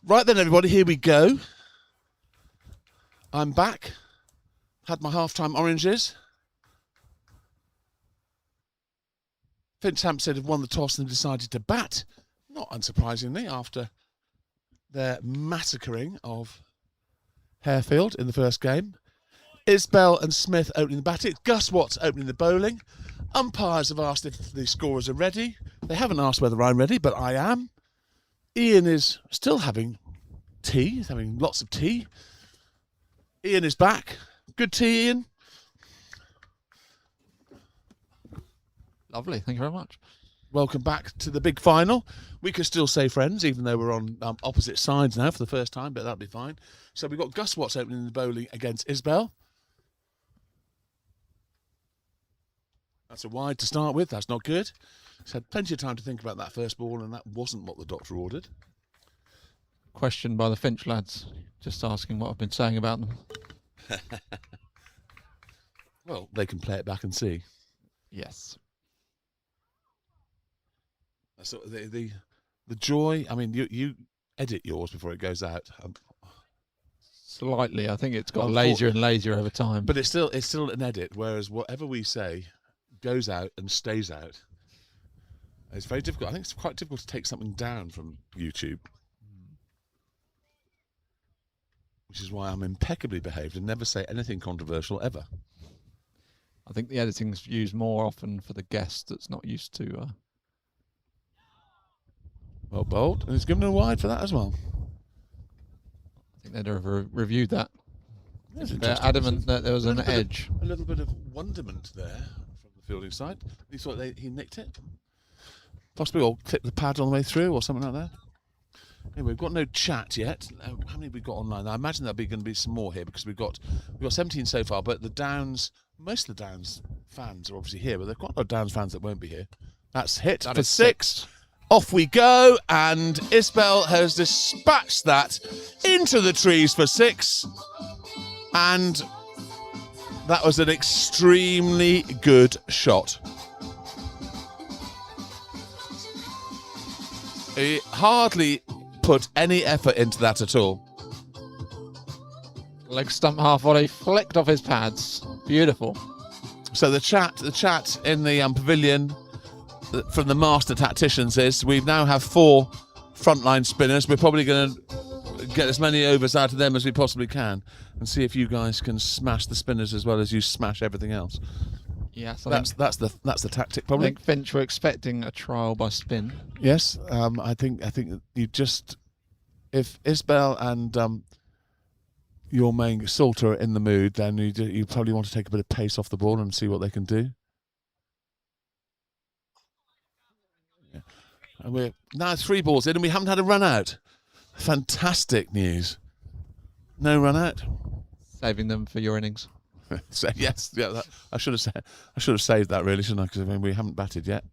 Right then, everybody, here we go. I'm back. Had my half-time oranges. Finchampstead have won the toss and decided to bat, not unsurprisingly, after their massacring of Harefield in the first game. Isbell and Smith opening the batting. Gus Watts opening the bowling. Umpires have asked if the scorers are ready. They haven't asked whether I'm ready, but I am. Ian is still having tea. He's having lots of tea. Ian is back. Good tea, Ian. Lovely, thank you very much. Welcome back to the big final. We can still say friends, even though we're on opposite sides now for the first time, but that'll be fine. So we've got Gus Watts opening the bowling against Isbell. That's a wide to start with. That's not good. He's had plenty of time to think about that first ball, and that wasn't what the doctor ordered. Question by the Finch lads, just asking what I've been saying about them. Well, they can play it back and see. Yes. So the joy. I mean, you edit yours before it goes out. Slightly. I think it's got lazier and lazier over time. But it's still an edit. Whereas whatever we say goes out and stays out. It's very difficult. I think it's quite difficult to take something down from YouTube. Which is why I'm impeccably behaved and never say anything controversial ever. I think the editing's used more often for the guest that's not used to. Well bowled, and he's given a wide for that as well. I think they'd have reviewed that. They're adamant that there was an edge. A little bit of wonderment there from the fielding side. He thought he nicked it. Possibly, or clipped the pad all the way through, or something like that. Anyway, we've got no chat yet. How many have we got online? I imagine there'll be going to be some more here because we've got 17 so far. But the Downs, most of the Downs fans are obviously here, but there are quite a lot of Downs fans that won't be here. That's hit for six. Off we go, and Isbell has dispatched that into the trees for six. And that was an extremely good shot. He hardly put any effort into that at all. Leg stump half volley flicked off his pads. Beautiful. So the chat in the pavilion from the master tacticians is we now have 4 frontline spinners. We're probably going to get as many overs out of them as we possibly can and see if you guys can smash the spinners as well as you smash everything else. Yes, that's the tactic probably. I think Finch were expecting a trial by spin. Yes, I think you just, if Isbell and your main Salter are in the mood, then you probably want to take a bit of pace off the ball and see what they can do. Yeah. And we're now 3 balls in, and we haven't had a run out. Fantastic news. No run out. Saving them for your innings. So, yes, yeah. I should have saved that really, shouldn't I? Because we haven't batted yet.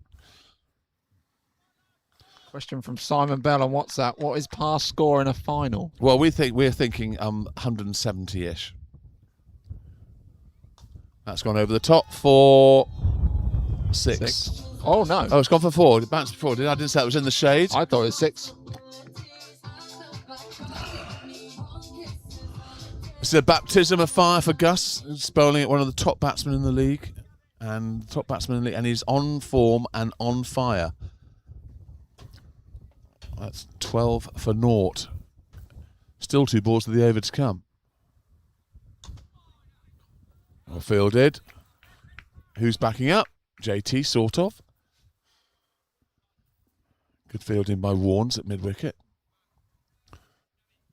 Question from Simon Bell on WhatsApp: what is par score in a final? Well, we're thinking 170-ish. That's gone over the top for 6. Oh no! Oh, it's gone for 4. It bounced before. I didn't say it was in the shade. I thought it was 6. It's a baptism of fire for Gus. He's bowling at one of the top batsmen in the league, and he's on form and on fire. That's 12 for 0. Still 2 balls to the over to come. Well fielded. Who's backing up? JT, sort of. Good fielding by Warnes at mid-wicket.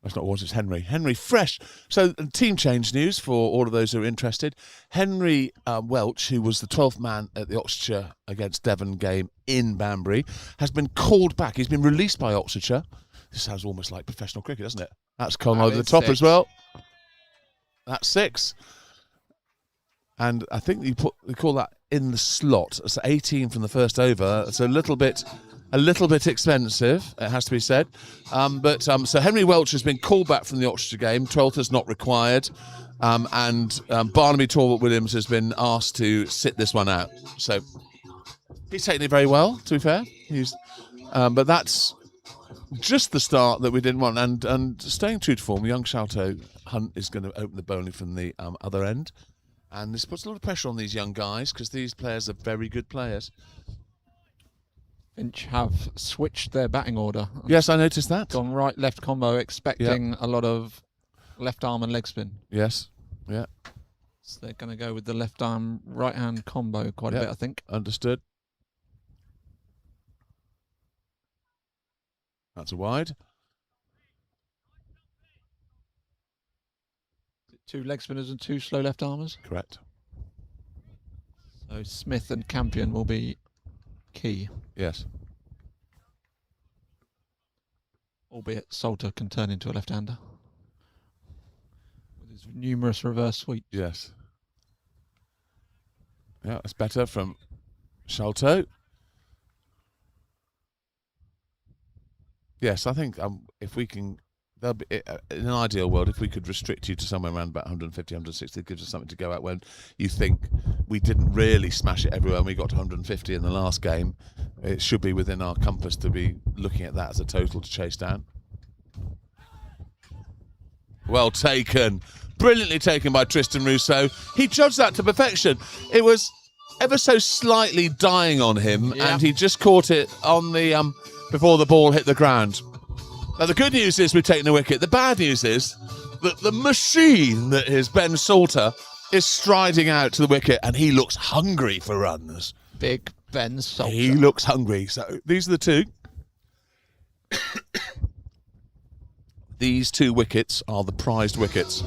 That's not Warnes, it's Henry. Henry fresh. So team change news for all of those who are interested. Henry Welch, who was the 12th man at the Oxfordshire against Devon game in Banbury, has been called back. He's been released by Oxfordshire. This sounds almost like professional cricket, doesn't it? That's come over the top 6. as well. That's 6. And I think they call that in the slot. It's 18 from the first over. It's a little bit expensive, it has to be said. So Henry Welch has been called back from the Oxfordshire game. 12th is not required. And Barnaby Talbot-Williams has been asked to sit this one out. So he's taken it very well, to be fair. But that's just the start that we didn't want. And staying true to form, young Shalto Hunt is going to open the bowling from the other end. And this puts a lot of pressure on these young guys because these players are very good players. Finch have switched their batting order. Yes, I noticed that. Gone right-left combo, expecting a lot of left arm and leg spin. Yes, yeah. So they're going to go with the left arm, right hand combo quite a bit, I think. Understood. That's a wide. 2 leg spinners and 2 slow left armers. Correct. So Smith and Campion will be key. Yes. Albeit Salter can turn into a left-hander with his numerous reverse sweeps. Yes. Yeah, it's better from Shalto. Yes, I think if we can, in an ideal world, if we could restrict you to somewhere around about 150, 160, it gives us something to go at when you think we didn't really smash it everywhere and we got to 150 in the last game. It should be within our compass to be looking at that as a total to chase down. Well taken. Brilliantly taken by Tristan Rousseau. He judged that to perfection. It was ever so slightly dying on him, and he just caught it on the before the ball hit the ground. Now, the good news is we've taken the wicket. The bad news is that the machine that is Ben Salter is striding out to the wicket, and he looks hungry for runs. Big Ben Salter. He looks hungry. So these are the two. These 2 wickets are the prized wickets.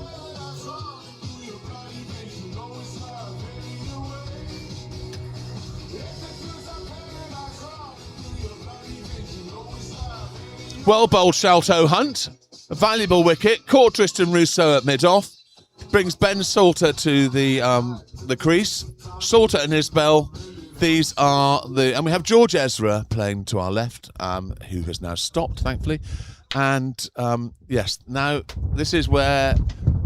Well bowled Shalto Hunt. A valuable wicket. Caught Tristan Rousseau at mid-off. Brings Ben Salter to the crease. Salter and Isbell. These are and we have George Ezra playing to our left, who has now stopped, thankfully. And yes, now this is where,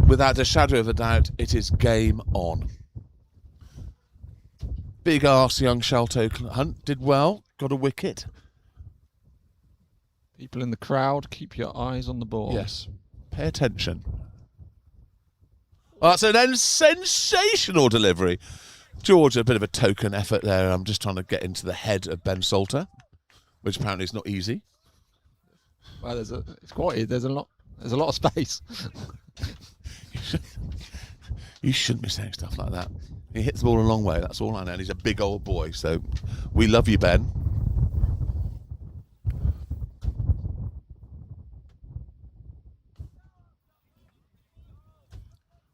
without a shadow of a doubt, it is game on. Big arse young Shalto Hunt did well, got a wicket. People in the crowd, keep your eyes on the ball. Yes, pay attention. Well, that's an sensational delivery. George, a bit of a token effort there. I'm just trying to get into the head of Ben Salter, which apparently is not easy. Well, there's a lot of space. You shouldn't be saying stuff like that. He hits the ball a long way, that's all I know. And he's a big old boy, so we love you, Ben.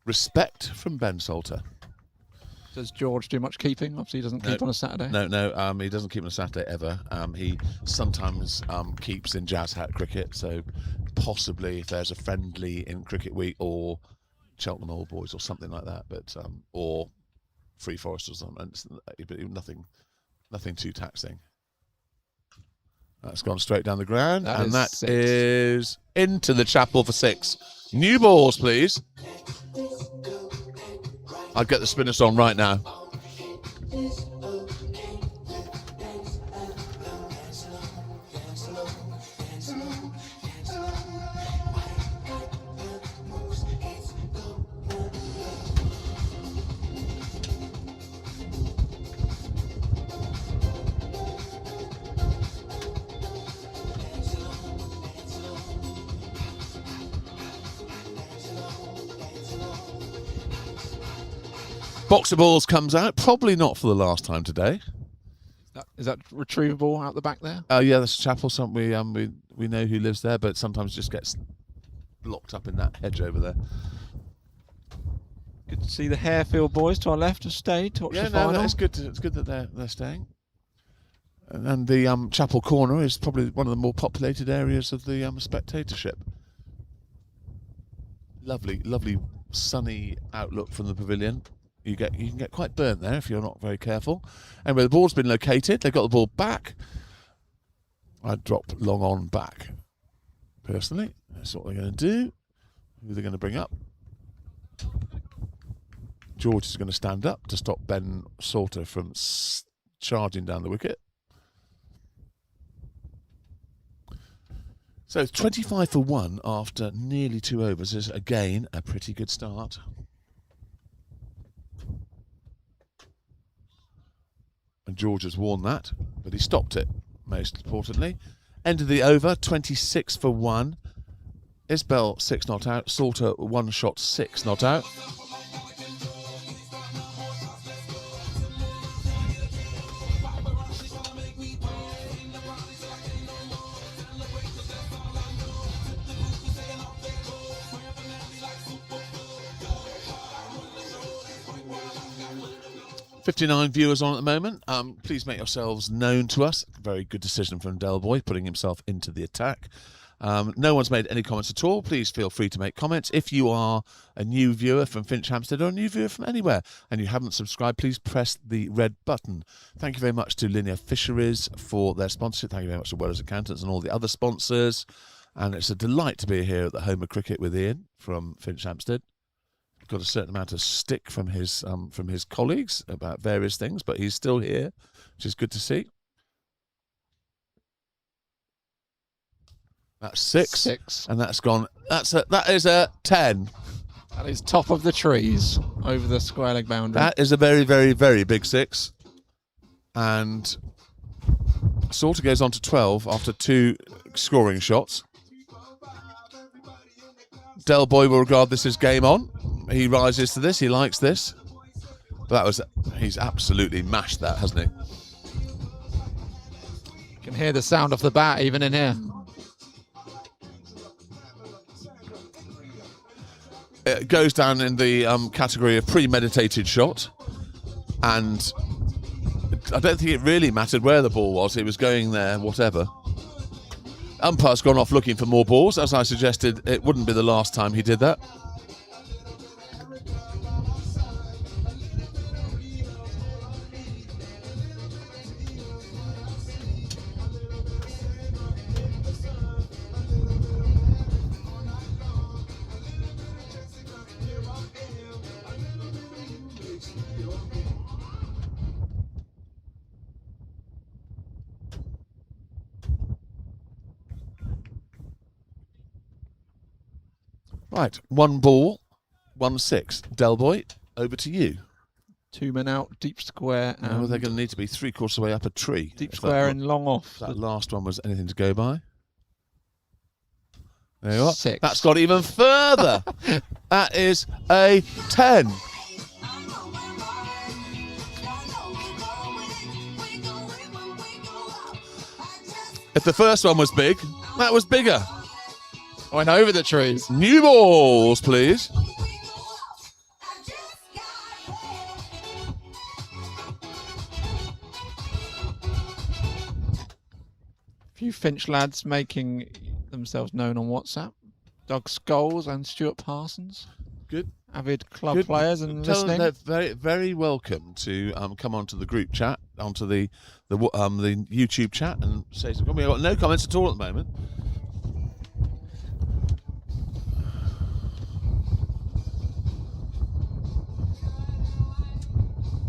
Respect from Ben Salter. Does George do much keeping? Obviously, he doesn't keep on a Saturday. No. He doesn't keep on a Saturday ever. He sometimes keeps in Jazz Hat cricket. So possibly if there's a friendly in Cricket Week or Cheltenham Old Boys or something like that, but or Free Forest or something. But nothing too taxing. That's gone straight down the ground, and that is into the chapel for 6. New balls, please. I'll get the spinners on right now. Box of balls comes out, probably not for the last time today. Is that retrievable out the back there? Yeah, that's Chapel. We know who lives there, but sometimes just gets locked up in that hedge over there. Good to see the Harefield boys to our left have stayed to watch the final. It's good. It's good that they're staying. And the Chapel Corner is probably one of the more populated areas of the spectatorship. Lovely, sunny outlook from the pavilion. You can get quite burnt there if you're not very careful. Anyway, the ball's been located. They've got the ball back. I'd drop long on back. Personally, that's what they're going to do. Who they're going to bring up? George is going to stand up to stop Ben Salter from charging down the wicket. So 25 for 1 after nearly 2 overs is again a pretty good start. And George has worn that, but he stopped it, most importantly. End of the over, 26 for 1. Isbell 6 not out, Salter 1 shot 6 not out. $59 viewers on at the moment. Please make yourselves known to us. Very good decision from Del Boy, putting himself into the attack. No one's made any comments at all. Please feel free to make comments. If you are a new viewer from Finchampstead or a new viewer from anywhere and you haven't subscribed, please press the red button. Thank you very much to Linear Fisheries for their sponsorship. Thank you very much to Wellers Accountants and all the other sponsors. And it's a delight to be here at the home of cricket with Ian from Finchampstead. Got a certain amount of stick from his colleagues about various things, but he's still here, which is good to see. That's 6, and that's gone. That is a 10. That is top of the trees over the square leg boundary. That is a very, very, very big 6, and Salter goes on to 12 after 2 scoring shots. Del Boy will regard this as game on. He rises to this. He likes this. But he's absolutely mashed that, hasn't he? You can hear the sound of the bat even in here. It goes down in the category of premeditated shot. And I don't think it really mattered where the ball was. It was going there, whatever. Umpire's gone off looking for more balls. As I suggested, it wouldn't be the last time he did that. Right, 1 ball, 1 6. Del Boy, over to you. 2 men out, deep square. Now they're going to need to be 3/4 way up a tree. Deep square and long off. That last one was anything to go by. There you are. 6. That's got even further. That is a 10. If the first one was big, that was bigger. Went over the trees. New balls, please. A few Finch lads making themselves known on WhatsApp. Doug Scholes and Stuart Parsons. Good. Avid club players and Tell listening. them they're very, very welcome to come onto the group chat, onto the YouTube chat, and say something. We've got no comments at all at the moment.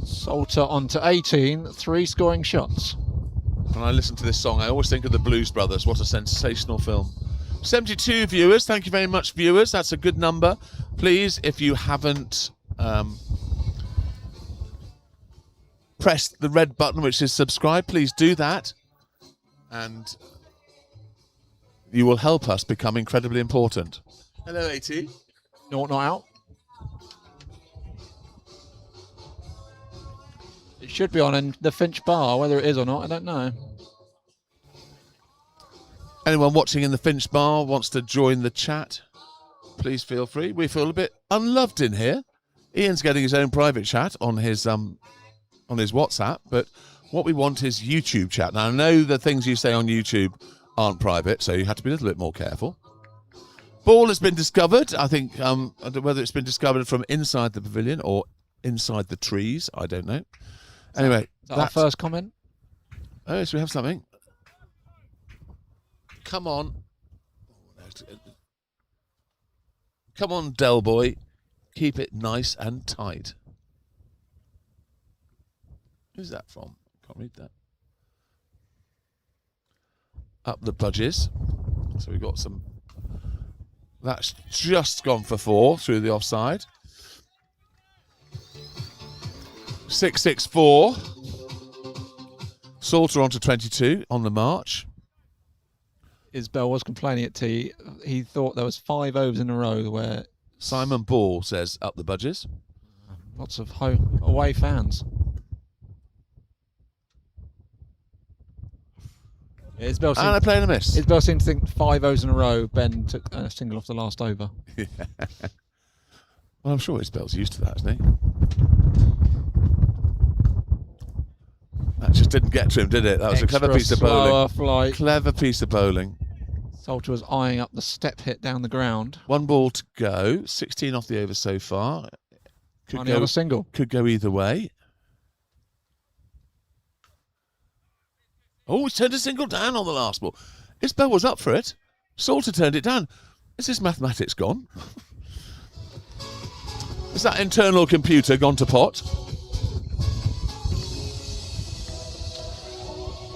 Salter onto 18, 3 scoring shots. When I listen to this song, I always think of the Blues Brothers. What a sensational film. 72 viewers. Thank you very much, viewers. That's a good number. Please, if you haven't pressed the red button, which is subscribe, please do that. And you will help us become incredibly important. Hello, AT. Not out. It should be on in the Finch bar. Whether it is or not, I don't know. Anyone watching in the Finch bar wants to join the chat, please feel free. We feel a bit unloved in here. Ian's getting his own private chat on his WhatsApp, but what we want is YouTube chat. Now, I know the things you say on YouTube aren't private, so you have to be a little bit more careful. Ball has been discovered. I think I don't know whether it's been discovered from inside the pavilion or inside the trees. I don't know. Anyway, is that our first comment? Oh, yes, we have something. Come on. Come on, Del Boy. Keep it nice and tight. Who's that from? Can't read that. Up the budges. So we've got some. That's just gone for 4 through the offside. 6-6-4. Salter on to 22 on the march. Isbell was complaining at tea. He thought there was 5 overs in a row where Simon Ball says up the budges. lots of away fans. Yeah, And they're playing a miss. Isbell seemed to think 5 overs in a row. Ben took a single off the last over. Yeah. Well, I'm sure Isbell's used to that, isn't he? That just didn't get to him, did it? That was a clever piece of bowling. Flight. Clever piece of bowling. Salter was eyeing up the step hit down the ground. 1 ball to go. 16 off the over so far. Only on a single. Could go either way. Oh, he's turned a single down on the last ball. Isbell was up for it. Salter turned it down. Is this mathematics gone? Is that internal computer gone to pot?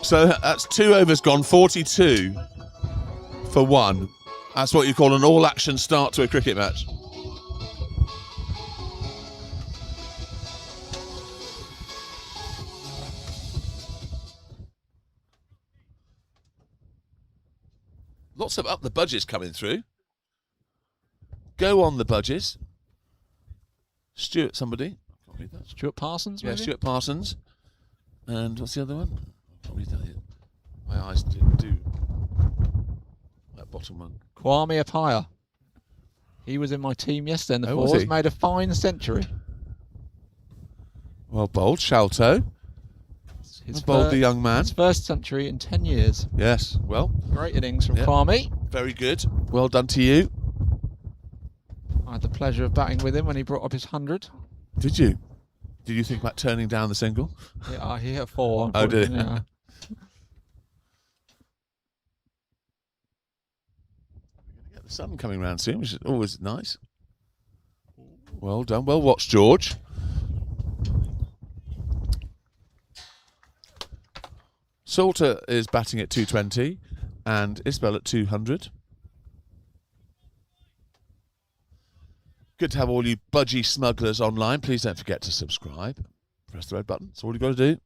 So that's 2 overs gone, 42 for 1. That's what you call an all-action start to a cricket match. Lots of up the budges coming through. Go on the budges. Stuart somebody. Can't read that. Stuart Parsons, maybe? Yeah, Stuart Parsons. And what's the other one? Can't read that yet. My eyes didn't do that bottom one. Kwame Apaya. He was in my team yesterday in the Was fours. he? Made a fine century. Well bowled. Shalto. Bowled the young man. His first century in 10 years. Yes, well. Great innings from Yep. Kwame. Very good. Well done to you. I had the pleasure of batting with him when he brought up his 100. Did you? Did you think about turning down the single? Yeah, he hit 4. Oh, did he? Yeah. Get the sun coming round soon, which is always nice. Well done. Well watched, George. Salter is batting at 220 and Isbell at 200. Good to have all you budgie smugglers online. Please don't forget to subscribe. Press the red button. That's all you've got to do.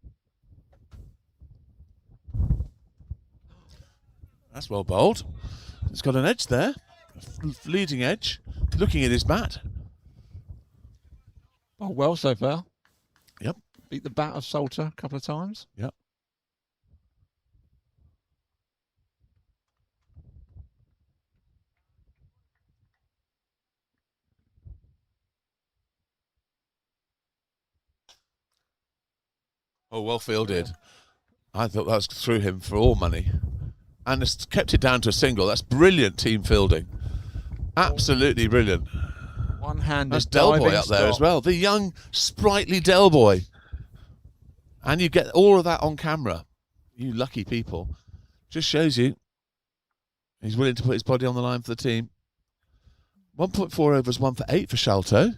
That's well bowled. It's got an edge there. A leading edge. Looking at his bat. Oh, well so far. Yep. Beat the bat of Salter a couple of times. Yep. Oh, well fielded. I thought that was through him for all money. And it's kept it down to a single. That's brilliant team fielding. Absolutely brilliant. One-handed That's Del Boy diving up there as stop. well. The young, sprightly Del Boy. And you get all of that on camera. You lucky people. Just shows you he's willing to put his body on the line for the team. 1.4 overs, 1 for 8 for Shalto.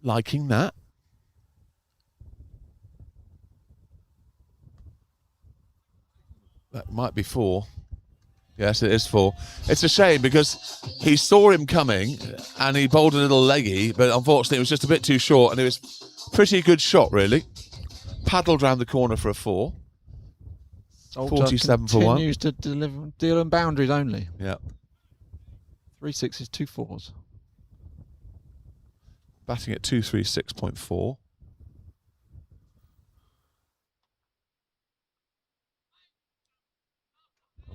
Liking that. That might be 4. Yes, it is 4. It's a shame because he saw him coming and he bowled a little leggy, but unfortunately it was just a bit too short and it was a pretty good shot, really. Paddled round the corner for a 4. Salter 47 for 1. continues to deal in boundaries only. Yeah. 3 6s, 2 4s. Batting at 236.4.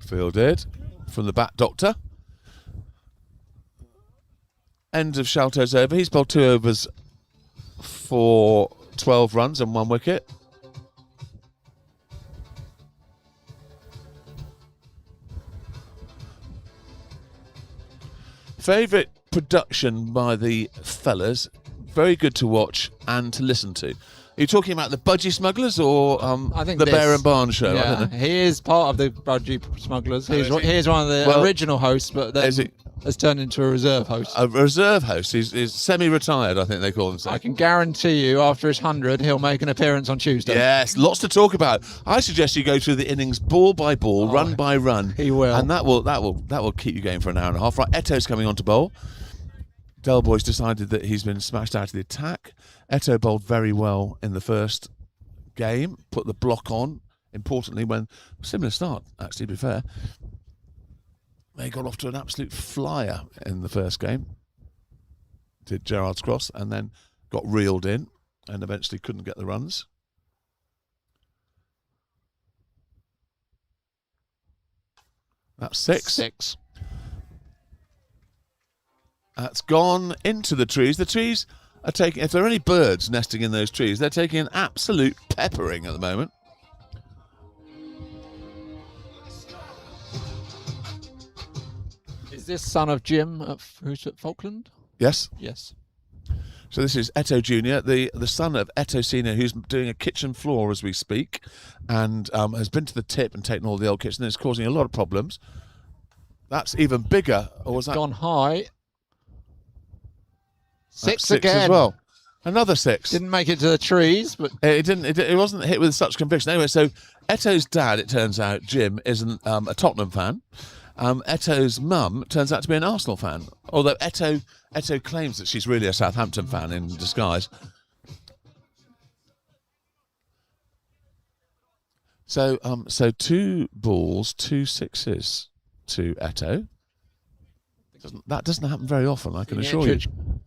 Fielded from the bat doctor. End of Shalto's over. He's bowled 2 overs for 12 runs and 1 wicket. Favourite production by the fellas. Very good to watch and to listen to. Are you talking about the Budgie Smugglers or I think the this. Bear and Barn show? I Yeah, don't know. he is part of the Budgie Smugglers. is he? He's one of the Well, original hosts, but then is he- has turned into a reserve host. A reserve host. He's semi-retired, I think they call himself. I can guarantee you, after his 100, he'll make an appearance on Tuesday. Yes, lots to talk about. I suggest you go through the innings ball by ball, run by run. He will. And that will keep you going for an hour and a half. Right, Eto's coming on to bowl. Del Boy's decided that he's been smashed out of the attack. Eto bowled very well in the first game, put the block on, importantly, when similar start, actually, to be fair. They got off to an absolute flyer in the first game. Did Gerrard's cross and then got reeled in and eventually couldn't get the runs. That's 6. 6. That's gone into the trees. The trees are taking, if there are any birds nesting in those trees, they're taking an absolute peppering at the moment. Is this son of Jim who's at Falkland? Yes. Yes. So this is Eto Jr., the son of Eto Senior, who's doing a kitchen floor as we speak, and has been to the tip and taken all the old kitchen, and it's causing a lot of problems. That's even bigger. Or was that Gone high. That's 6 again. as well? Another 6. Didn't make it to the trees, but It didn't. It wasn't hit with such conviction. Anyway, so Eto's dad, it turns out, Jim, isn't a Tottenham fan. Eto's mum turns out to be an Arsenal fan. Although Eto claims that she's really a Southampton fan in disguise. So 2 balls, 2 sixes to Eto. That doesn't happen very often, I can assure you.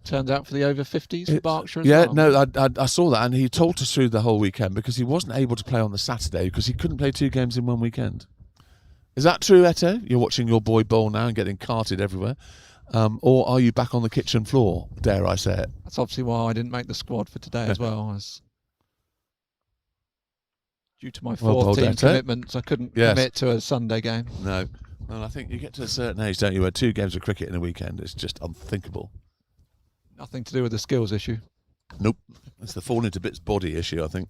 Turns out for the over 50s for Berkshire as Yeah, well. no, I saw that, and he talked us through the whole weekend because he wasn't able to play on the Saturday because he couldn't play 2 games in one weekend. Is that true, Eto? You're watching your boy bowl now and getting carted everywhere. Or are you back on the kitchen floor, dare I say it? That's obviously why I didn't make the squad for today as well. Due to my Well bowled, 14 Eto. commitments, I couldn't commit to a Sunday game. No. Well, I think you get to a certain age, don't you, where 2 games of cricket in a weekend is just unthinkable. Nothing to do with the skills issue. Nope. It's the falling to bits body issue, I think.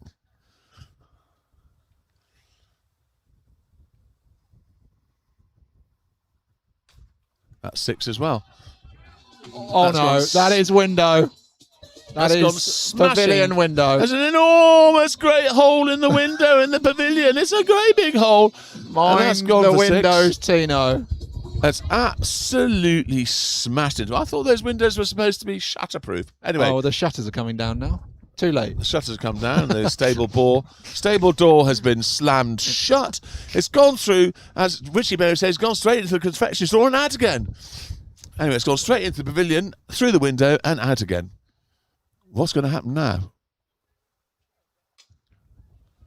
That's 6 as well. Oh That's no, gone that is window. That's gone That is smashing. pavilion window. There's an enormous great hole in the window in the pavilion. It's a great big hole. And that's Mind gone the for 6. windows, Tino. That's absolutely smashed into. I thought those windows were supposed to be shutterproof. Anyway, Oh, the shutters are coming down now. Too late. the shutters come down. The stable door has been slammed shut. It's gone through, as Richie Berry says, gone straight into the confectionery store and out again. Anyway, it's gone straight into the pavilion, through the window and out again. What's going to happen now?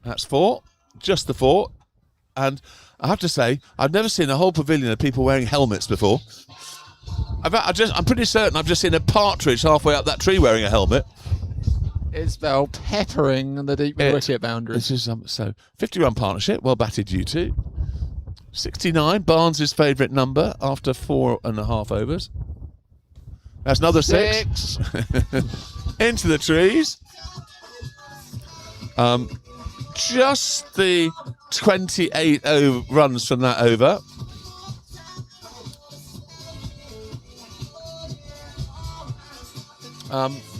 That's 4. Just the 4. And I have to say, I've never seen a whole pavilion of people wearing helmets before. I'm pretty certain I've just seen a partridge halfway up that tree wearing a helmet. Isbell peppering the deep wicket boundary. This is so 50-run partnership. Well batted, you two. 69, Barnes' favourite number after 4.5 overs. That's another 6. Into the trees. Just the 28 runs from that over.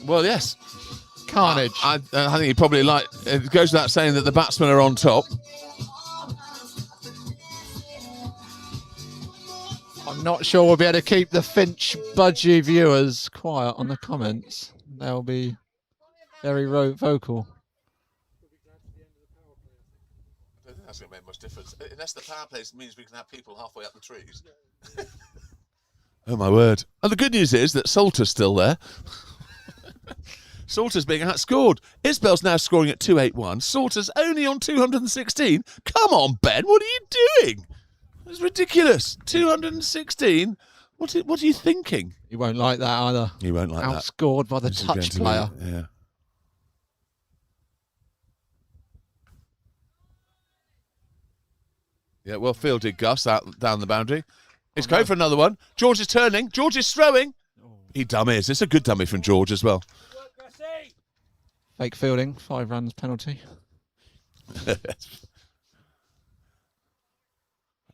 Well, yes. Carnage. I think he probably it goes without saying that the batsmen are on top. I'm not sure we'll be able to keep the Finch Budgie viewers quiet on the comments. They'll be very vocal. I don't think that's going to make much difference. Unless the power play means we can have people halfway up the trees. Oh, my word. And the good news is that Salter's still there. Salter's being outscored. Isbell's now scoring at 281. Salter's only on 216. Come on, Ben. What are you doing? It's ridiculous. 216. What are you thinking? You won't like that either. You won't like that. Outscored by the This is going touch to be- player. Yeah. Yeah, well fielded, Gus, out down the boundary. He's going for another one. George is turning. George is throwing. He dummies. It's a good dummy from George as well. Fake fielding, 5 runs penalty. I've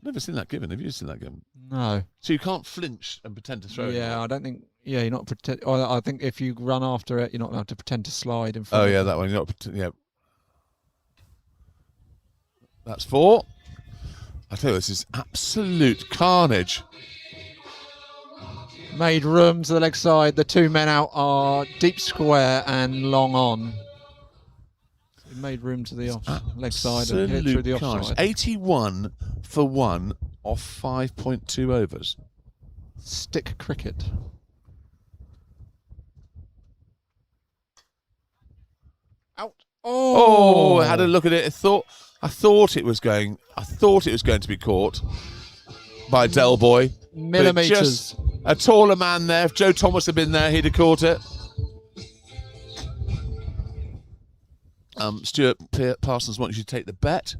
never seen that given. Have you seen that given? No. So you can't flinch and pretend to throw it. Yeah, I don't think. Yeah, you're not pretend. I think if you run after it, you're not allowed to pretend to slide in front. Oh of yeah, it. that one. You're not yeah. That's 4. I tell you, this is absolute carnage. Made room to the leg side. The 2 men out are deep square and long on. So he made room to the leg side and hit through the offside. 81 for 1 off 5.2 overs. Stick cricket. Out. Oh, I had a look at it. I thought it was going to be caught by Del Boy. Millimetres. Just a taller man there. If Joe Thomas had been there, he'd have caught it. Stuart Parsons wants you to take the bet.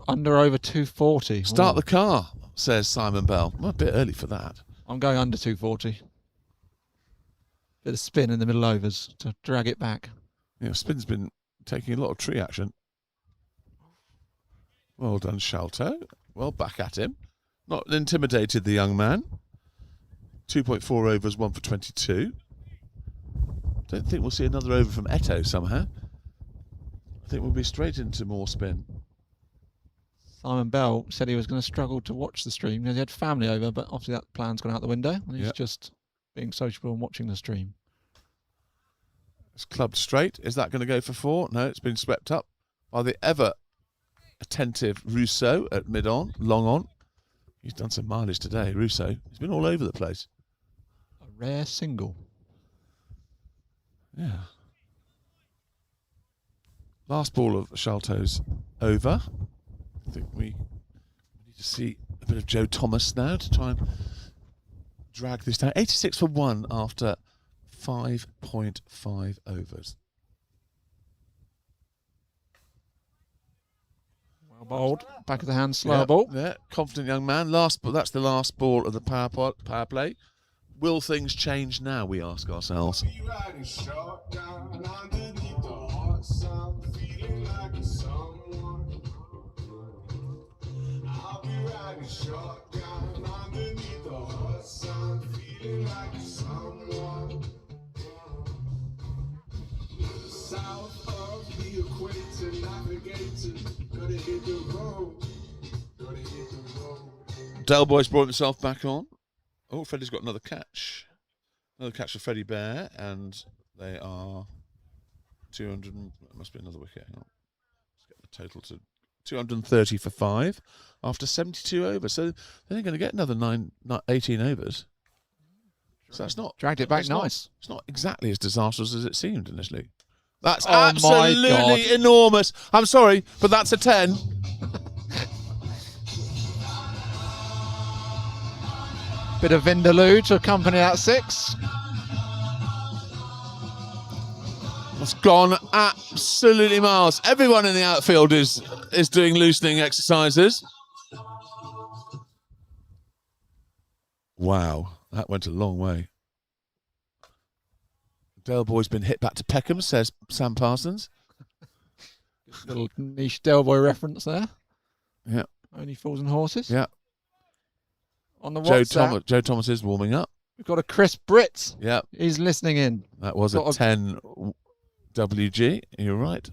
Under over 240. Start the car, says Simon Bell. Well, a bit early for that. I'm going under 240. Bit of spin in the middle overs to drag it back. Yeah, Spin's been taking a lot of tree action. Well done, Shalto. Well, back at him. Not intimidated, the young man. 2.4 overs, 1 for 22. Don't think we'll see another over from Eto somehow. I think we'll be straight into more spin. Simon Bell said he was going to struggle to watch the stream because he had family over, but obviously that plan's gone out the window and he's just being sociable and watching the stream. It's clubbed straight. Is that going to go for 4? No, it's been swept up by the ever attentive Rousseau at mid-on, long on. He's done some mileage today, Rousseau. He's been all over the place. A rare single. Yeah. Last ball of Shalto's over. I think we need to see a bit of Joe Thomas now to try and drag this down. 86 for 1 after 5.5 overs. Well bowled. Back of the hand, slow ball. Yeah, confident young man. That's the last ball of the power play. Will things change now, we ask ourselves. Del Boy's brought himself back on. Oh, Freddie's got another catch. Another catch for Freddie Bear, and they are 200. It must be another wicket. Hang on. Let's get the total to 230 for 5 after 72 overs. So they're going to get another 18 overs. So that's not dragged it back nice. It's not exactly as disastrous as it seemed initially. That's Oh absolutely enormous. I'm sorry, but that's a 10. Bit of Vindaloo to accompany that 6. It's gone absolutely miles. Everyone in the outfield is doing loosening exercises. Wow, that went a long way. Del Boy's been hit back to Peckham, says Sam Parsons. Little niche Del Boy reference there. Yeah. Only Fools and Horses. Yeah. On the WhatsApp, Joe Thomas is warming up. we've got a Chris Britz. Yeah. He's listening in. That was a 10 WG. You're right.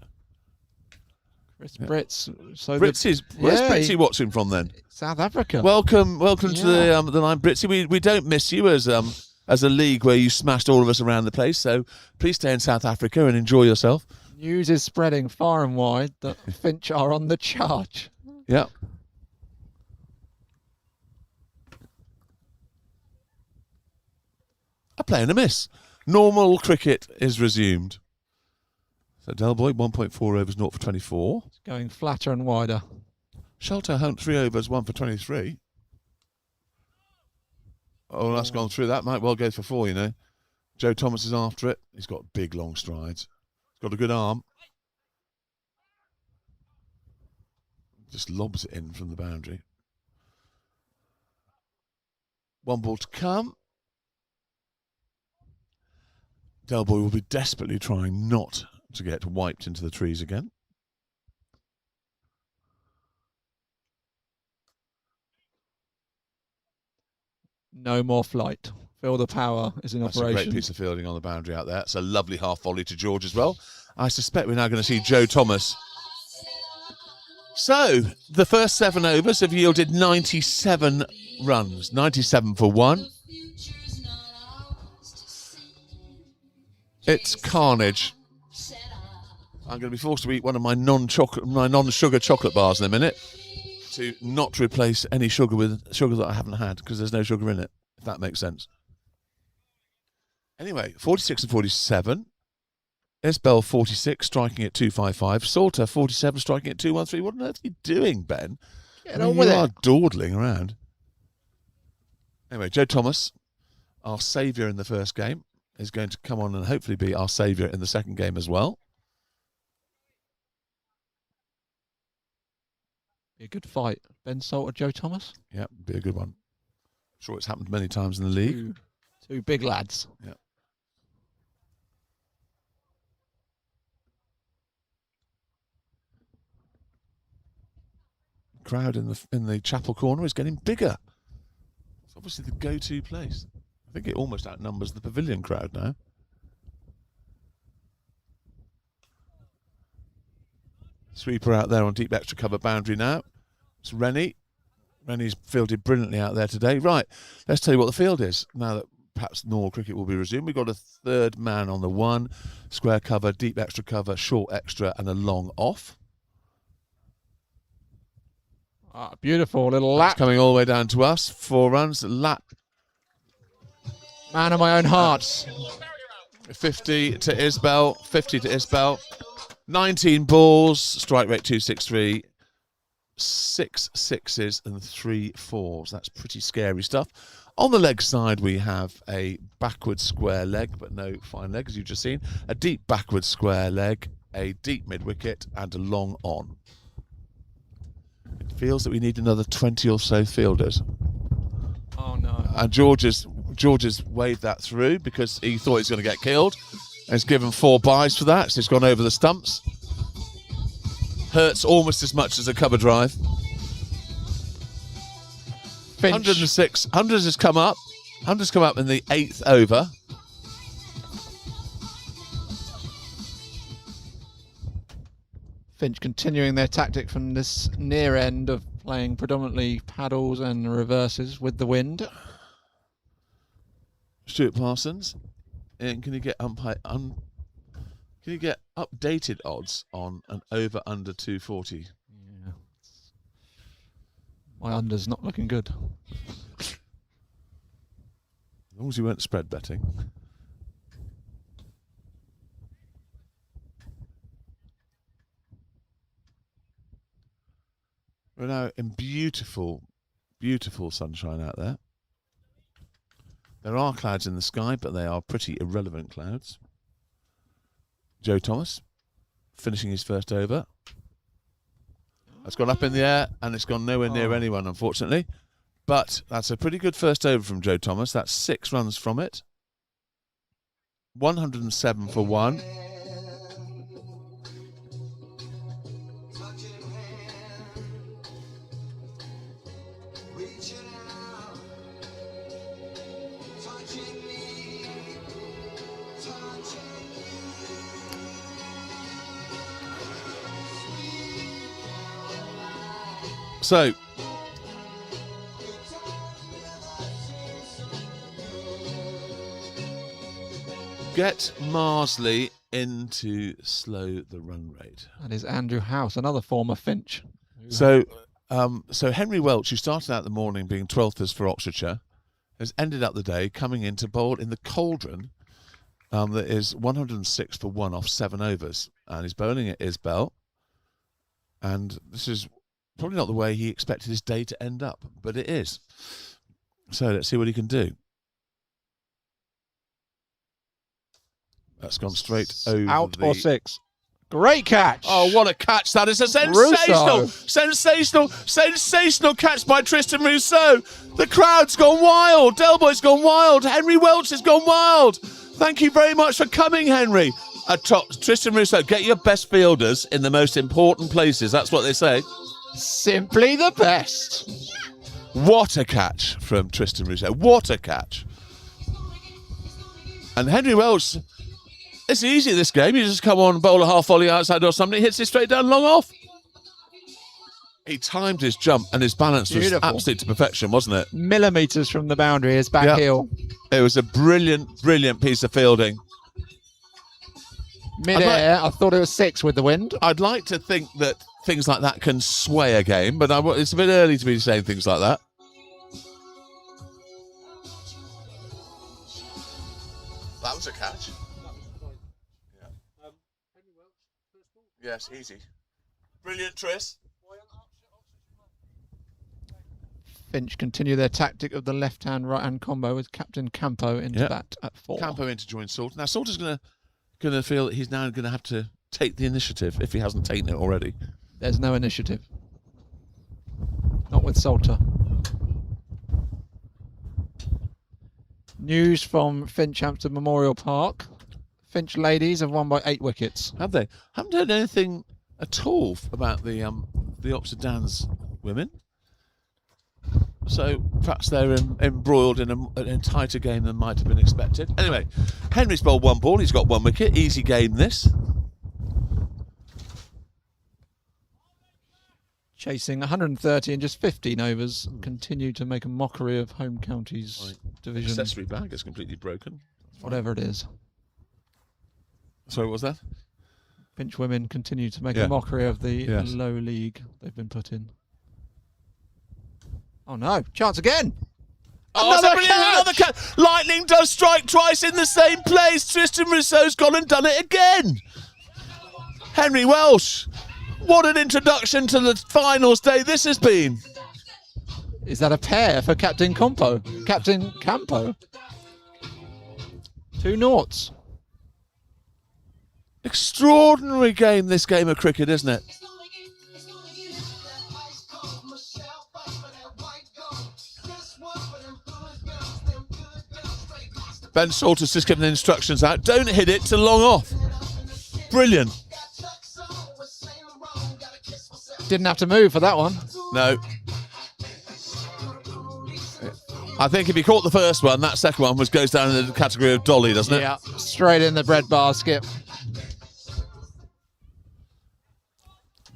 Chris Britz. So Britzy's, where's Britzy watching from then? South Africa. Welcome to the line, Britzy. We don't miss you as a league where you smashed all of us around the place. So please stay in South Africa and enjoy yourself. News is spreading far and wide that Finch are on the charge. Yeah. A play and a miss. Normal cricket is resumed. So Del Boy, 1.4 overs, 0 for 24. It's going flatter and wider. Shelter Hunt, 3 overs, 1 for 23. Oh, that's gone through. That might well go for 4, you know. Joe Thomas is after it. He's got big, long strides. He's got a good arm. Just lobs it in from the boundary. 1 ball to come. Del Boy will be desperately trying not to get wiped into the trees again. No more flight. Feel the power is in That's operation. a great piece of fielding on the boundary out there. It's a lovely half volley to George as well. I suspect we're now going to see Joe Thomas. So, the first 7 overs have yielded 97 runs. 97 for 1. It's carnage. I'm going to be forced to eat one of my non-sugar chocolate bars in a minute to not replace any sugar with sugar that I haven't had, because there's no sugar in it, if that makes sense. Anyway, 46 and 47. Isbell 46, striking at 255. Salter 47, striking at 213. What on earth are you doing, Ben? Get on with you it. are dawdling around. Anyway, Joe Thomas, our saviour in the first game, is going to come on and hopefully be our saviour in the second game as well. Be a good fight. Ben Salter, Joe Thomas. Yeah, be a good one. I'm sure it's happened many times in the league. Two big lads. Yeah. Crowd in the chapel corner is getting bigger. It's obviously the go-to place. I think it almost outnumbers the pavilion crowd now. Sweeper out there on deep extra cover boundary now. It's Rennie. Rennie's fielded brilliantly out there today. Right, let's tell you what the field is now that perhaps normal cricket will be resumed. We've got a third man on the 1, square cover, deep extra cover, short extra, and a long off. Ah, beautiful little lap. That's coming all the way down to us. 4 runs, lap. Man of my own heart. 50 to Isbell, 50 to Isbell. 19 balls, strike rate 263, 6 sixes and 3 fours. That's pretty scary stuff. On the leg side, we have a backward square leg, but no fine leg, as you've just seen. A deep backward square leg, a deep mid-wicket, and a long on. It feels that we need another 20 or so fielders. Oh, no. And George has waved that through because he thought he was going to get killed. He's given 4 byes for that, so he's gone over the stumps. Hurts almost as much as a cover drive. Finch. 106. 100 has come up. 100's come up in the 8th over. Finch continuing their tactic from this near end of playing predominantly paddles and reverses with the wind. Stuart Parsons. And can you get updated odds on an over under 240? Yeah. My under's not looking good. As long as you weren't spread betting. We're now in beautiful, beautiful sunshine out there. There are clouds in the sky, but they are pretty irrelevant clouds. Joe Thomas finishing his first over. It's gone up in the air and it's gone nowhere near anyone, unfortunately. But that's a pretty good first over from Joe Thomas. That's 6 runs from it. 107 for 1. So, get Marsley in to slow the run rate. That is Andrew House, another former Finch. So Henry Welch, who started out the morning being 12th for Oxfordshire, has ended up the day coming in to bowl in the cauldron that is 106 for 1 off 7 overs. And he's bowling at Isbell. And this is probably not the way he expected his day to end up, but it is. So let's see what he can do. That's gone straight over out for 6. Great catch. Oh, what a catch that is. A sensational, Rousseau. sensational catch by Tristan Rousseau. The crowd's gone wild. Del Boy's gone wild. Henry Welch has gone wild. Thank you very much for coming, Henry. Tristan Russo, get your best fielders in the most important places. That's what they say. Simply the best. What a catch from Tristan Russo. What a catch. And Henry Welch, it's easy this game. You just come on, bowl a half volley outside or something, hits it straight down long off. He timed his jump and his balance was absolute to perfection, wasn't it? Millimetres from the boundary, his back heel. It was a brilliant, brilliant piece of fielding. Mid-air, I thought it was 6 with the wind. I'd like to think that things like that can sway a game, but it's a bit early to be saying things like that. That was a catch. Yeah. Yes, easy. Brilliant, Tris. Finch continue their tactic of the left-hand, right-hand combo with Captain Campo into bat at 4. Campo in to join Salter. Now Salter's going to feel that he's now going to have to take the initiative if he hasn't taken it already. There's no initiative. Not with Salter. News from Finchampstead Memorial Park. Finch ladies have won by 8 wickets. Have they? Haven't heard anything at all about the Oxford Downs women. So perhaps they're embroiled in a tighter game than might have been expected. Anyway, Henry's bowled 1 ball. He's got 1 wicket. Easy game this. Chasing 130 in just 15 overs, continue to make a mockery of home counties division. Accessory bag is completely broken. Whatever it is. Sorry, what was that? Finch women continue to make a mockery of the low league they've been put in. Oh no, chance again. Another catch. Lightning does strike twice in the same place. Tristan Rousseau's gone and done it again. Henry Welsh. What an introduction to the finals day this has been. Is that a pair for Captain Campo? Captain Campo. 2 noughts. Extraordinary game, this game of cricket, isn't it? Ben Salter's just given the instructions out. Don't hit it to long off. Brilliant. Didn't have to move for that one. No. I think if he caught the first one, that second one goes down in the category of dolly, doesn't it? Yeah, straight in the bread basket.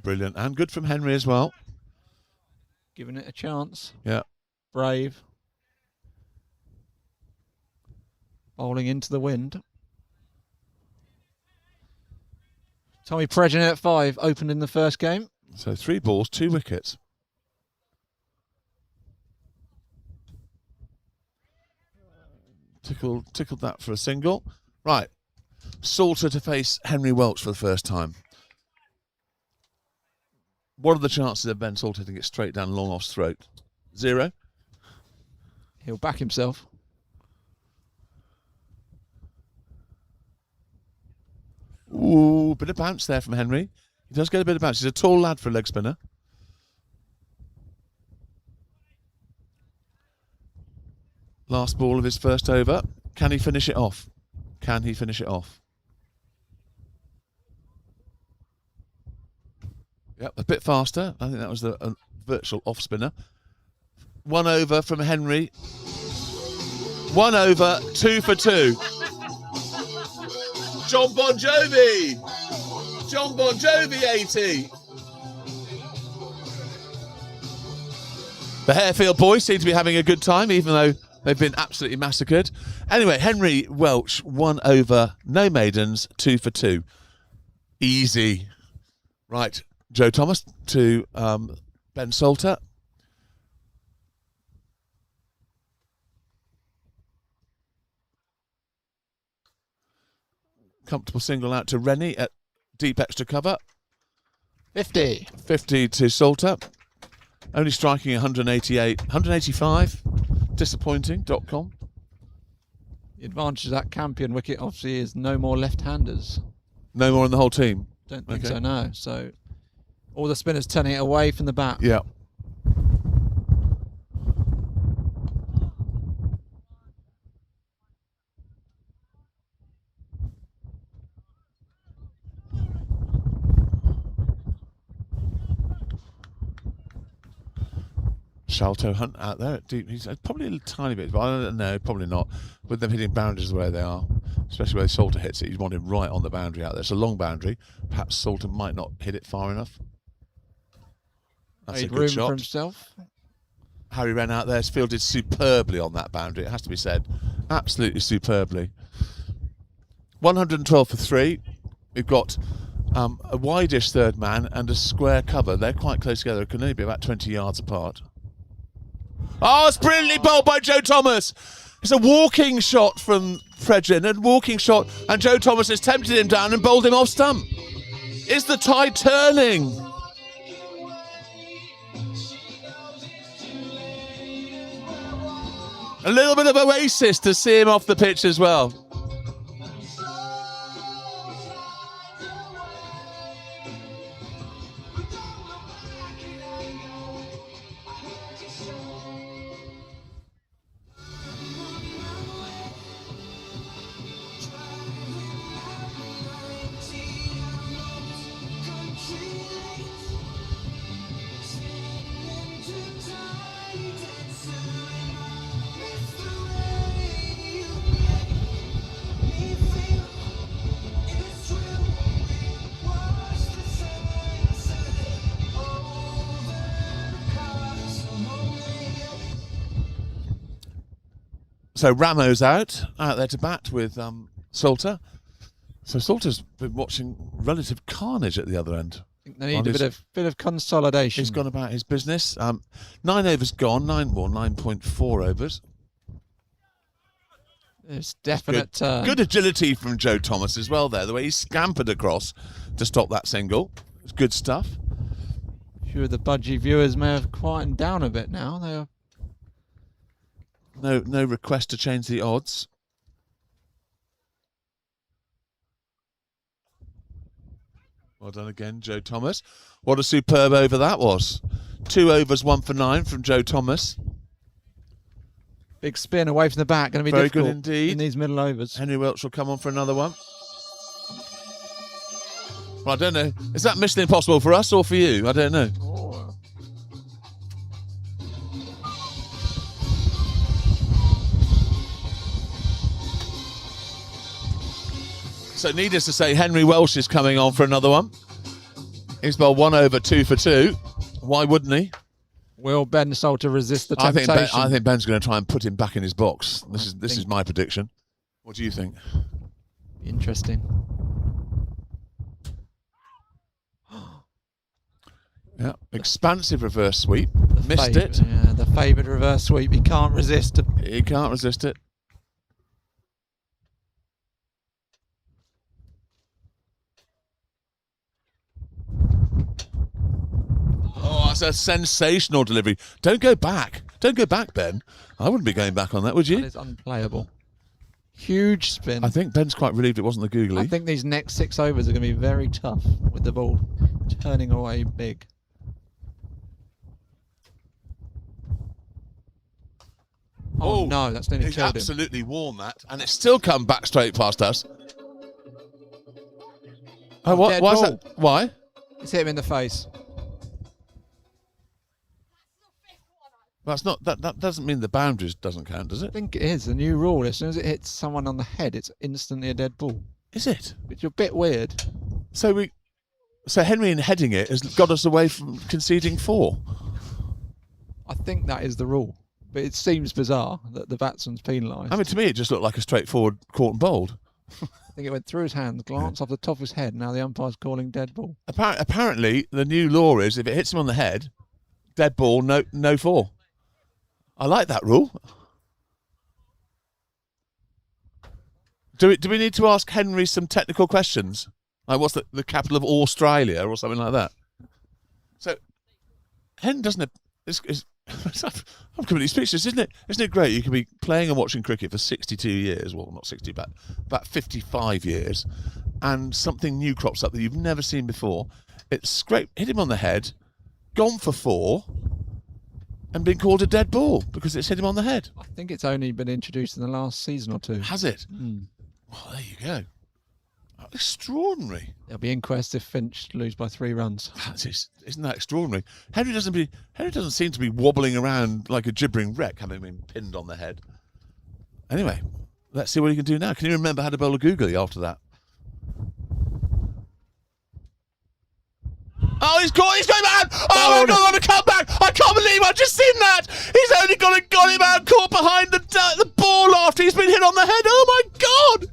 Brilliant. And good from Henry as well. Giving it a chance. Yeah. Brave. Bowling into the wind. Tommy Pregin at 5, opened in the first game. So 3 balls, 2 wickets. Tickled that for a single. Right. Salter to face Henry Welch for the first time. What are the chances of Ben Salter hitting it straight down long off's throat? 0? He'll back himself. Ooh, bit of bounce there from Henry. He does get a bit of bounce. He's a tall lad for a leg spinner. Last ball of his first over. Can he finish it off? Can he finish it off? Yep, a bit faster. I think that was a virtual off spinner. 1 over from Henry. 1 over, 2 for 2. John Bon Jovi! John Bon Jovi 80! The Harefield boys seem to be having a good time, even though they've been absolutely massacred. Anyway, Henry Welch, 1 over, no maidens, 2 for 2. Easy. Right, Joe Thomas to Ben Salter. Comfortable single out to Rennie at deep extra cover. 50. 50 to Salter. Only striking 188, 185. Disappointing.com. The advantage of that Campion wicket obviously is no more left-handers. No more in the whole team. Don't think so, no. So all the spinners turning it away from the bat. Yeah. Shalto hunt out there at deep. He's probably a tiny bit, but I don't know, probably not. With them hitting boundaries the way they are, especially where Salter hits it, he's wanting right on the boundary out there. It's a long boundary. Perhaps Salter might not hit it far enough. That's Made a good room shot. for himself. Harry Wren out there has fielded superbly on that boundary. It has to be said, absolutely superbly. 112 for 3. We've got a wide-ish third man and a square cover. They're quite close together. It can only be about 20 yards apart. Oh, it's brilliantly bowled by Joe Thomas. It's a walking shot from Fredrin, a walking shot, and Joe Thomas has tempted him down and bowled him off stump. Is the tide turning? A little bit of oasis to see him off the pitch as well. So Ramo's out there to bat with Salter. So Salter's been watching relative carnage at the other end. I think they need a bit of consolidation. He's gone about his business. 9 overs gone, 9.4 overs. There's definite good agility from Joe Thomas as well there. The way he scampered across to stop that single. It's good stuff. A few of the budgie viewers may have quietened down a bit now. They are No request to change the odds. Well done again, Joe Thomas. What a superb over that was. 2 overs, 1 for 9 from Joe Thomas. Big spin away from the bat. Going to be very difficult good indeed in these middle overs. Henry Welch will come on for another one. Well, I don't know. Is that Mission Impossible for us or for you? I don't know. So needless to say, Henry Welsh is coming on for another one. He's bowled 1 over, 2 for 2. Why wouldn't he? Will Ben Salter resist the temptation? I think Ben's going to try and put him back in his box. This is my prediction. What do you think? Interesting. Yeah, expansive reverse sweep. Missed it. Yeah, the favoured reverse sweep. He can't resist it. He can't resist it. Oh, that's a sensational delivery. Don't go back. Don't go back, Ben. I wouldn't be going back on that, would you? That is unplayable. Huge spin. I think Ben's quite relieved it wasn't the googly. I think these next 6 overs are going to be very tough with the ball turning away big. Oh no, that's nearly he's killed him. Absolutely worn that, and it's still come back straight past us. Oh, what? Why is that? Why? It's hit him in the face. That's not. That doesn't mean the boundaries doesn't count, does I it? think it is a new rule. As soon as it hits someone on the head, it's instantly a dead ball. Is it? Which is a bit weird. So Henry in heading it has got us away from conceding 4. I think that is the rule, but it seems bizarre that the batsman's penalised. I mean, to me, it just looked like a straightforward caught and bowled. I think it went through his hands, glanced off the top of his head. Now the umpire's calling dead ball. Apparently, the new law is if it hits him on the head, dead ball, no 4. I like that rule. Do we need to ask Henry some technical questions? Like, what's the capital of Australia or something like that? So, Henry doesn't have... I'm completely speechless, isn't it? Isn't it great? You can be playing and watching cricket for 62 years, well, not 60, but about 55 years, and something new crops up that you've never seen before. It's scraped, hit him on the head, gone for 4, and been called a dead ball because it's hit him on the head. I think it's only been introduced in the last season or 2. Has it? Mm. Well, there you go. Extraordinary. There'll be inquest if Finch lose by 3 runs. Isn't that extraordinary? Henry doesn't seem to be wobbling around like a gibbering wreck, having been pinned on the head. Anyway, let's see what he can do now. Can you remember how to bowl a googly after that? Oh, he's going out! Oh, my God, on a comeback! I can't believe I've just seen that! He's only got him out, caught behind the ball after he's been hit on the head. Oh, my God!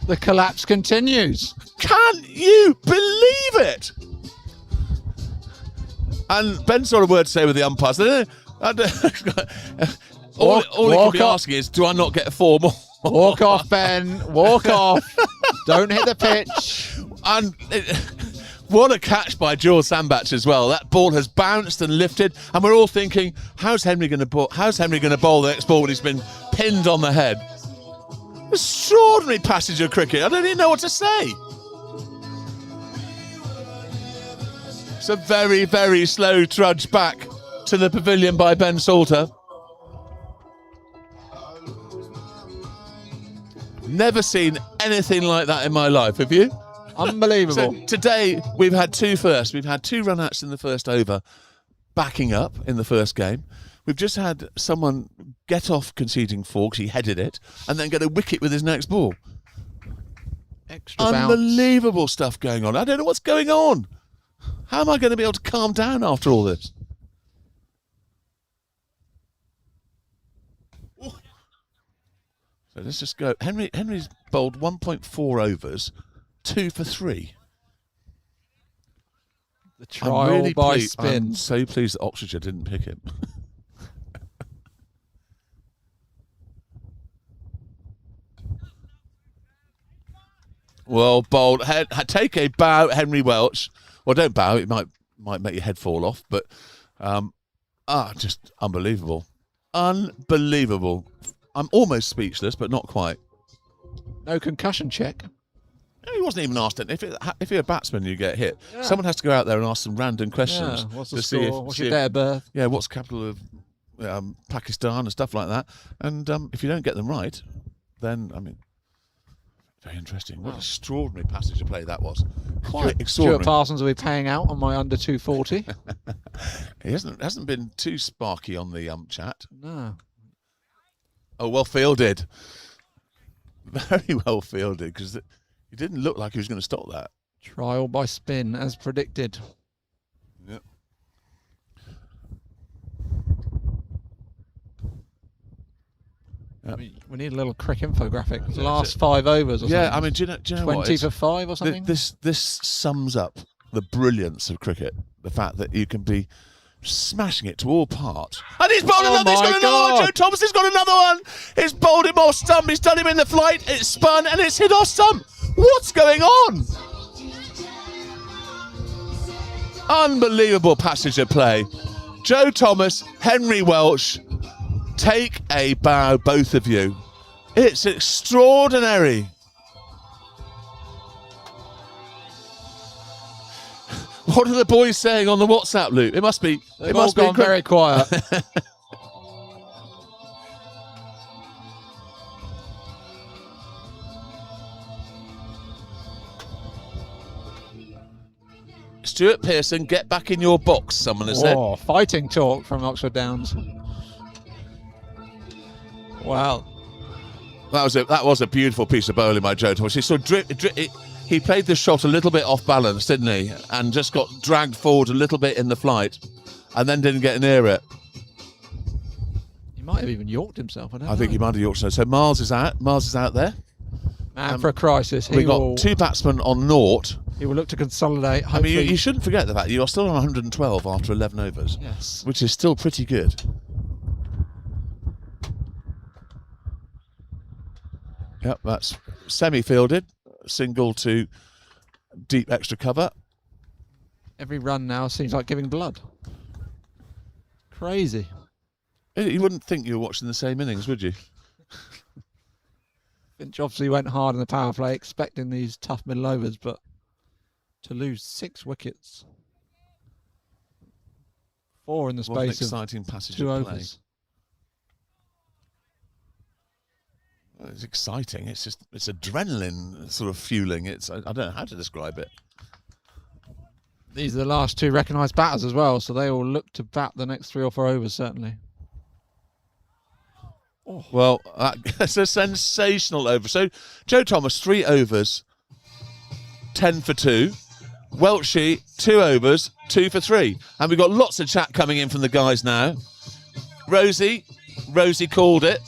The collapse continues. Can you believe it? And Ben's got a word to say with the umpires. All he could be asking is, do I not get 4 more? Walk off, Ben. Walk off. Don't hit the pitch. And what a catch by George Sambach as well. That ball has bounced and lifted, and we're all thinking, how's Henry going to bowl the next ball when he's been pinned on the head? Extraordinary passage of cricket. I don't even know what to say. It's a very, very slow trudge back to the pavilion by Ben Salter. Never seen anything like that in my life, have you? Unbelievable. So today we've had 2 firsts. We've had 2 run-outs in the first over, backing up in the first game. We've just had someone get off conceding 4 because he headed it, and then get a wicket with his next ball. Extra Unbelievable bounce. stuff going on. I don't know what's going on. How am I going to be able to calm down after all this? Ooh. So let's just go. Henry's bowled 1.4 overs, 2 for 3. The trial by spin. I'm so pleased that Oxfordshire didn't pick him. Well bowled. Take a bow, Henry Welch. Well, don't bow. It might make your head fall off. But just unbelievable, unbelievable. I'm almost speechless, but not quite. No concussion check. No, he wasn't even asked it. If you're a batsman, and you get hit. Yeah. Someone has to go out there and ask some random questions. Yeah. What's the score? What's your date of birth? Yeah. What's the capital of Pakistan and stuff like that. And if you don't get them right, then I mean. Very interesting. What an extraordinary passage of play that was. Quite extraordinary. Stuart Parsons will be paying out on my under 240. He hasn't been too sparky on the chat. No. Oh, well fielded. Very well fielded, because he didn't look like he was going to stop that. Trial by spin, as predicted. Yep. We need a little crick infographic. Last 5 overs or something. Yeah, I mean, do you know 20 what? for 5 or something? This sums up the brilliance of cricket. The fact that you can be smashing it to all parts. And he's bowled another. He's got another one. Joe Thomas has got another one. He's bowled him off stump. He's done him in the flight. It's spun and it's hit off stump. What's going on? Unbelievable passage of play. Joe Thomas, Henry Welch. Take a bow, both of you. It's extraordinary. What are the boys saying on the WhatsApp loop? It must be. They've all gone very quiet. Stuart Pearson, get back in your box, someone has said. Fighting talk from Oxford Downs. Wow. That was a beautiful piece of bowling by Joe Thomas. He played the shot a little bit off balance, didn't he? And just got dragged forward a little bit in the flight and then didn't get near it. He might have even yorked himself. I think he might have yorked himself. So Miles is out. Miles is out there. Man for a crisis. We've got 2 batsmen on naught. He will look to consolidate. I mean, you shouldn't forget the fact that you're still on 112 after 11 overs. Yes. Which is still pretty good. Yep, that's semi-fielded, single to deep extra cover. Every run now seems like giving blood. Crazy. You wouldn't think you were watching the same innings, would you? Finch obviously went hard in the power play, expecting these tough middle overs, but to lose 6 wickets. 4 in the space of exciting passage 2 of play. overs. Well, it's exciting. It's adrenaline sort of fueling. I don't know how to describe it. These are the last 2 recognised batters as well, so they all look to bat the next 3 or 4 overs, certainly. Oh. Well, that's a sensational over. So, Joe Thomas, 3 overs, 10 for 2. Welchie, 2 overs, 2 for 3. And we've got lots of chat coming in from the guys now. Rosie called it.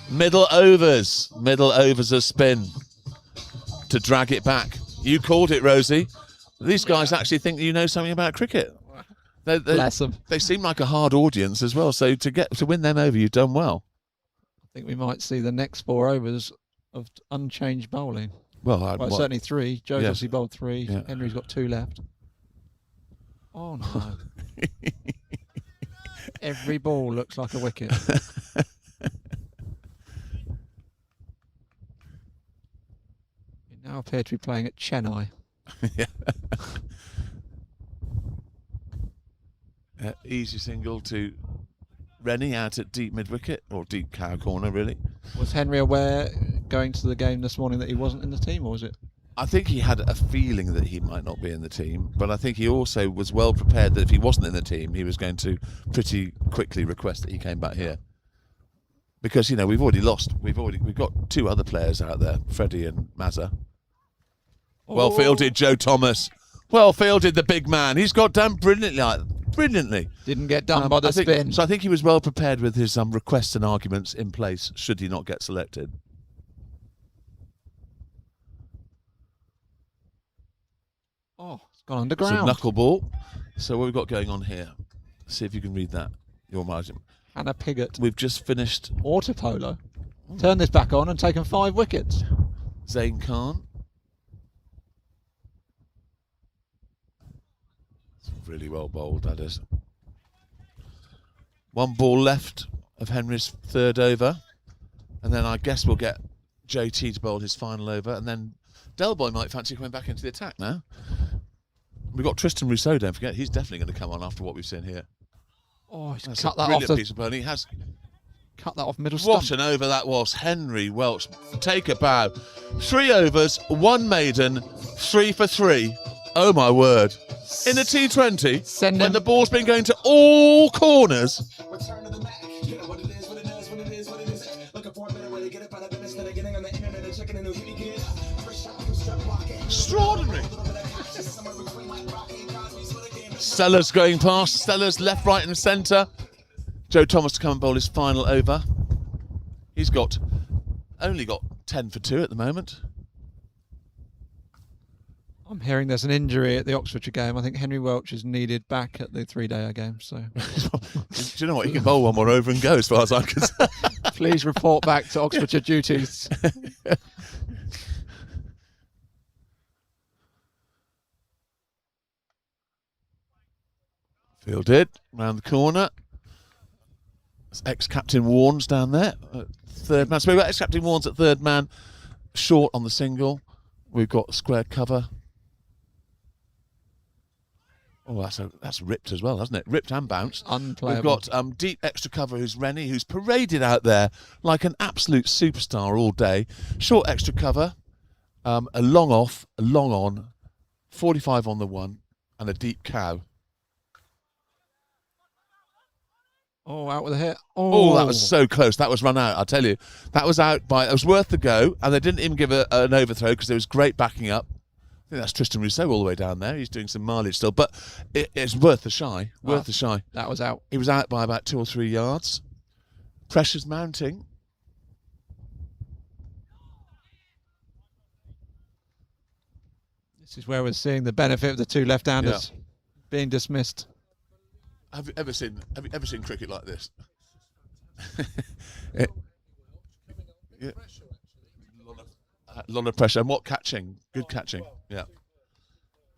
Middle overs of spin to drag it back. You called it, Rosie. These guys actually think you know something about cricket. Bless them. They seem like a hard audience as well. So to win them over, you've done well. I think we might see the next 4 overs of unchanged bowling. Well, certainly 3. Joe's obviously bowled 3. Yeah. Henry's got 2 left. Oh no! Every ball looks like a wicket. You now appear to be playing at Chennai. Yeah. Easy single to Rennie out at deep mid-wicket, or deep cow corner, really. Was Henry aware going to the game this morning that he wasn't in the team, or was it? I think he had a feeling that he might not be in the team, but I think he also was well prepared that if he wasn't in the team, he was going to pretty quickly request that he came back here. Because, you know, we've already lost. We've got 2 other players out there, Freddie and Mazza. Oh. Well fielded, Joe Thomas. Well fielded, the big man. He's got done brilliantly. Didn't get done by the spin. So I think he was well prepared with his requests and arguments in place should he not get selected. Oh, it's gone underground. It's a knuckleball. So what we've got going on here? See if you can read that. Your margin. Hannah Pigott. We've just finished water polo. Turn this back on and taken 5 wickets. Zain Khan. It's really well bowled, that is. 1 ball left of Henry's 3rd over. And then I guess we'll get JT to bowl his final over. And then Delboy might fancy coming back into the attack now. We've got Tristan Rousseau, don't forget. He's definitely going to come on after what we've seen here. Oh, he's That's cut a that brilliant off. Piece of bowling. He has cut that off middle stump. What an over that was. Henry Welch, take a bow. 3 overs, 1 maiden, 3 for 3. Oh my word. In the T20, when the ball's been going to all corners. Extraordinary. Sellers going past. Sellers left, right and centre. Joe Thomas to come and bowl his final over. He's only got 10 for 2 at the moment. I'm hearing there's an injury at the Oxfordshire game. I think Henry Welch is needed back at the 3-day game. So, do you know what? He can bowl 1 more over and go, as far as I'm concerned. Please report back to Oxfordshire duties. Fielded round the corner. That's ex-captain Warnes down there, 3rd man. So we've got ex-captain Warnes at 3rd man, short on the single. We've got square cover. Oh, that's ripped as well, hasn't it? Ripped and bounced. Unplayable. We've got deep extra cover, who's Rennie, who's paraded out there like an absolute superstar all day. Short extra cover, a long off, a long on, 45 on the 1, and a deep cow. Oh, out with a hit. Oh, that was so close. That was run out, I tell you. That was out by, it was worth the go, and they didn't even give an overthrow because there was great backing up. I think that's Tristan Rousseau all the way down there. He's doing some mileage still, but it's worth the shy. Worth the shy. That was out. He was out by about 2 or 3 yards. Pressure's mounting. This is where we're seeing the benefit of the 2 left-handers being dismissed. Have you ever seen cricket like this? A lot of pressure. And what catching? Good catching. Yeah.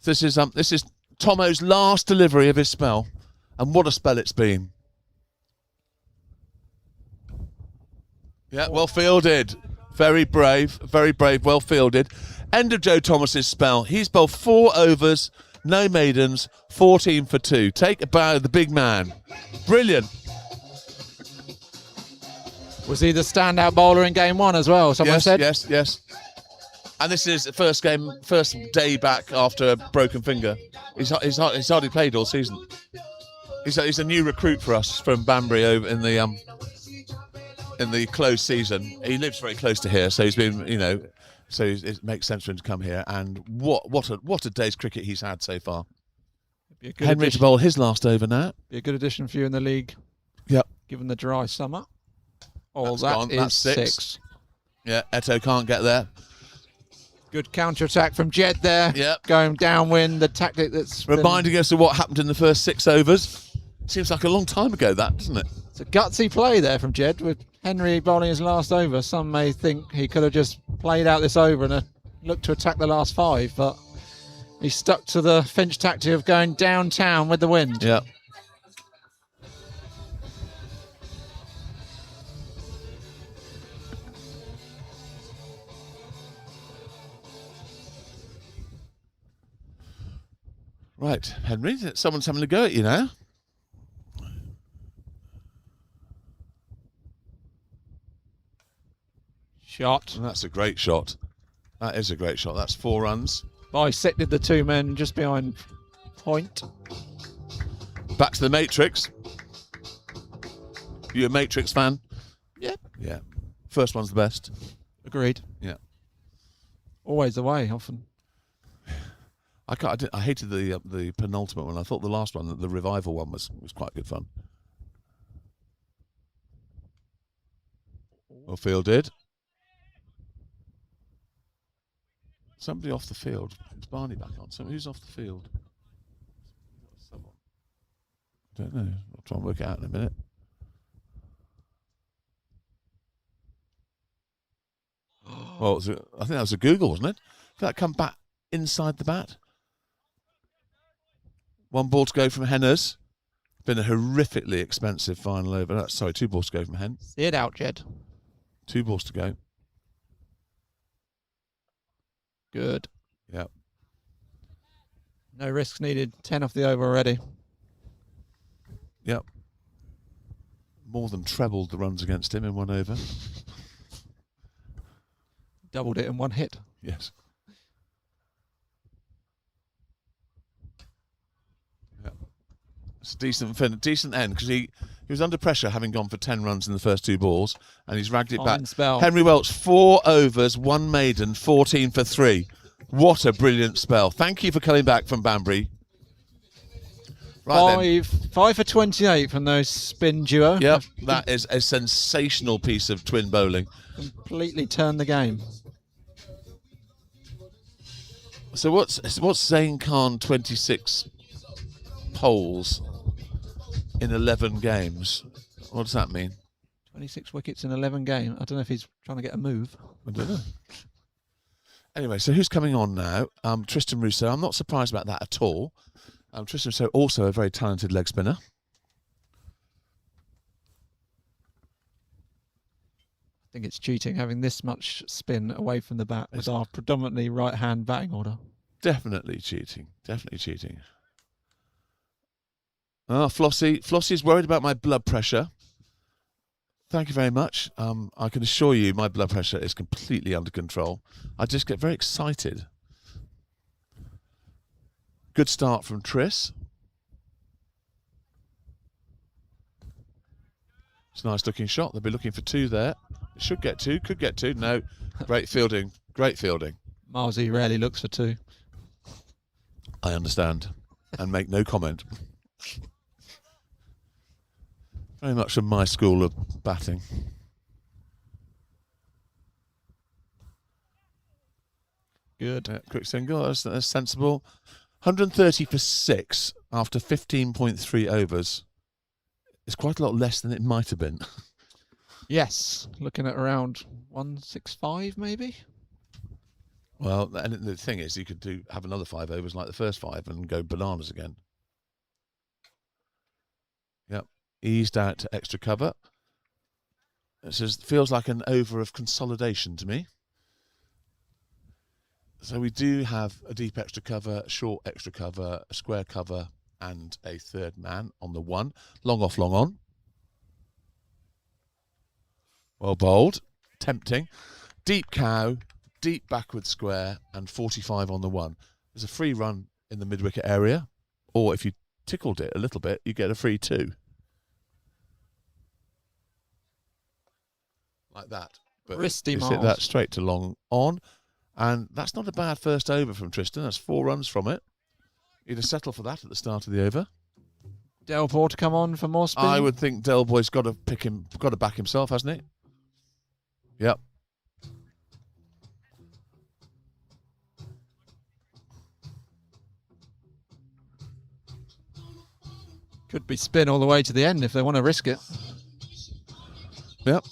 This is Tomo's last delivery of his spell, and what a spell it's been. Yeah, well fielded. Very brave, well fielded. End of Joe Thomas's spell. He's bowled 4 overs, no maidens, 14 for 2. Take a bow, the big man. Brilliant. Was he the standout bowler in game one as well? Someone said. Yes. And this is the first day back after a broken finger. He's hardly played all season. He's a new recruit for us from Banbury over in the closed season. He lives very close to here, so he's been, so it makes sense for him to come here. And what a day's cricket he's had so far. Be a good Henry to bowl his last over now. Be a good addition for you in the league. Yep. Given the dry summer. Oh, That's six. Yeah, Eto can't get there. Good counter-attack from Jed there. Yep. Going downwind, the tactic that's reminding us of what happened in the first 6 overs. Seems like a long time ago, that, doesn't it? It's a gutsy play there from Jed with Henry bowling his last over. Some may think he could have just played out this over and looked to attack the last 5, but he stuck to the Finch tactic of going downtown with the wind. Yeah. Right, Henry, someone's having a go at you now. Shot. And that's a great shot. That is a great shot. That's 4 runs. Bisected the 2 men just behind point. Back to the Matrix. You a Matrix fan? Yep. Yeah. First one's the best. Agreed. Yeah. Always the way, often. I hated the penultimate one. I thought the last one, the revival one, was quite good fun. Well fielded. Somebody off the field. Is Barney back on? Who's off the field? I don't know. I'll try and work it out in a minute. Well, I think that was a Google, wasn't it? Did that come back inside the bat? 1 ball to go from Henner's. Been a horrifically expensive final over. Sorry, 2 balls to go from Hen. See it out, Jed. 2 balls to go. Good. Yep. No risks needed. 10 off the over already. Yep. More than trebled the runs against him in 1 over. Doubled it in 1 hit. Yes. Yep. It's a decent end because he was under pressure, having gone for 10 runs in the first 2 balls, and he's ragged it Fine back. spell. Henry Welch, 4 overs, 1 maiden, 14 for 3. What a brilliant spell. Thank you for coming back from Banbury. Right, 5 for 28 from those spin duo. Yep, that is a sensational piece of twin bowling. Completely turned the game. So what's Zain Khan 26 poles in 11 games? What does that mean? 26 wickets in 11 games. I don't know if he's trying to get a move. I don't know. Anyway, so who's coming on now? Tristan Rousseau. I'm not surprised about that at all. Tristan Rousseau, also a very talented leg spinner. I think it's cheating having this much spin away from the bat with our predominantly right-hand batting order. Definitely cheating. Definitely cheating. Oh, Flossie's worried about my blood pressure. Thank you very much. I can assure you my blood pressure is completely under control. I just get very excited. Good start from Tris. It's a nice looking shot. They'll be looking for 2 there. It should get 2, could get 2. No, great fielding, great fielding. Marzi rarely looks for 2. I understand and make no comment. Very much from my school of batting. Good. Quick single, that's sensible. 130 for 6 after 15.3 overs. It's quite a lot less than it might have been. Yes, looking at around 165 maybe. Well, and the thing is, you could have another 5 overs like the first 5 and go bananas again. Yep, eased out to extra cover. It feels like an over of consolidation to me. So we do have a deep extra cover, short extra cover, a square cover, and a 3rd man on the 1. Long off, long on. Well bowled, tempting. Deep cow, deep backward square, and 45 on the 1. There's a free run in the mid-wicket area, or if you tickled it a little bit, you get a free 2. Like that. But Wristy you hit Miles. that straight to long on, and that's not a bad first over from Tristan. That's 4 runs from it. He'd have settled for that at the start of the over. Delboy to come on for more spin. I would think Delboy's got to back himself, hasn't he? Yep. Could be spin all the way to the end if they want to risk it. Yep.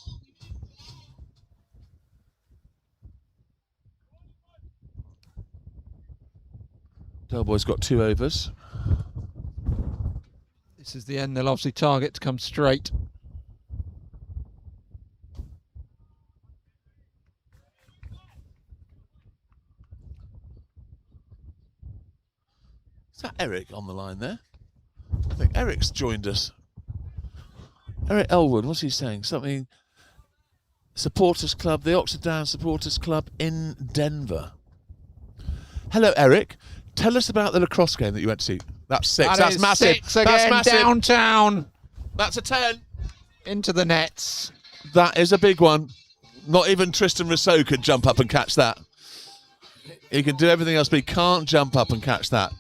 Delboy's got 2 overs. This is the end they'll obviously target to come straight. Is that Eric on the line there? I think Eric's joined us. Eric Elwood, what's he saying? Something. Supporters Club, the Oxford Downs Supporters Club in Denver. Hello, Eric. Tell us about the lacrosse game that you went to see. That's 6. That's massive. 6 again, That's massive. downtown. That's a 10. Into the nets. That is a big one. Not even Tristan Rousseau could jump up and catch that. He can do everything else, but he can't jump up and catch that.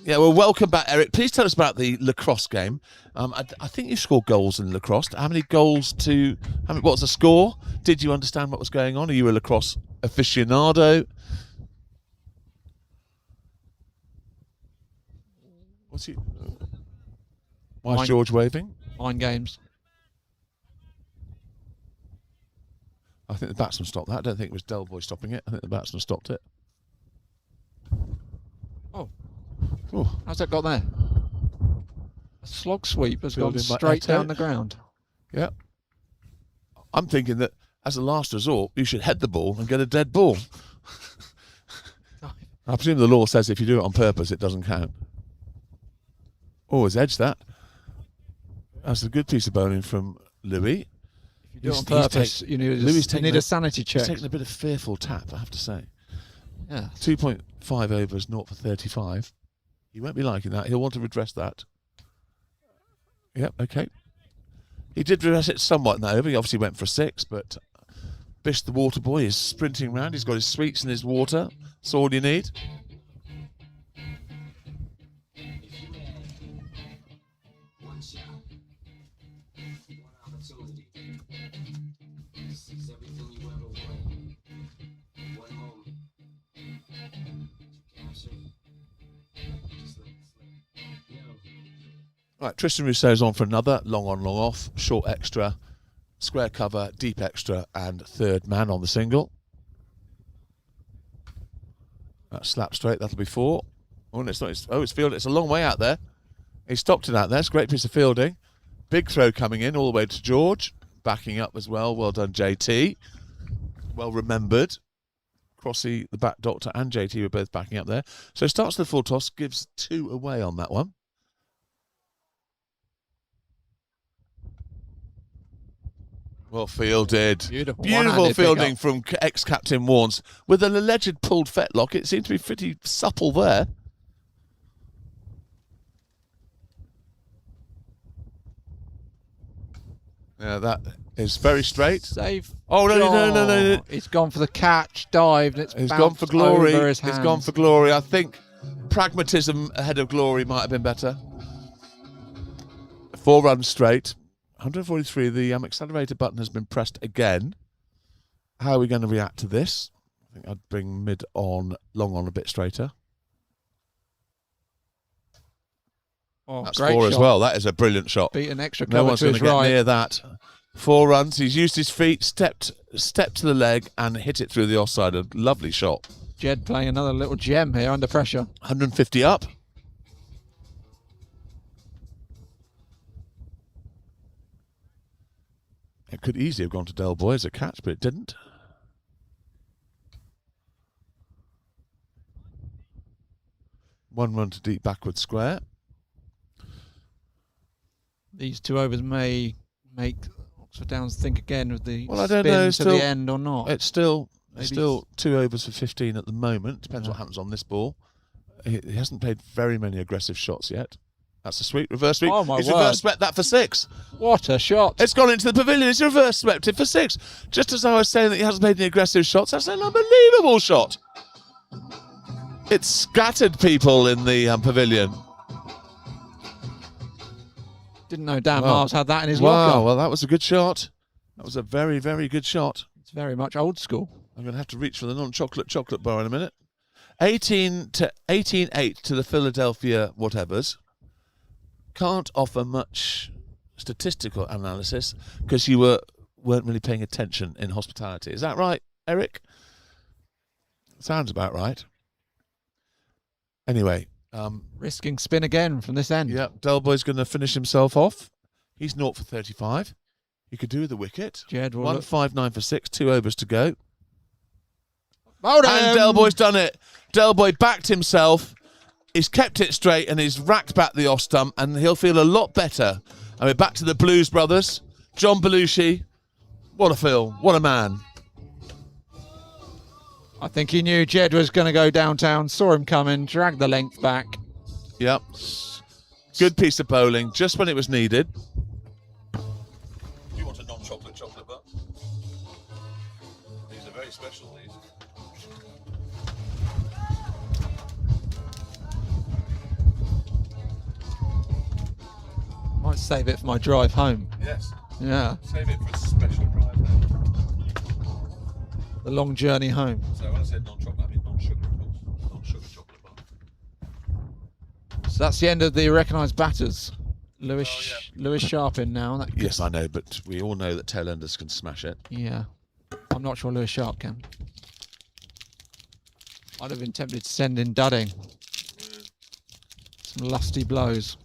Yeah, well, welcome back, Eric. Please tell us about the lacrosse game. I think you scored goals in lacrosse. How many goals to... what's the score? Did you understand what was going on? Are you a lacrosse aficionado? What's he... Why is George waving? Mind games. I think the batsman stopped that. I don't think it was Delboy stopping it. I think the batsman stopped it. Oh, how's that got there? A slog sweep has gone Fielded by straight Eto. down the ground. Yeah. I'm thinking that as a last resort, you should head the ball and get a dead ball. I presume the law says if you do it on purpose, it doesn't count. Oh, he's edged that. That's a good piece of bowling from Louis. If you do it on purpose, you need a sanity check. He's taken a bit of fearful tap, I have to say. Yeah. 2.5 overs, 0 for 35. He won't be liking that. He'll want to redress that. Yep, okay. He did redress it somewhat in that over. He obviously went for a 6, but Bish the water boy is sprinting round. He's got his sweets and his water. That's all you need. Right, Tristan Rousseau's on for another. Long on, long off. Short extra. Square cover, deep extra, and third man on the single. That's slap straight. That'll be 4. Oh, it's not. It's fielded. It's a long way out there. He stopped it out there. It's a great piece of fielding. Big throw coming in all the way to George. Backing up as well. Well done, JT. Well remembered. Crossy, the back doctor, and JT were both backing up there. So starts the full toss, gives 2 away on that one. Well fielded. Beautiful fielding from ex-captain Warnes. With an alleged pulled fetlock, it seemed to be pretty supple there. Yeah, that is very straight. Safe. Oh, no. He's gone for the catch, dived, and He's gone for glory. Over his He's hands. gone for glory. I think pragmatism ahead of glory might have been better. 4 runs straight. 143, the accelerator button has been pressed again. How are we going to react to this? I think I'd bring mid on, long on a bit straighter. Oh, that's great 4 shot. As well. That is a brilliant shot. Beat an extra no cover one's to going his to get right. near that. 4 runs. He's used his feet, stepped to the leg and hit it through the offside. A lovely shot. Jed playing another little gem here under pressure. 150 up. It could easily have gone to Delboy as a catch, but it didn't. One run to deep backward square. These 2 overs may make Oxford Downs think again with the Well, I don't spin know, to still- the end or not. It's still Maybe- 2 overs for 15 at the moment. Depends Yeah. what happens on this ball. He hasn't played very many aggressive shots yet. That's a sweep, reverse sweep. Oh, my He's word. reverse swept that for 6. What a shot! It's gone into the pavilion. He's reverse swept it for 6. Just as I was saying that he hasn't made any aggressive shots, that's an unbelievable shot. It scattered people in the pavilion. Didn't know Dan Wow. Miles had that in his Wow, locker. well, that was a good shot. That was a very, very good shot. It's very much old school. I'm going to have to reach for the non-chocolate bar in a minute. 18-8 to the Philadelphia whatevers. Can't offer much statistical analysis because you weren't really paying attention in hospitality. Is that right, Eric? Sounds about right. Anyway, Risking spin again from this end. yeah, Delboy's going to finish himself off. He's 0 for 35. He could do with the wicket. Jed will 159 for 6, 2 overs to go. Hold And Delboy's done it. Delboy backed himself. He's kept it straight and he's racked back the off stump and he'll feel a lot better. And we're back to the Blues brothers. John Belushi. What a film. What a man. I think he knew Jed was going to go downtown, saw him coming, dragged the length back. Yep. Good piece of bowling just when it was needed. Do you want a non-chocolate bar? These are very special, these. Might save it for my drive home. Yes. Yeah, Save it for a special drive home. the long journey home. So when I said non-chocolate, I mean non-sugar, of course. Non-sugar chocolate bar. So that's the end of the recognised batters. Lewis Oh, Sharp in now. That could- Yes, I know, but we all know that tailenders can smash it. Yeah. I'm not sure Lewis Sharp can. I'd have been tempted to send in Dudding. Some lusty blows.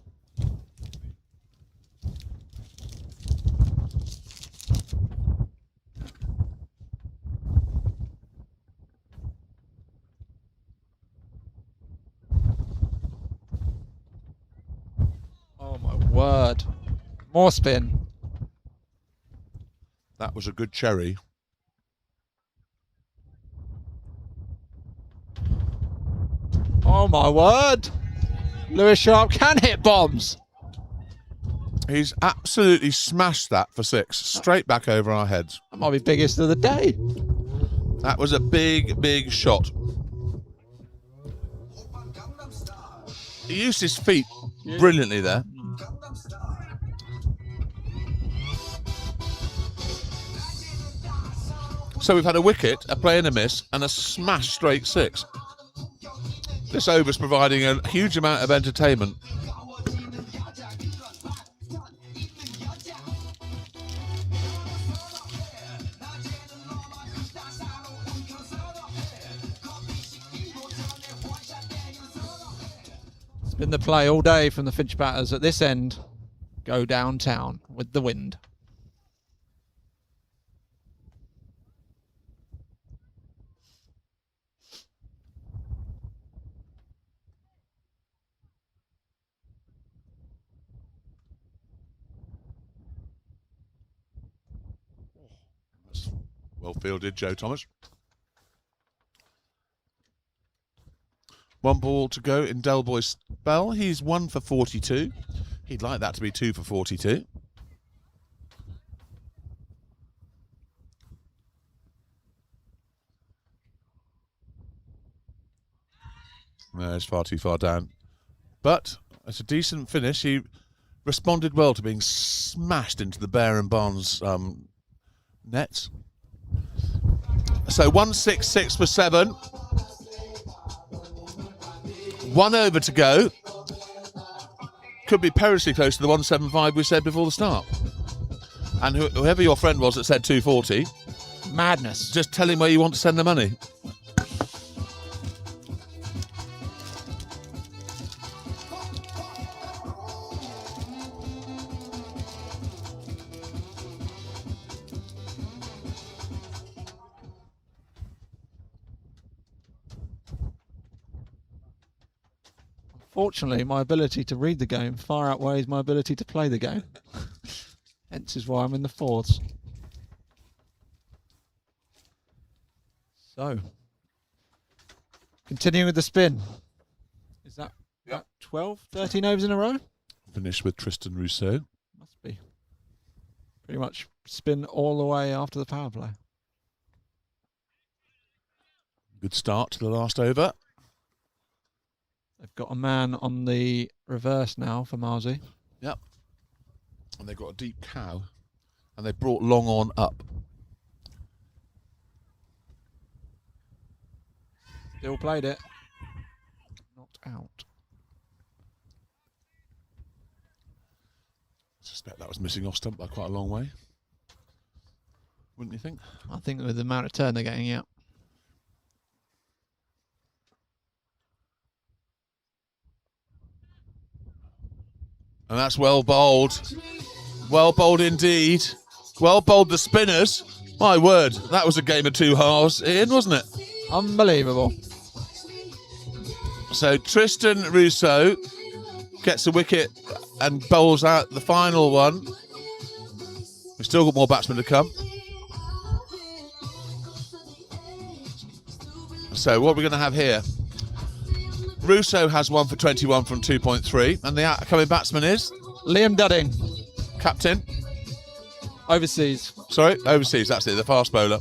Oh my word. More spin. That was a good cherry. Oh my word. Lewis Sharp can hit bombs. He's absolutely smashed that for 6, straight back over our heads. That might be biggest of the day. That was a big, big shot. He used his feet brilliantly there. So we've had a wicket, a play and a miss, and a smash straight 6. This over's providing a huge amount of entertainment. It's been the play all day from the Finch batters at this end. Go downtown with the wind. That's well fielded, Joe Thomas. 1 ball to go in Delboy's spell. He's 1 for 42. He'd like that to be 2 for 42. No, it's far too far down. But it's a decent finish. He responded well to being smashed into the Bear and Barnes nets. So 166 for 7. 1 over to go. Could be perilously close to the 175 we said before the start. And whoever your friend was that said 240, Madness. just tell him where you want to send the money. Fortunately, my ability to read the game far outweighs my ability to play the game. Hence is why I'm in the fourths. So, continuing with the spin. Is that 12, 13 overs in a row? Finish with Tristan Rousseau. Must be. Pretty much spin all the way after the power play. Good start to the last over. They've got a man on the reverse now for Marzi. Yep. And they've got a deep cow. And they brought long on up. Still played it. Not out. I suspect that was missing off stump by quite a long way. Wouldn't you think? I think with the amount of turn they're getting out. And that's well bowled. Well bowled indeed. Well bowled the spinners. My word, that was a game of two halves, Ian, wasn't it? Unbelievable. So Tristan Rousseau gets a wicket and bowls out the final one. We've still got more batsmen to come. So what are we going to have here? Rousseau has one for 21 from 2.3, and the outcoming batsman is Liam Dudding, captain. overseas. Sorry, overseas. That's it. The fast bowler.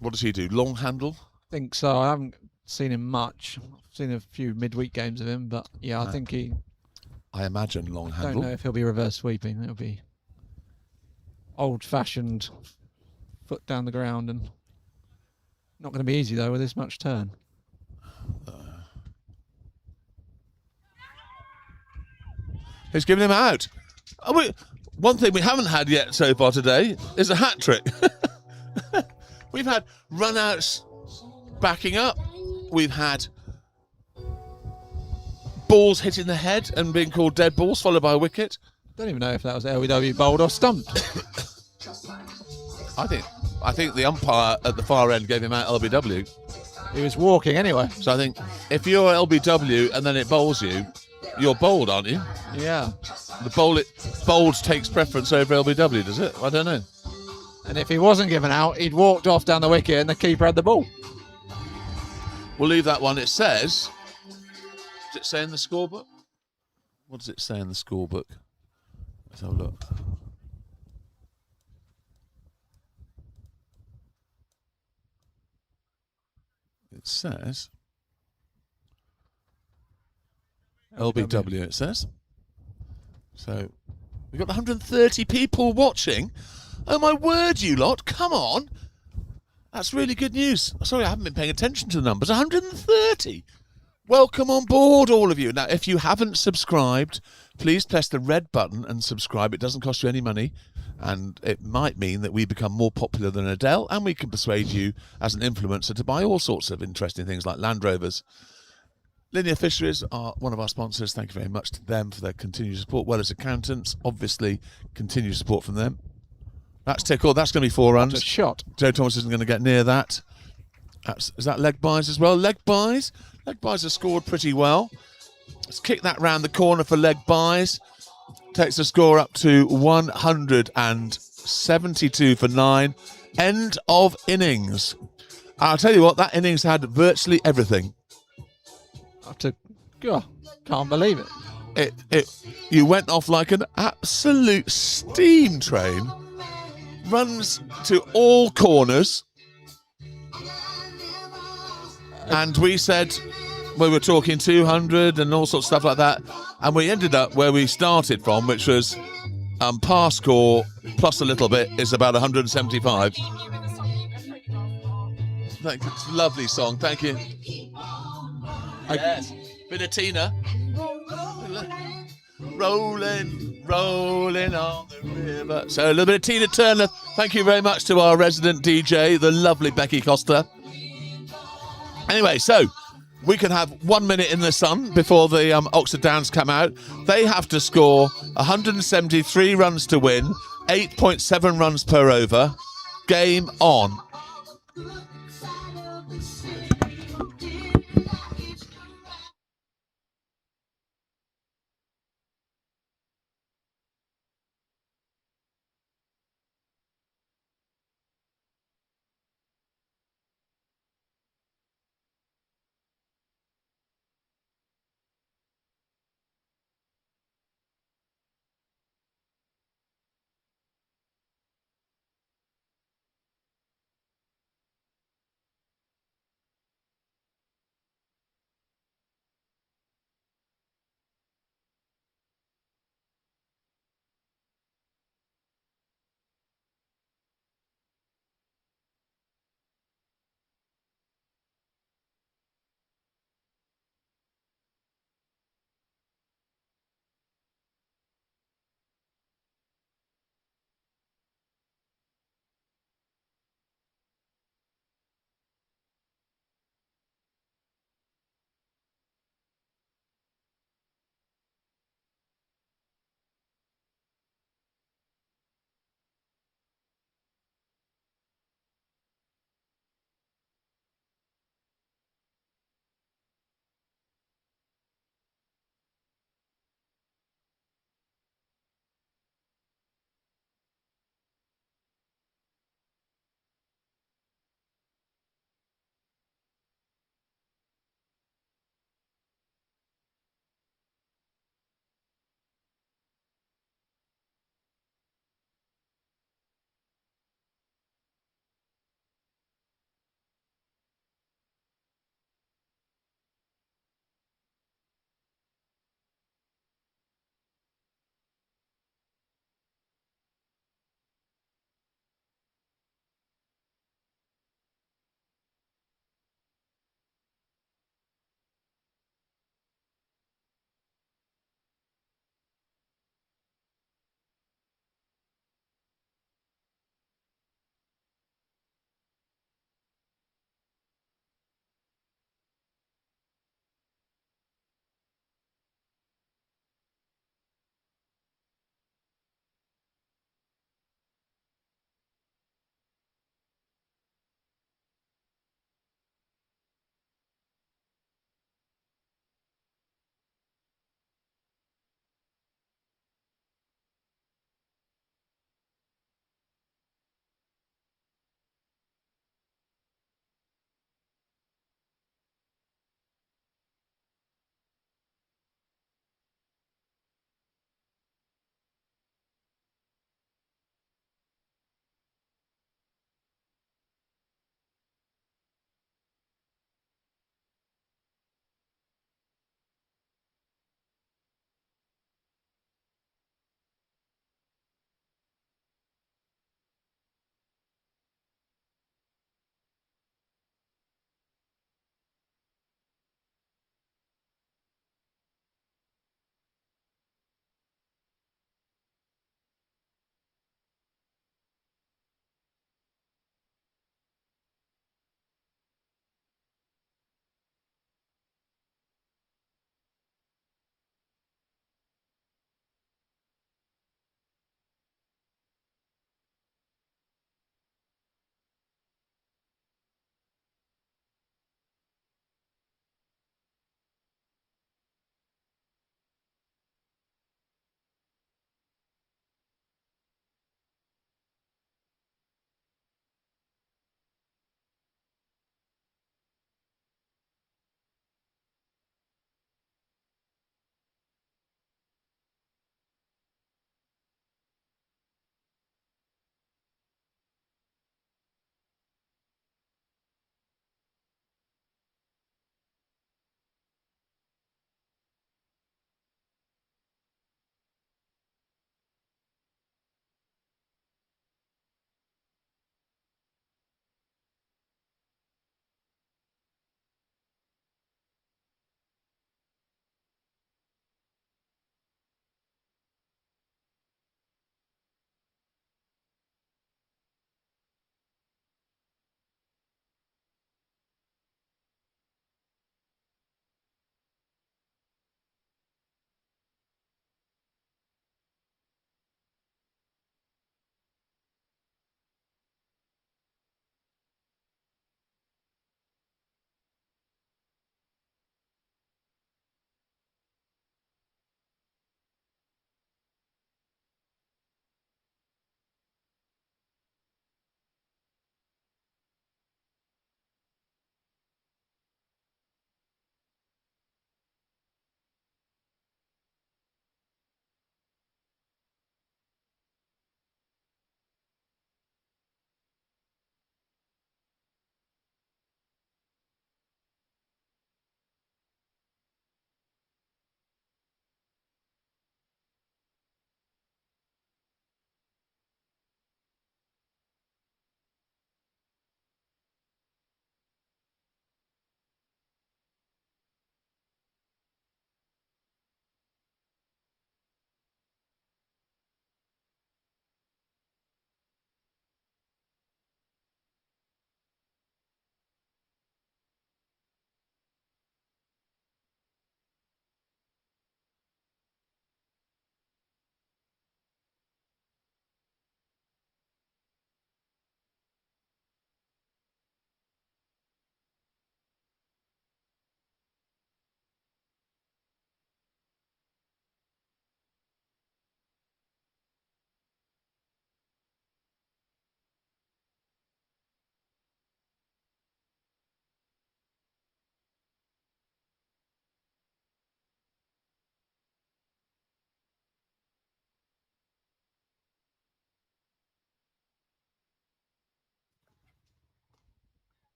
What does he do? Long handle. I think so. I haven't seen him much. I've seen a few midweek games of him, but yeah, I think he. I imagine long Don't handle. know if he'll be reverse sweeping. It'll be old-fashioned, foot down the ground, and not going to be easy though with this much turn. He's giving him out. One thing we haven't had yet so far today is a hat trick. We've had run-outs backing up. We've had balls hitting the head and being called dead balls, followed by a wicket. Don't even know if that was LBW bowled or stumped. I think the umpire at the far end gave him out LBW. He was walking anyway. So I think if you're LBW and then it bowls you, you're bowled, aren't you? Yeah. The bowled takes preference over LBW, does it? I don't know. And if he wasn't given out, he'd walked off down the wicket and the keeper had the ball. We'll leave that one. It says, does it say in the scorebook? What does it say in the scorebook? Let's have a look. It says LBW, it says. So we've got 130 people watching. Oh my word, you lot, come on. That's really good news. Sorry, I haven't been paying attention to the numbers. 130. Welcome on board, all of you. Now, if you haven't subscribed, please press the red button and subscribe. It doesn't cost you any money, and it might mean that we become more popular than Adele, and we can persuade you as an influencer to buy all sorts of interesting things like Land Rovers. Linear Fisheries are one of our sponsors. Thank you very much to them for their continued support. Well as accountants, obviously, continued support from them. That's tickled. That's going to be 4 runs. That's a shot. Joe Thomas isn't going to get near that. Is that leg buys as well? Leg buys? Leg buys have scored pretty well. Let's kick that round the corner for leg buys. Takes the score up to 172 for 9. End of innings. I'll tell you what, that innings had virtually everything. Can't believe it. You went off like an absolute steam train. Runs to all corners. And we said we were talking 200 and all sorts of stuff like that. And we ended up where we started from, which was par score plus a little bit is about 175. Thank you. It's a lovely song. Thank you. Yes. Bit of Tina. Rolling, rolling on the river. So a little bit of Tina Turner. Thank you very much to our resident DJ, the lovely Becky Costa. Anyway, so we can have 1 minute in the sun before the Oxford Downs come out. They have to score 173 runs to win, 8.7 runs per over. Game on.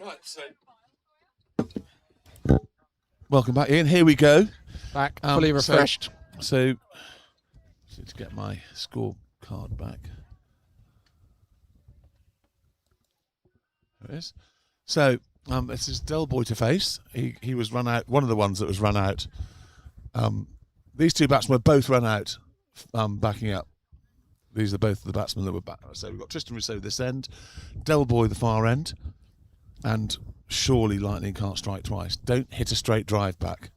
Right, so welcome back, Ian. Here we go. Back fully refreshed. So to get my scorecard back. There it is. So this is Del Boy to face. He was run out. One of the ones that was run out. These two batsmen were both run out, backing up. These are both the batsmen that were back. So we've got Tristan Rousseau this end, Del Boy the far end, and surely lightning can't strike twice. Don't hit a straight drive back.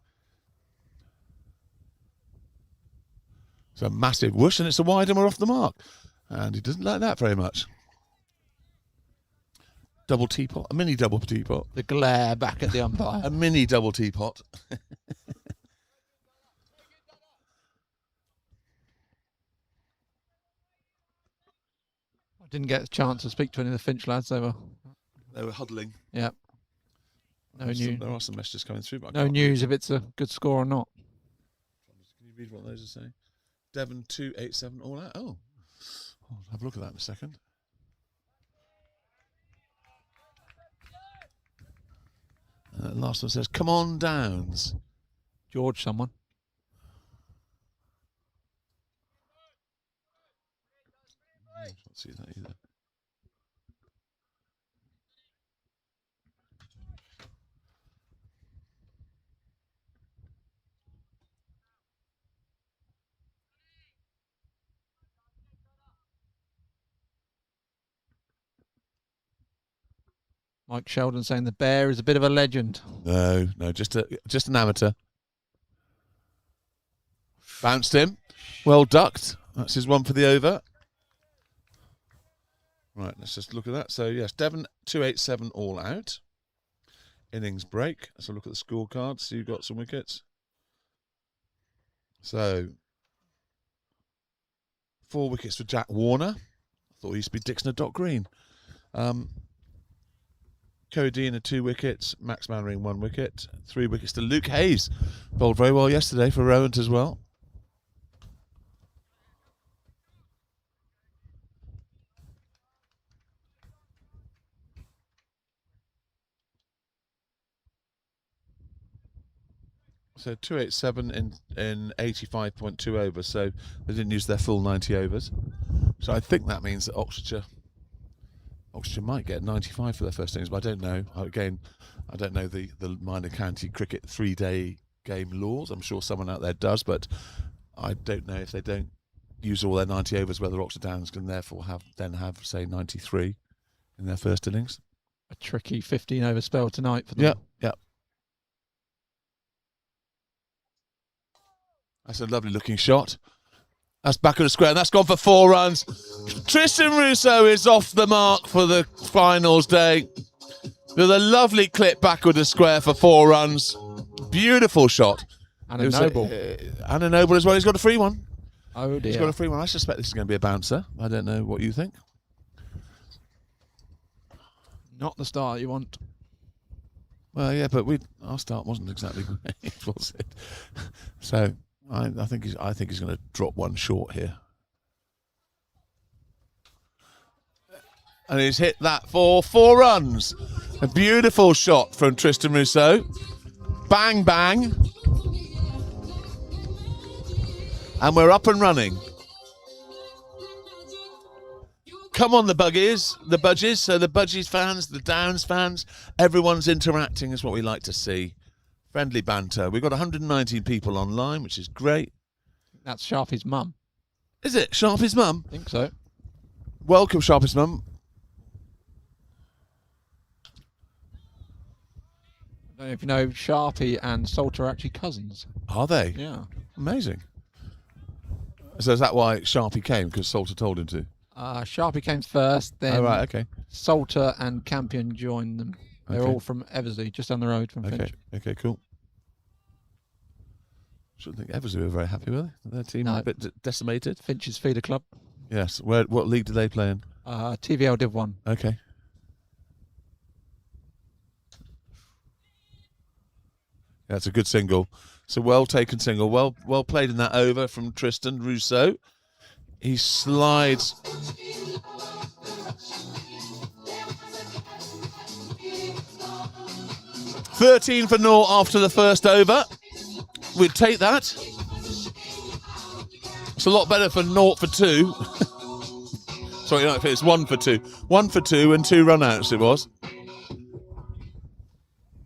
So a massive whoosh, and it's a wide and we're off the mark. And he doesn't like that very much. Double teapot, a mini double teapot. The glare back at the umpire. A mini double teapot. I didn't get a chance to speak to any of the Finch lads. They were huddling. Yeah. There are some messages coming through. But no news if it's a good score or not. Can you read what those are saying? Devon 287 all out. Oh, I'll have a look at that in a second. Last one says, "Come on, Downs." George, someone. I can't see that either. Mike Sheldon saying the Bear is a bit of a legend. No, just an amateur. Bounced him. Well ducked. That's his one for the over. Right, let's just look at that. So, yes, Devon 287 all out. Innings break. Let's have a look at the scorecard. See who got some wickets. So, 4 wickets for Jack Warner. I thought he used to be Dixon and Doc Green. Codeine 2 wickets. Max Mannering 1 wicket. 3 wickets to Luke Hayes. Bowled very well yesterday for Rowant as well. So 287 in 85.2 overs. So they didn't use their full 90 overs. So I think that means that Oxfordshire might get 95 for their first innings, but I don't know. Again, I don't know the minor county cricket 3-day game laws. I'm sure someone out there does, but I don't know if they don't use all their 90 overs, whether Oxford Downs can therefore have say 93 in their first innings. A tricky 15 over spell tonight for them. Yeah. That's a lovely looking shot. That's back of the square, and that's gone for 4 runs. Tristan Rousseau is off the mark for the finals day. With a lovely clip back of the square for 4 runs. Beautiful shot. And a noble. And a noble as well. He's got a free one. Oh dear. He's got a free one. I suspect this is going to be a bouncer. I don't know what you think. Not the start you want. Well, yeah, but our start wasn't exactly great, was it? So I think he's going to drop one short here. And he's hit that for 4 runs. A beautiful shot from Tristan Rousseau. Bang, bang. And we're up and running. Come on, the budgies. So the Budgies fans, the Downs fans, everyone's interacting is what we like to see. Friendly banter. We've got 119 people online, which is great. That's Sharpie's mum. Is it? Sharpie's mum? I think so. Welcome, Sharpie's mum. I don't know if you know, Sharpie and Salter are actually cousins. Are they? Yeah. Amazing. So is that why Sharpie came? Because Salter told him to? Sharpie came first, then Oh, right, okay. Salter and Campion joined them. They're all from Eversley, just down the road from Finch. Okay, cool. Shouldn't think Eversley were very happy, were they? Their team a bit decimated. Finch's feeder club. Yes. What league do they play in? TVL Div 1. Okay. That's a good single. It's a well taken single. Well played in that over from Tristan Rousseau. He slides. 13 for naught after the first over. We'd take that. It's a lot better for naught for 2. Sorry, no, it's 1 for 2. 1 for 2 and 2 run-outs it was.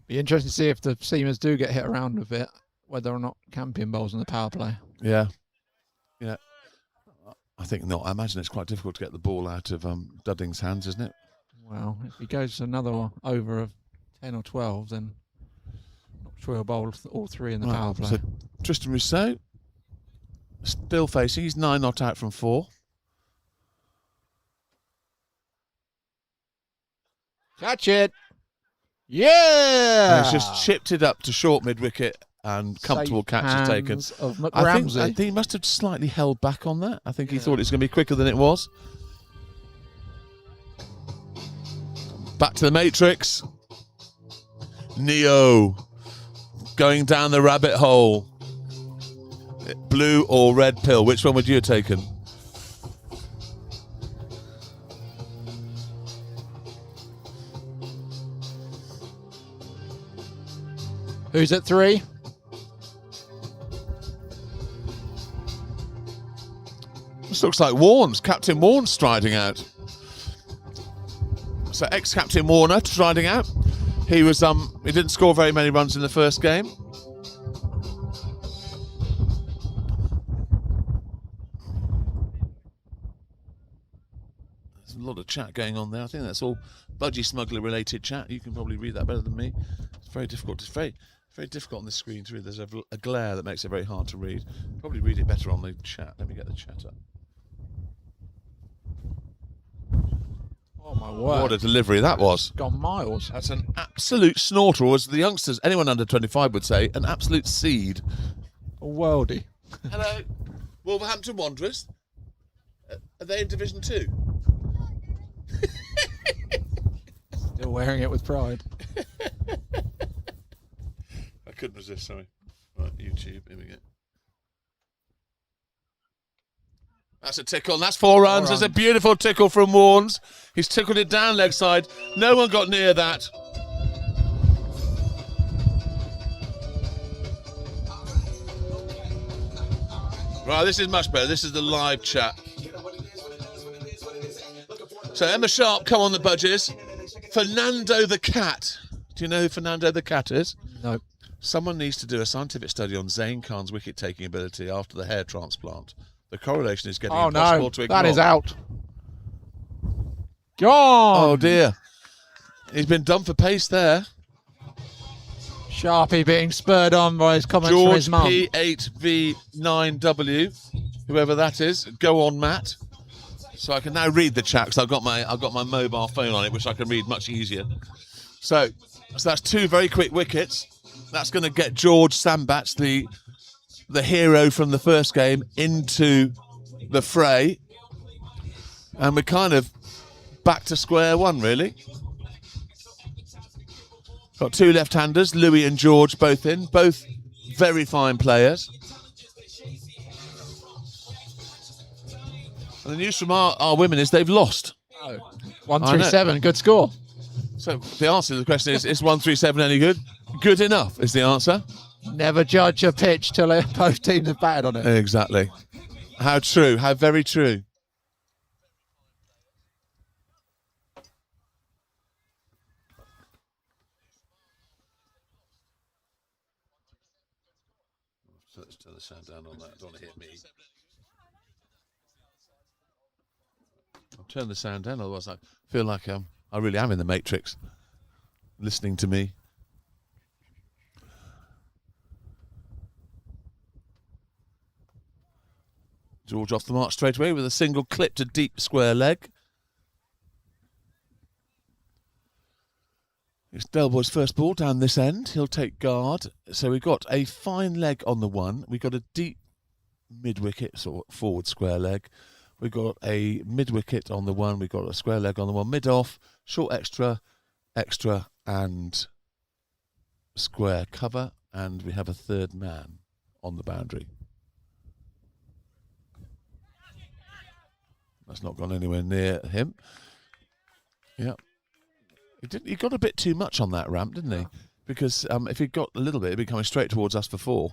Be interesting to see if the seamers do get hit around a bit, whether or not Campion bowls on the power play. Yeah. Yeah. I think not. I imagine it's quite difficult to get the ball out of Dudding's hands, isn't it? Well, if he goes another over of 10 or 12, then I'm not sure he'll bowl all 3 in the power play. So Tristan Rousseau still facing. He's 9 not out from 4. Catch it! Yeah! And he's just chipped it up to short mid-wicket and comfortable Safe catch is taken. hands of I McRamsey. think he must have slightly held back on that. I think he thought it was going to be quicker than it was. Back to the Matrix. Neo going down the rabbit hole. Blue or red pill? Which one would you have taken? Who's at 3? This looks like Warnes, Captain Warnes striding out. So ex-Captain Warner striding out. He was he didn't score very many runs in the first game. There's a lot of chat going on there. I think that's all budgie smuggler related chat. You can probably read that better than me. It's very difficult. It's very difficult on the screen to read. There's a glare that makes it very hard to read. Probably read it better on the chat. Let me get the chat up. Oh my word. What a delivery that was. Gone miles. That's an absolute snorter, or as the youngsters, anyone under 25 would say, an absolute seed. A worldie. Hello, Wolverhampton Wanderers. Are they in Division 2? Still wearing it with pride. I couldn't resist, sorry. Right, YouTube, here we go. That's a tickle, and that's 4 runs. There's a beautiful tickle from Warnes. He's tickled it down leg side. No one got near that. Right, this is much better. This is the live chat. So Emma Sharp, come on the budgies. Fernando the Cat. Do you know who Fernando the Cat is? No. Someone needs to do a scientific study on Zain Khan's wicket-taking ability after the hair transplant. The correlation is getting impossible to ignore. That is out. Gone. Oh dear. He's been done for pace there. Sharpie being spurred on by his comments from his mum. George P8V9W, whoever that is, go on, Matt. So I can now read the chat because I've got my mobile phone on it, which I can read much easier. So that's 2 very quick wickets. That's going to get George Sambats, the hero from the first game, into the fray. And we're kind of back to square one, really. Got 2 left-handers, Louis and George, both in. Both very fine players. And the news from our women is they've lost. Oh, 137, good score. So the answer to the question is 137 any good? Good enough is the answer. Never judge a pitch till both teams have batted on it. Exactly. How true, how very true. Let's turn the sound down on that. I don't want to hear me. I'll turn the sound down, otherwise I feel like I really am in the Matrix, listening to me. George off the mark straight away with a single clip to deep square leg. It's Delboy's first ball down this end. He'll take guard. So we've got a fine leg on the one. We've got a deep mid-wicket, sort of forward square leg. We've got a mid-wicket on the one. We've got a square leg on the one. Mid-off, short extra, extra, and square cover. And we have a third man on the boundary. That's not gone anywhere near him. Yeah. He got a bit too much on that ramp, didn't he? because if he'd got a little bit, he'd be coming straight towards us for 4.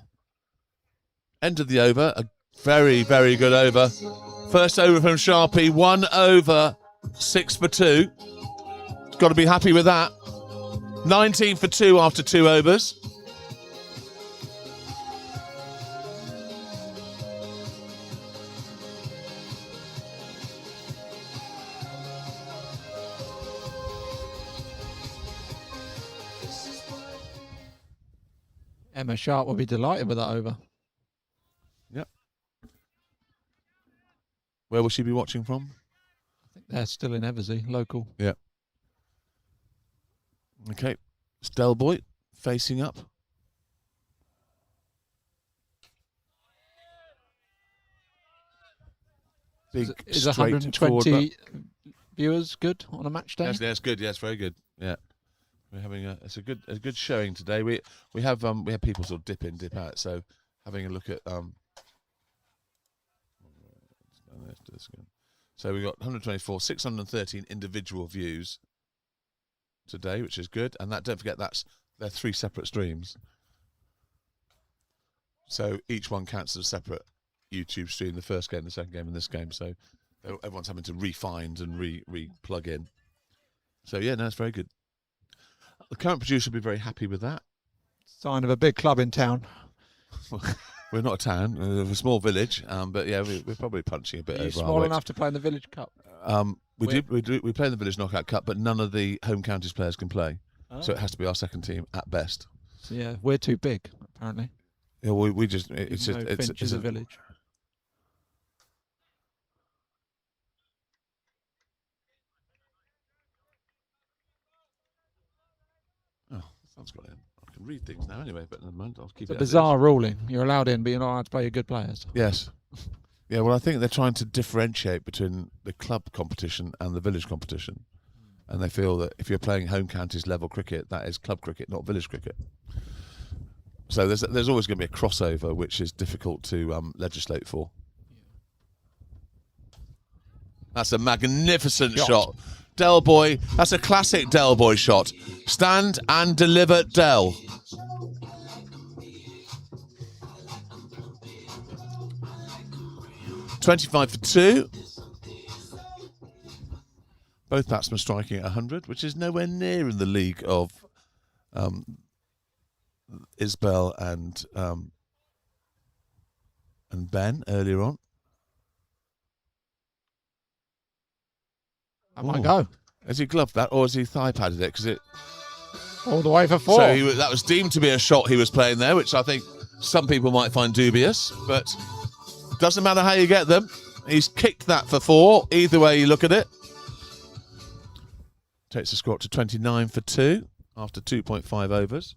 End of the over, a very, very good over. First over from Sharpie, 1 over, 6 for 2. Got to be happy with that. 19 for 2 after 2 overs. Emma Sharp will be delighted with that over. Yep. Where will she be watching from? I think they're still in Eversey, local. Yeah. Okay. It's Del Boy facing up. Big, is 120 viewers good on a match day? Yes, that's good. Yes, very good. Yeah. We're having it's a good showing today. We have people sort of dip in, dip out. So having a look at so we got 124, 613 individual views today, which is good. And that, don't forget, they're 3 separate streams. So each one counts as a separate YouTube stream. The first game, the second game, and this game. So everyone's having to re-find and re-plug in. So yeah, no, it's very good. The current producer will be very happy with that. Sign of a big club in town. We're not a town, we're a small village, but yeah, we're probably punching a bit over small our weight. enough to play in the Village Cup? We play in the Village Knockout Cup, but none of the home counties players can play. Oh. So it has to be our second team at best. So yeah, we're too big, apparently. Yeah, we just, it's just, Finch is a village. Oh, sounds got in. I can read things now anyway, but in a moment I'll keep it. It's a bizarre ruling. You're allowed in, but you're not allowed to play your good players. Yes. Yeah, well, I think they're trying to differentiate between the club competition and the village competition. And they feel that if you're playing home counties level cricket, that is club cricket, not village cricket. So there's always going to be a crossover, which is difficult to legislate for. That's a magnificent shot. Del Boy, that's a classic Del Boy shot. Stand and deliver, Del. .25 for 2. Both batsmen striking at 100, which is nowhere near in the league of Isbell and Ben earlier on. That might go. Has he gloved that, or has he thigh padded it? Because it all the way for 4. So that was deemed to be a shot he was playing there, which I think some people might find dubious, but doesn't matter how you get them. He's kicked that for 4. Either way you look at it. Takes the score up to 29 for 2 after 2.5 overs.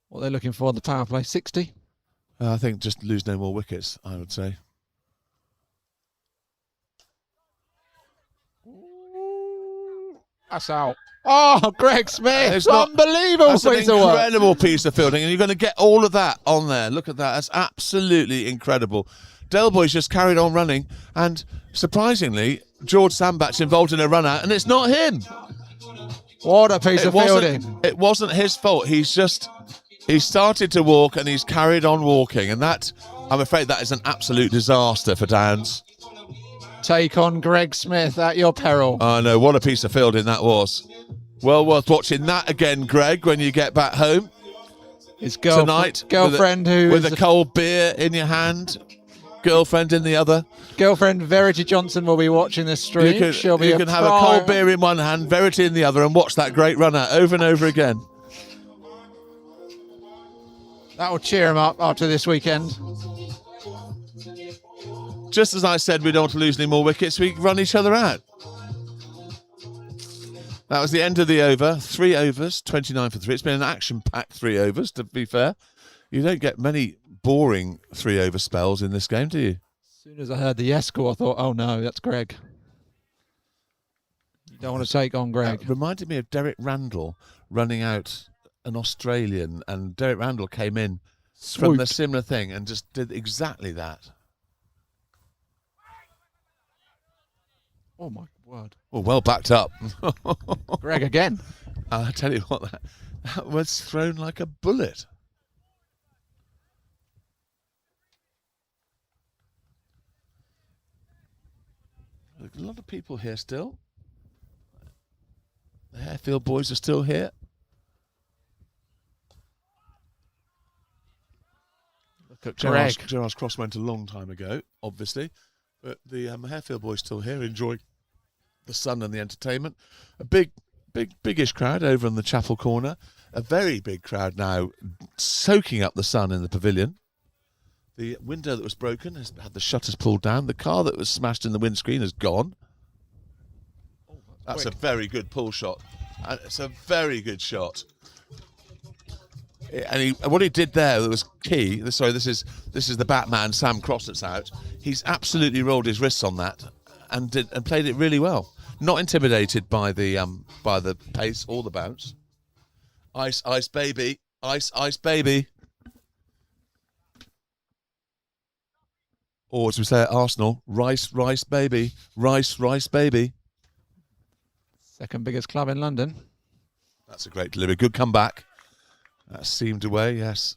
What they're looking for, the power play, 60? I think just lose no more wickets, I would say. That's out. Oh, Greg Smith. It's unbelievable that's piece an of work. Incredible piece of fielding, and you're going to get all of that on there. Look at that. That's absolutely incredible. Del Boy's just carried on running, and surprisingly, George Sandbach's involved in a run out, and it's not him. What a piece of fielding. It wasn't his fault. He started to walk, and he's carried on walking, and that, I'm afraid, that is an absolute disaster for Downs. Take on Greg Smith at your peril. I know, what a piece of fielding that was. Well worth watching that again, Greg, when you get back home. His tonight, girlfriend with a cold beer in your hand, girlfriend in the other. Girlfriend Verity Johnson will be watching this stream. You can have a cold beer in one hand, Verity in the other, and watch that great run out over and over again. That will cheer him up after this weekend. Just as I said we don't want to lose any more wickets, we run each other out. That was the end of the over. 3 overs, 29 for 3. It's been an action-packed 3 overs, to be fair. You don't get many boring 3-over spells in this game, do you? As soon as I heard the yes score, I thought, oh no, that's Greg. You don't want to take on Greg. It reminded me of Derek Randall running out an Australian, and Derek Randall came in from the similar thing and just did exactly that. Oh my word. Well, well backed up. Greg again. I tell you what, that was thrown like a bullet. A lot of people here still. The Harefield boys are still here. Look at Greg. Gerard's Cross went a long time ago, obviously. But the Harefield boys still here, enjoying the sun and the entertainment. A biggish crowd over in the chapel corner. A very big crowd now soaking up the sun in the pavilion. The window that was broken has had the shutters pulled down. The car that was smashed in the windscreen has gone. Oh, That's a very good pull shot. It's a very good shot. And what he did there that was key. Sorry, this is the Batman Sam Cross that's out. He's absolutely rolled his wrists on that and played it really well. Not intimidated by the pace or the bounce. Ice, ice, baby. Ice, ice, baby. Or as we say at Arsenal, rice, rice, baby. Rice, rice, baby. Second biggest club in London. That's a great delivery. Good comeback. That seamed away, yes.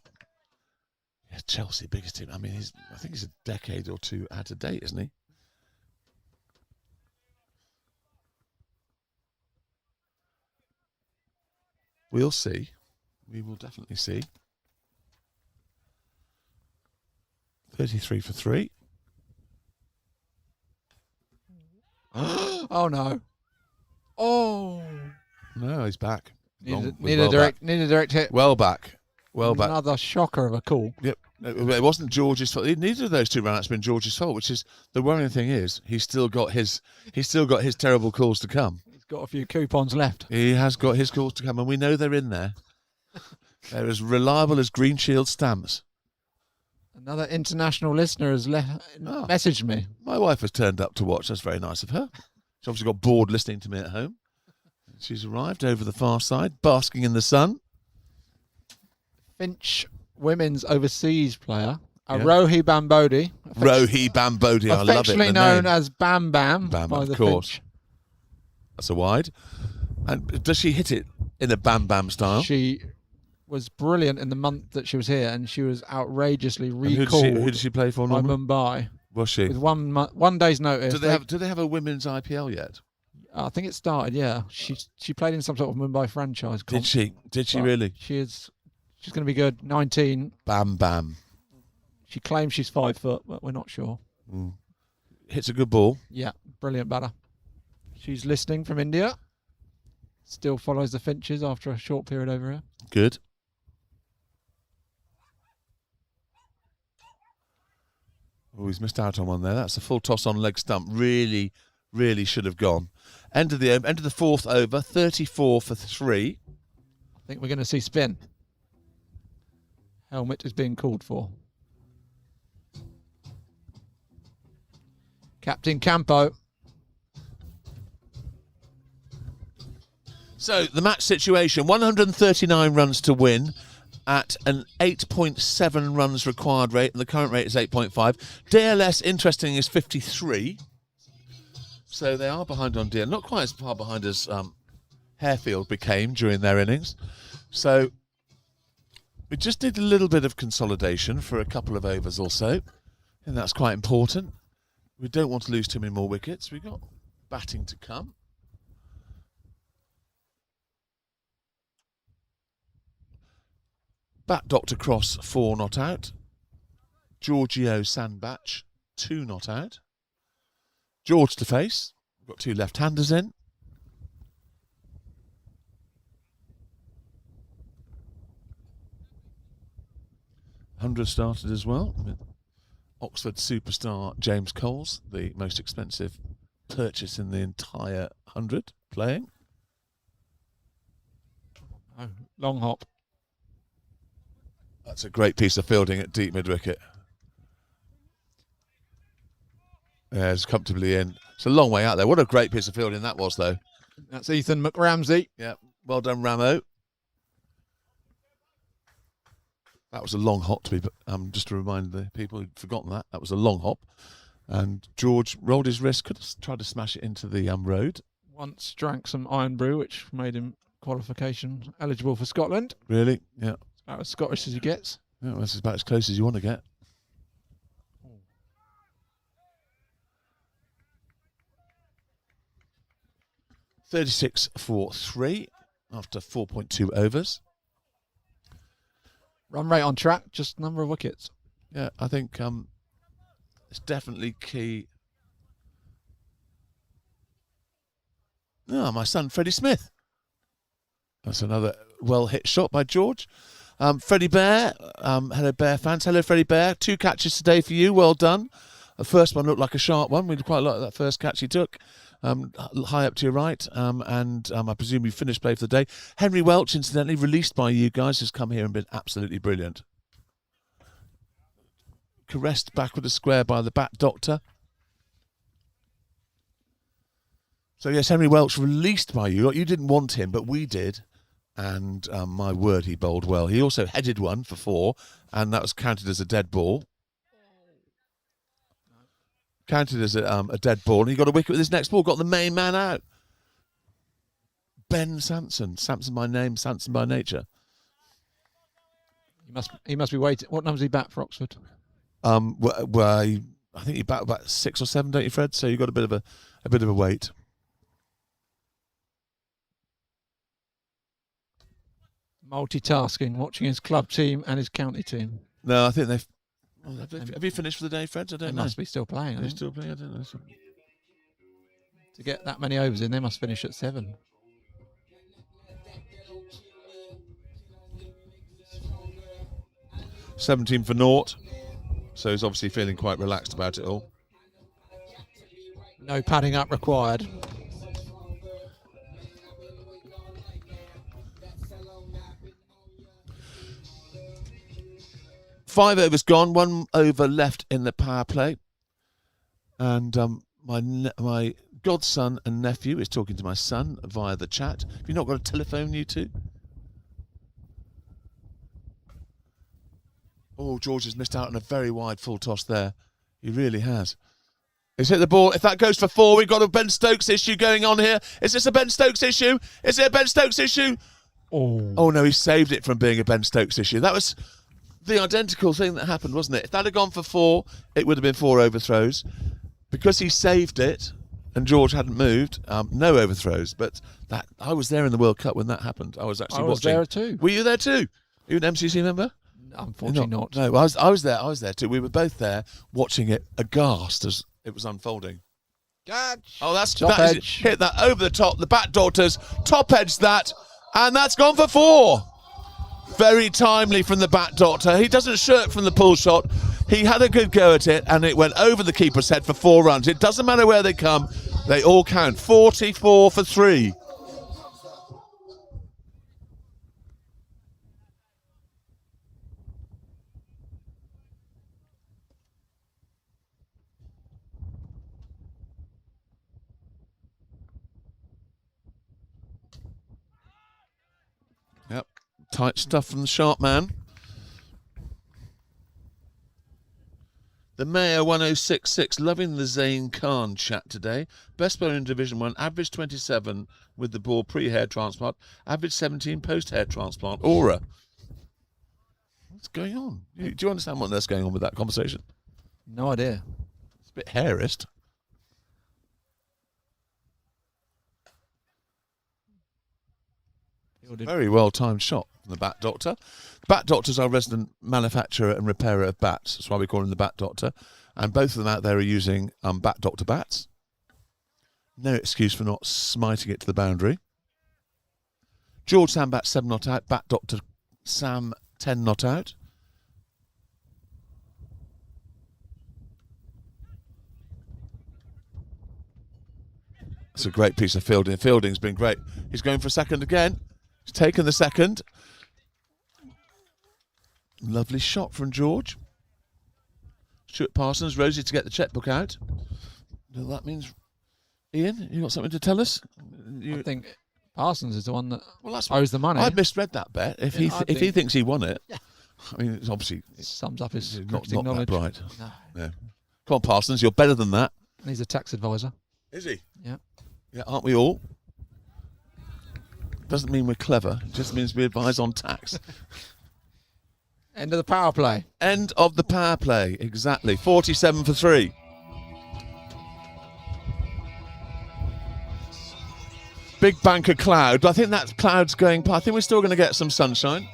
Yeah, Chelsea, biggest team. I mean, I think he's a decade or two out of date, isn't he? We'll see. We will definitely see. 33 for 3. Oh no. Oh. No, he's back. Need a direct hit. Well back. Well back. Another shocker of a call. Yep. It wasn't George's fault. Neither of those two run-outs have been George's fault, which is the worrying thing is he's still got his terrible calls to come. He's got a few coupons left. He has got his calls to come, and we know they're in there. They're as reliable as Green Shield stamps. Another international listener has messaged me. My wife has turned up to watch. That's very nice of her. She's obviously got bored listening to me at home. She's arrived over the far side, basking in the sun. Finch women's overseas player, Rohi Bambodi. Rohi Bambodi, I love it. Affectionately known as Bam Bam. Bam, by of the course. Finch. That's a wide. And does she hit it in a Bam Bam style? She was brilliant in the month that she was here, and she was outrageously And recalled. who did she play for, by Norman? Mumbai Was she? with one day's notice. Do they have a women's IPL yet? I think it started. Yeah, she played in some sort of Mumbai franchise. Did she? Did she But really? She's going to be good. 19. Bam Bam. She claims she's 5 foot, but we're not sure. Hits a good ball. Yeah, brilliant batter. She's listening from India. Still follows the Finches after a short period over here. Good. Oh, he's missed out on one there. That's a full toss on leg stump. Really, really should have gone. End of the fourth over. 34 for 3. I think we're going to see spin. Helmet is being called for. Captain Campo. So the match situation: 139 runs to win at an 8.7 runs required rate, and the current rate is 8.5. DLS, interesting, is 53. So they are behind on DLS. Not quite as far behind as Harefield became during their innings. So we just need a little bit of consolidation for a couple of overs or so, and that's quite important. We don't want to lose too many more wickets. We've got batting to come. Bat Dr. Cross, 4 not out. Giorgio Sandbach, 2 not out. George to face. We've got 2 left-handers in. Hundred started as well with Oxford superstar James Coles, the most expensive purchase in the entire 100 playing. Oh, long hop. That's a great piece of fielding at deep mid-wicket. Yeah, it's comfortably in. It's a long way out there. What a great piece of fielding that was, though. That's Ethan McRamsey. Yeah, well done, Ramo. That was a long hop to be, just to remind the people who'd forgotten that. That was a long hop. And George rolled his wrist, could have tried to smash it into the road. Once drank some iron brew, which made him qualification eligible for Scotland. Really? Yeah. About as Scottish as he gets. Yeah, that's about as close as you want to get. $36-3 after 4.2 overs. Run rate on track, just number of wickets. Yeah, I think it's definitely key. My son, Freddie Smith. That's another well-hit shot by George. Freddie Bear, hello Bear fans. Hello Freddie Bear. 2 catches today for you, well done. The first one looked like a sharp one. We quite like that first catch he took. High up to your right, and I presume you finished play for the day. Henry Welch, incidentally, released by you guys, has come here and been absolutely brilliant. Caressed back with a square by the bat doctor. So yes, Henry Welch released by you. You didn't want him, but we did. And my word, he bowled well. He also headed one for 4, and that was counted as a dead ball. Counted as a dead ball, and he got a wicket with his next ball, got the main man out. Ben Sanson. Samson by name, Sanson by nature. He must be waiting. What numbers he bat for Oxford? I think he bat about 6 or 7, don't you, Fred? So you got a bit of a wait. Multitasking, watching his club team and his county team. No, I think they've. Have you finished for the day, Fred? I don't know. They must be still playing. Are they still playing? I don't know. To get that many overs in, they must finish at 7. $17 for naught. So he's obviously feeling quite relaxed about it all. No padding up required. Five overs gone, 1 over left in the power play. And my godson and nephew is talking to my son via the chat. Have you not got a telephone, you two? Oh, George has missed out on a very wide full toss there. He really has. He's hit the ball. If that goes for 4, we've got a Ben Stokes issue going on here. Is this a Ben Stokes issue? Is it a Ben Stokes issue? Oh no, he saved it from being a Ben Stokes issue. That was the identical thing that happened, wasn't it? If that had gone for 4, it would have been 4 overthrows. Because he saved it and George hadn't moved, no overthrows. But that I was there in the World Cup when that happened. I was actually watching. I was there too. Were you there too? Are you an MCC member? Unfortunately not. No, I was there. I was there too. We were both there watching it aghast as it was unfolding. Catch. Oh, Top edge. Hit that over the top. The bat daughters top edged that, and that's gone for 4. Very timely from the bat doctor. He doesn't shirk from the pull shot. He had a good go at it, and it went over the keeper's head for 4 runs. It doesn't matter where they come; they all count. 44 for 3. Yep, tight stuff from the sharp man. The Mayor 1066, loving the Zayn Khan chat today. Best bowler in Division 1, average 27 with the ball pre-hair transplant, average 17 post-hair transplant. Aura. What's going on? Do you understand what that's going on with that conversation? No idea. It's a bit hairist. Very well-timed shot from the Bat Doctor. The Bat Doctor's our resident manufacturer and repairer of bats. That's why we call him the Bat Doctor. And both of them out there are using Bat Doctor bats. No excuse for not smiting it to the boundary. George Sam Bat 7 not out. Bat Doctor Sam 10 not out. It's a great piece of fielding. Fielding's been great. He's going for a second again. He's taken the second. Lovely shot from George. Stuart Parsons, Rosie to get the checkbook out. That means, Ian, you got something to tell us? I think Parsons is the one that owes the money. I misread that bet. If he thinks he won it, I mean, it's obviously sums up his not knowledge. that bright. No. Come on, Parsons, you're better than that. And he's a tax advisor. Is he? Yeah. Yeah, aren't we all? Doesn't mean we're clever. It just means we advise on tax. End of the power play. End of the power play. Exactly. 47 for 3. Big bank of cloud. I think that cloud's going. I think we're still going to get some sunshine.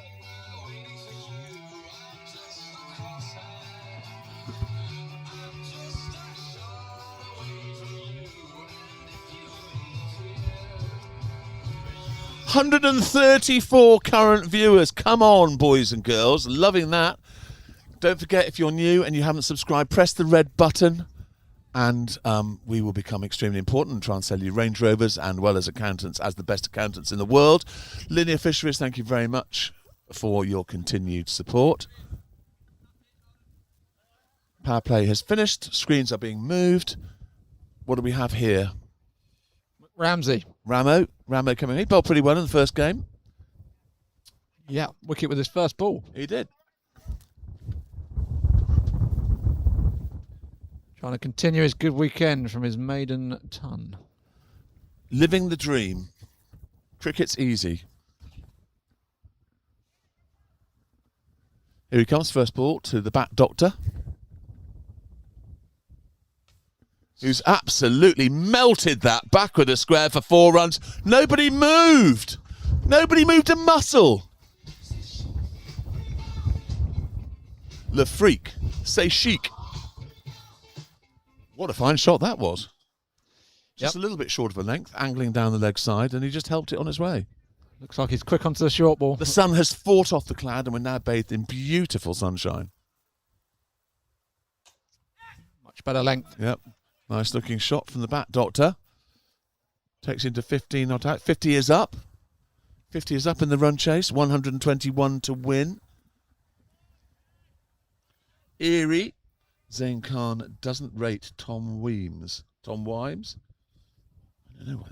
$134 current viewers. Come on, boys and girls. Loving that. Don't forget, if you're new and you haven't subscribed, press the red button and we will become extremely important and try and sell you Range Rovers and well as accountants, as the best accountants in the world. Linear Fisheries, thank you very much for your continued support. Power play has finished. Screens are being moved. What do we have here? Ramsey. Ramo coming in. He bowled pretty well in the first game. Yeah, wicket with his first ball. He did. Trying to continue his good weekend from his maiden ton. Living the dream. Cricket's easy. Here he comes, first ball to the bat doctor, who's absolutely melted that backward a square for 4 runs. Nobody moved. Nobody moved a muscle. Le Freak. Say chic. What a fine shot that was. Just a little bit short of a length, angling down the leg side, and he just helped it on its way. Looks like he's quick onto the short ball. The sun has fought off the cloud, and we're now bathed in beautiful sunshine. Much better length. Yep. Nice looking shot from the bat doctor. Takes him to 15 not out. 50 is up. 50 is up in the run chase. 121 to win. Eerie. Zain Khan doesn't rate Tom Weems. Tom Wimes? I don't know.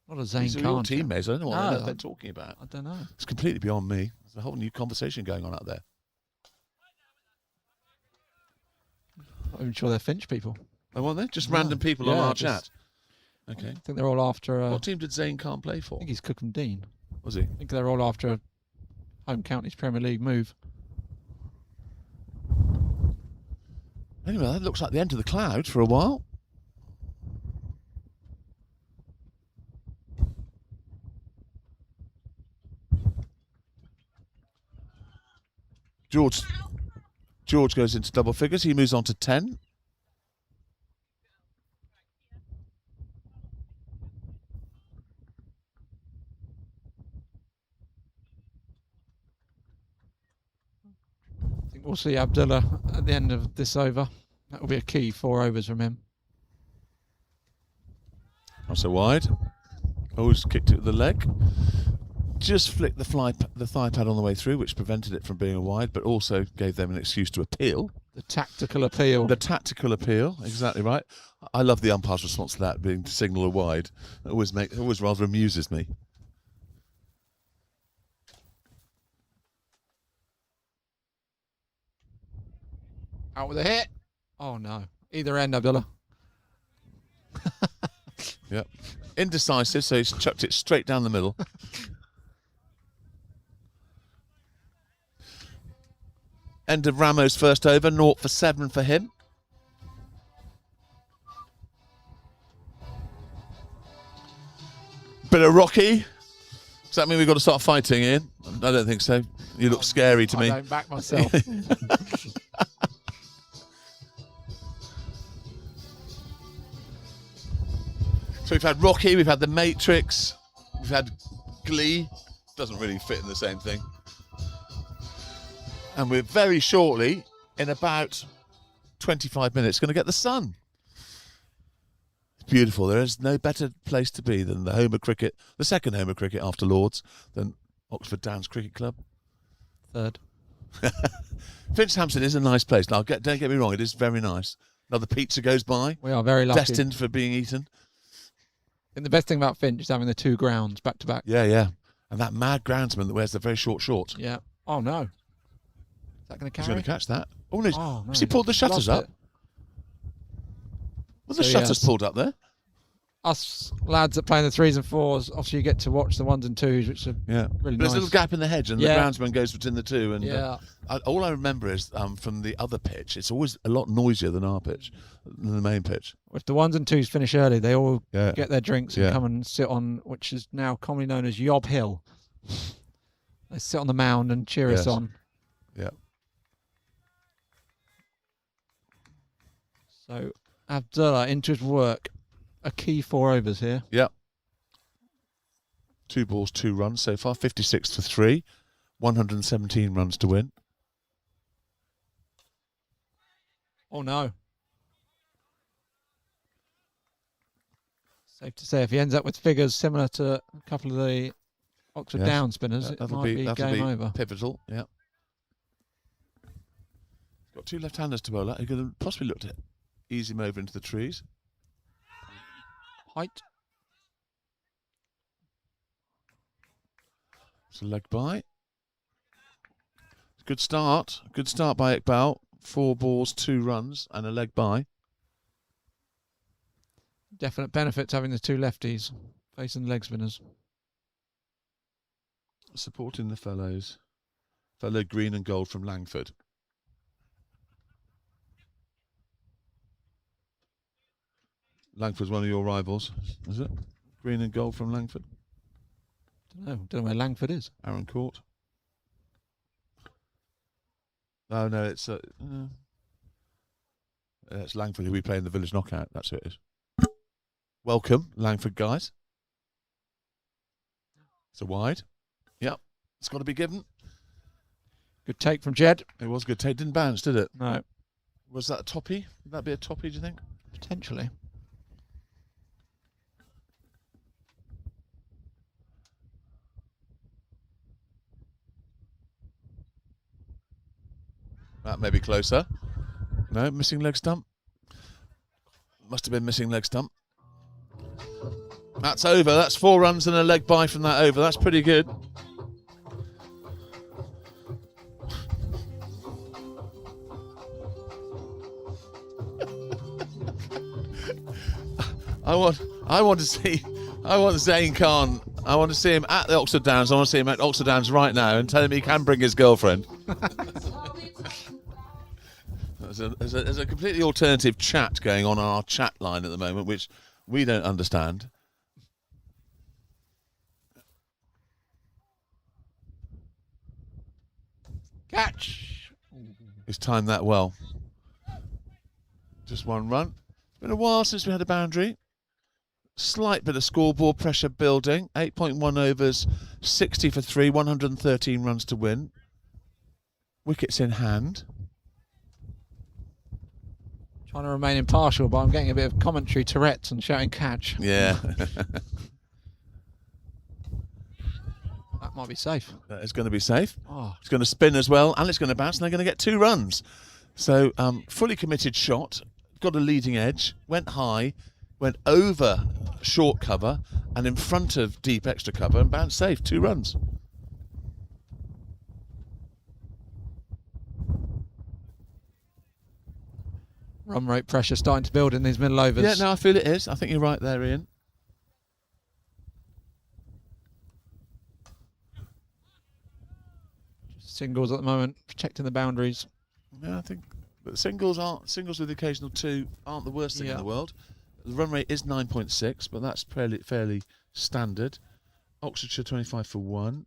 What a Zain These are your Khan. teammates. I don't know what No, they're talking about. I don't know. It's completely beyond me. There's a whole new conversation going on out there. Not even sure they're Finch people. Oh, aren't they? Just No. random people on Yeah, our just- chat. Okay. I think they're all after. What team did Zain Khan play for? I think he's Cookham Dean. Was he? I think they're all after a home counties Premier League move. Anyway, that looks like the end of the cloud for a while. George goes into double figures. He moves on to 10. I think we'll see Abdullah at the end of this over. That will be a key 4 overs from him. Not so wide. Always kicked it with the leg. Just flicked the thigh pad on the way through, which prevented it from being a wide, but also gave them an excuse to appeal. The tactical appeal. The tactical appeal, exactly right. I love the umpire's response to that, being to signal a wide. It always rather amuses me. Out with a hit. Oh no. Either end, Abdullah. Yep. Indecisive, so he's chucked it straight down the middle. End of Ramo's first over, 0 for 7 for him. Bit of Rocky. Does that mean we've got to start fighting, Ian? I don't think so. You look scary to me. I don't back myself. So we've had Rocky, we've had The Matrix, we've had Glee. Doesn't really fit in the same thing. And we're very shortly, in about 25 minutes, going to get the sun. It's beautiful. There is no better place to be than the home of cricket, the second home of cricket after Lords, than Oxford Downs Cricket Club. Third. Finchampstead is a nice place. Now, don't get me wrong, it is very nice. Another pizza goes by, We are very lucky. destined for being eaten. And the best thing about Finch is having the 2 grounds back to back. Yeah, yeah. And that mad groundsman that wears the very short shorts. Yeah. Oh no. Is that going to He's carry? going to catch that. Oh, no. Oh, no, Has he pulled the shutters lost up? it. Well, the So, shutter's yes. pulled up there. Us lads that play in the 3s and 4s, obviously you get to watch the 1s and 2s, which are Yeah. really There's nice. a little gap in the hedge, and Yeah. the groundsman goes between the two. And Yeah. all I remember is from the other pitch, it's always a lot noisier than our pitch, than the main pitch. If the 1s and 2s finish early, they all Yeah. get their drinks and Yeah. come and sit on, which is now commonly known as Yob Hill. They sit on the mound and cheer us Yes. on. Yeah. So Abdullah into his work. A key 4 overs here. Yeah. 2 balls, 2 runs so far. 56 for 3. 117 runs to win. Oh no. Safe to say, if he ends up with figures similar to a couple of the Oxford Yes. Down spinners, it That'll might be game over. pivotal. Yeah. Got 2 left-handers to bowl at. He could have possibly looked at ease him over into the trees. Height. It's a leg by. Good start. Good start by Iqbal. 4 balls, 2 runs, and a leg by. Definite benefits having the 2 lefties facing the leg spinners. Supporting the fellows. Fellow green and gold from Langford. Langford's one of your rivals, is it? Green and gold from Langford. Don't know where Langford is. Aaron Court. Oh no, it's Langford who we play in the Village Knockout. That's who it is. Welcome, Langford guys. It's a wide. Yep, it's got to be given. Good take from Jed. It was a good take. Didn't bounce, did it? No. Was that a toppy? Would that be a toppy, do you think? Potentially. That may be closer. No, missing leg stump. Must have been missing leg stump. That's over. That's 4 runs and a leg by from that over. That's pretty good. I want to see Zayn Khan. I want to see him at the Oxford Downs. I want to see him at Oxford Downs right now and tell him he can bring his girlfriend. There's a completely alternative chat going on our chat line at the moment, which we don't understand. Catch. He's timed that well. Just 1 run. It's been a while since we had a boundary. Slight bit of scoreboard pressure building. 8.1 overs, 60 for 3, 113 runs to win. Wickets in hand. Trying to remain impartial, but I'm getting a bit of commentary Tourette's and shouting catch. Yeah. That might be safe. That is going to be safe. Oh, It's going to spin as well, and it's going to bounce, and they're going to get 2 runs. So, fully committed shot, got a leading edge, went high, went over short cover, and in front of deep extra cover, and bounced safe. 2 runs. run rate pressure starting to build in these middle overs. Yeah, no, I feel it is. I think you're right there, Ian. Singles at the moment, protecting the boundaries. Yeah, I think but singles with the occasional 2 aren't the worst thing in the world. The run rate is 9.6, but that's fairly standard. Oxfordshire 25 for 1.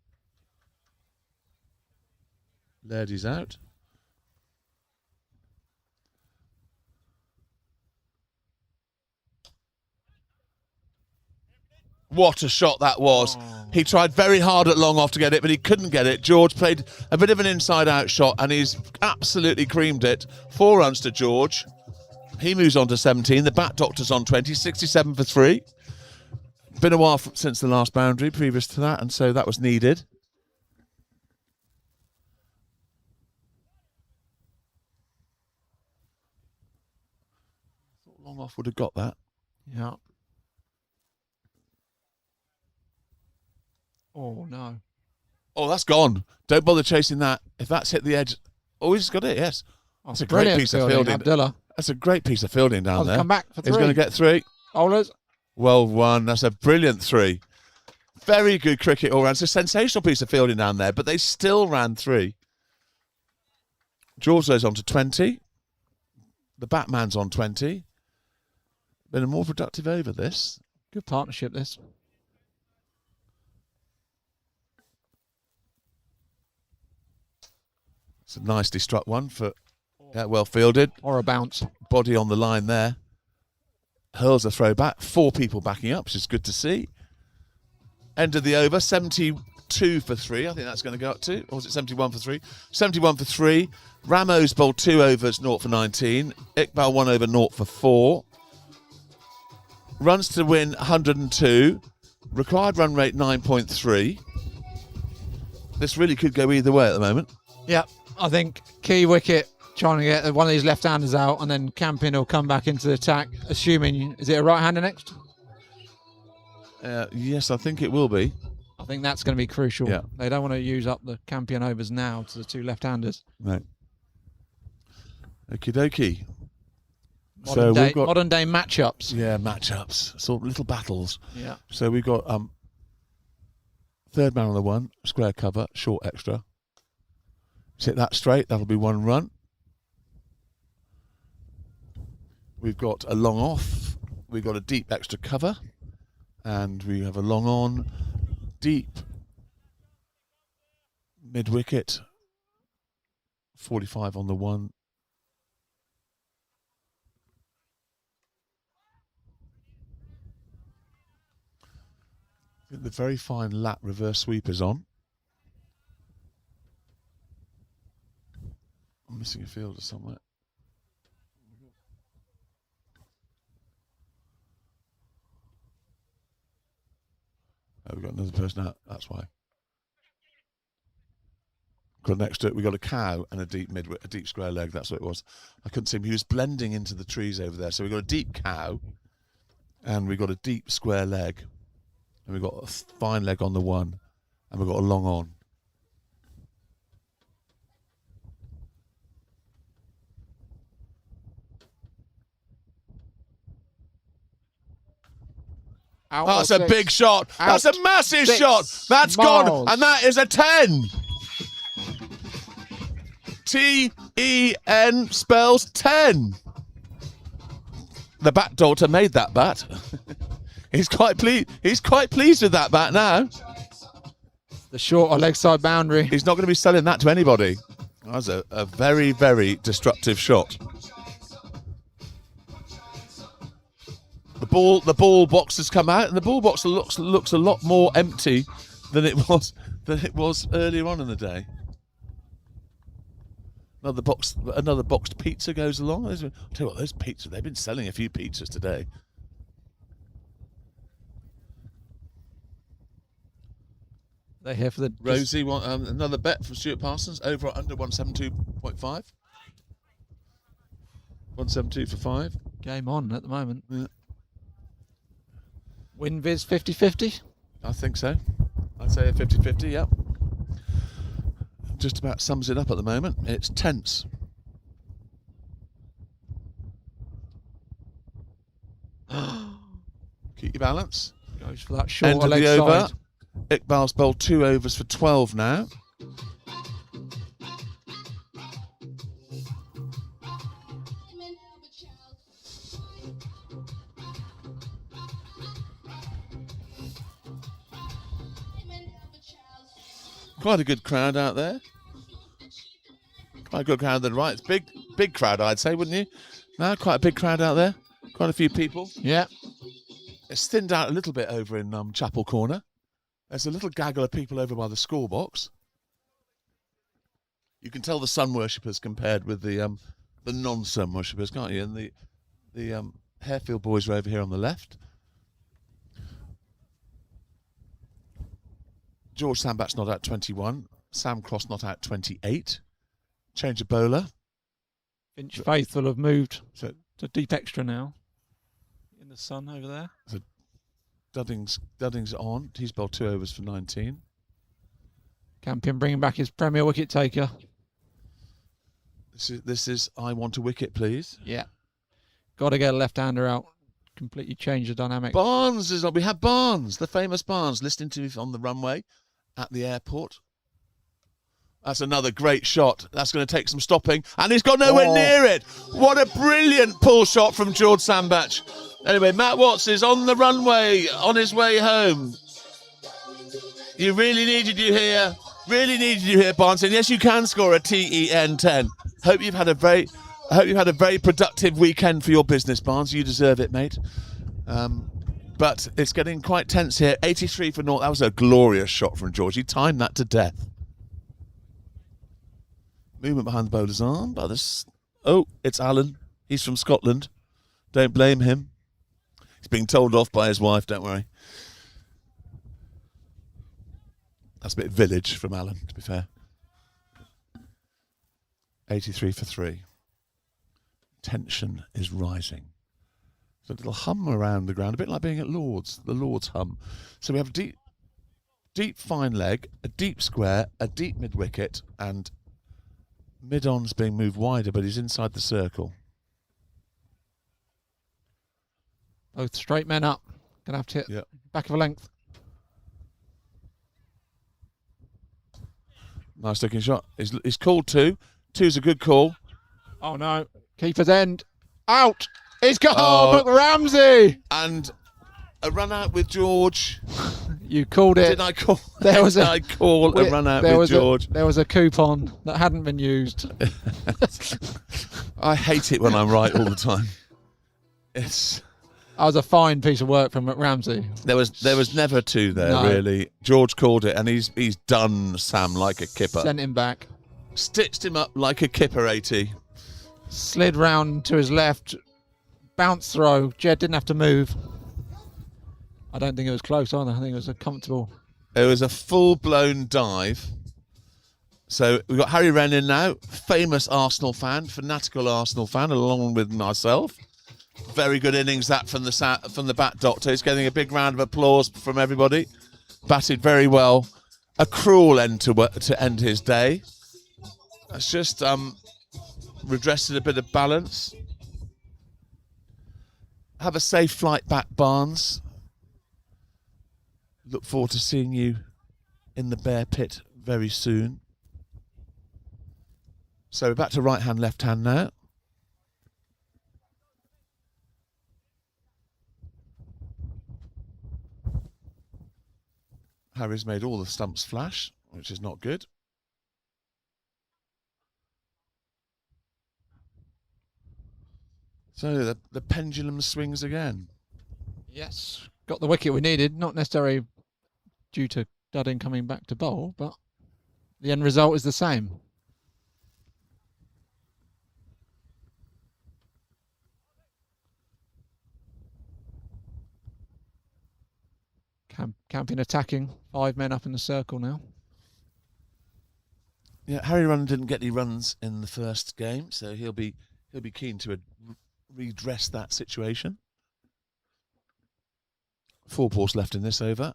Lairdy's out. What a shot that was. Oh. He tried very hard at long off to get it, but he couldn't get it. George played a bit of an inside-out shot, and he's absolutely creamed it. 4 runs to George. He moves on to 17. The Bat Doctor's on 20, 67 for 3. Been a while since the last boundary previous to that, and so that was needed. Thought long off would have got that. Yeah. Oh, no. Oh, that's gone. Don't bother chasing that. If that's hit the edge. Oh, he's got it, yes. Oh, It's a great brilliant piece of fielding. Abdullah. That's a great piece of fielding down there. Come back for 3. He's going to get 3. Bowlers. Well won. That's a brilliant 3. Very good cricket all round. It's a sensational piece of fielding down there, but they still ran 3. George goes on to 20. The Batman's on 20. Been a more productive over this. Good partnership, this. It's a nicely struck one for well fielded. Or a bounce. Body on the line there. Hurls a throw back. 4 people backing up, which is good to see. End of the over. 72 for 3. I think that's going to go up to. Or was it 71 for 3? 71 for 3. Ramos bowled 2 overs, 0 for 19. Iqbal 1 over, 0 for 4. Runs to win 102. Required run rate 9.3. This really could go either way at the moment. Yeah, I think key wicket, trying to get one of these left-handers out, and then Campion will come back into the attack, assuming, is it a right-hander next? Yes, I think it will be. I think that's going to be crucial. Yeah. They don't want to use up the Campion overs now to the 2 left-handers. No. Okie dokie. Modern day matchups. Yeah, matchups. Sort of little battles. Yeah. So we've got third man on the 1, square cover, short extra. Hit that straight, that'll be 1 run. We've got a long off, we've got a deep extra cover, and we have a long on, deep mid wicket, 45 on the 1. The very fine lap reverse sweep is on. I'm missing a fielder somewhere. Oh, we've got another person out. That's why. Got next to it, we got a cow and a deep square leg. That's what it was. I couldn't see him. He was blending into the trees over there. So we got a deep cow, and we got a deep square leg, and we got a fine leg on the 1, and we got a long on. That's a big shot. That's a massive shot. That's gone. And that is a 10. T-E-N spells 10. The bat daughter made that bat. He's quite pleased with that bat now. The shorter leg side boundary. He's not going to be selling that to anybody. That was a very, very destructive shot. The ball box has come out, and the ball box looks a lot more empty than it was earlier on in the day. Another boxed pizza goes along. I'll tell you what, those pizzas, they've been selling a few pizzas today. They're here for the Rosie want another bet from Stuart Parsons, over or under 172.5. 172 for 5. Game on at the moment. Yeah. Win-Viz 50-50? I think so. I'd say a 50-50, yep. Just about sums it up at the moment. It's tense. Keep your balance. Goes for that shorter End of leg the over. side. Iqbal's bowled 2 overs for 12 now. Quite a good crowd out there. Quite a good crowd to the right. It's big crowd, I'd say, wouldn't you? No, quite a big crowd out there. Quite a few people. Yeah. It's thinned out a little bit over in Chapel Corner. There's a little gaggle of people over by the score box. You can tell the sun worshippers compared with the non-sun worshippers, can't you? And the Harefield boys are over here on the left. George Sambat's not out 21. Sam Cross not out 28. Change of bowler. Finch Faithful have moved to deep extra now. In the sun over there. So Dudding's on. He's bowled 2 overs for 19. Campion bringing back his premier wicket taker. This is I want a wicket, please. Yeah. Got to get a left-hander out. Completely change the dynamic. Barnes is on. We have Barnes, the famous Barnes, listening to me on the runway at the airport. That's another great shot. That's going to take some stopping. And he's got nowhere near it. What a brilliant pull shot from George Sambach. Anyway, Matt Watts is on the runway, on his way home. You really needed you here. Really needed you here, Barnes. And yes, you can score a TEN 10. Hope you've had a very productive weekend for your business, Barnes. You deserve it, mate. But it's getting quite tense here. 83 for naught. That was a glorious shot from George. He timed that to death. Movement behind the bowler's arm. Oh, it's Alan. He's from Scotland. Don't blame him. He's being told off by his wife, don't worry. That's a bit village from Alan, to be fair. 83 for 3. Tension is rising. There's a little hum around the ground, a bit like being at Lord's, the Lord's hum. So we have a deep fine leg, a deep square, a deep mid-wicket, and mid-on's being moved wider, but he's inside the circle. Both straight men up. Gonna have to hit back of a length. Nice looking shot. He's called 2. 2's a good call. Oh no. Keeper's end. Out. He's gone. Oh, McRamsey. And a run out with George. You called it. Did I call? There was a run out with George? There was a coupon that hadn't been used. I hate it when I'm right all the time. That was a fine piece of work from McRamsey. There was never 2 there, really. George called it, and he's done Sam like a kipper. Sent him back. Stitched him up like a kipper 80. Slid round to his left. Bounce throw. Jed didn't have to move. I don't think it was close either. I think it was a comfortable. It was a full-blown dive. So we've got Harry Wren in now, famous Arsenal fan, fanatical Arsenal fan, along with myself. Very good innings that from the bat doctor. He's getting a big round of applause from everybody. Batted very well. A cruel end to end his day. That's just redressed a bit of balance. Have a safe flight back, Barnes. Look forward to seeing you in the bear pit very soon. So we're back to right hand, left hand now. Harry's made all the stumps flash, which is not good. So the pendulum swings again. Yes, got the wicket we needed. Not necessarily due to Dudding coming back to bowl, but the end result is the same. Camping attacking. 5 men up in the circle now. Yeah, Harry Wren didn't get any runs in the first game, so he'll be keen to redress that situation. 4 balls left in this over.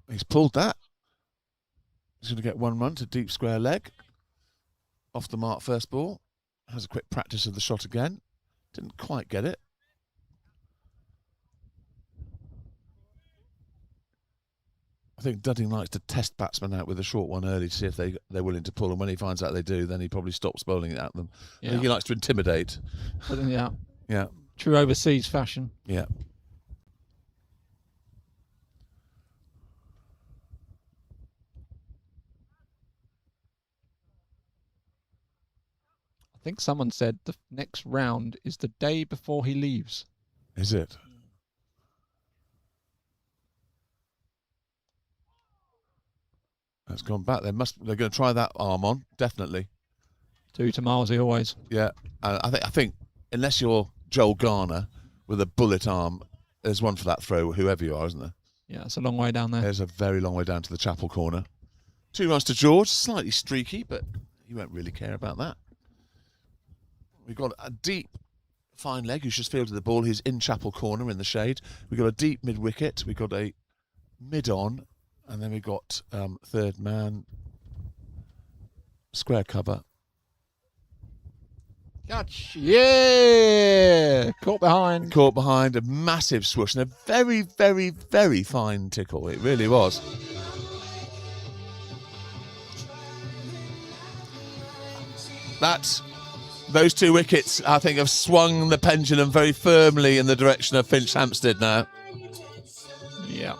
He's pulled that. He's going to get 1 run to deep square leg. Off the mark first ball. Has a quick practice of the shot again. Didn't quite get it. I think Dudding likes to test batsmen out with a short one early to see if they're willing to pull, and when he finds out they do, then he probably stops bowling it at them. Yeah. I think he likes to intimidate. Yeah. Yeah. True overseas fashion. Yeah. I think someone said the next round is the day before he leaves. Is it? That's gone back. They're going to try that arm on, definitely. 2 to Milesy always. Yeah, I think unless you're Joel Garner with a bullet arm, there's one for that throw, whoever you are, isn't there? Yeah, it's a long way down there. There's a very long way down to the chapel corner. 2 runs to George, slightly streaky, but you won't really care about that. We've got a deep, fine leg who's just fielded the ball. He's in chapel corner in the shade. We've got a deep mid-wicket. We've got a mid-on. And then we've got third man, square cover. Catch. Yeah. Caught behind. Caught behind, a massive swoosh and a very, very, very fine tickle. It really was. Those 2 wickets, I think, have swung the pendulum very firmly in the direction of Finchampstead now. Yeah.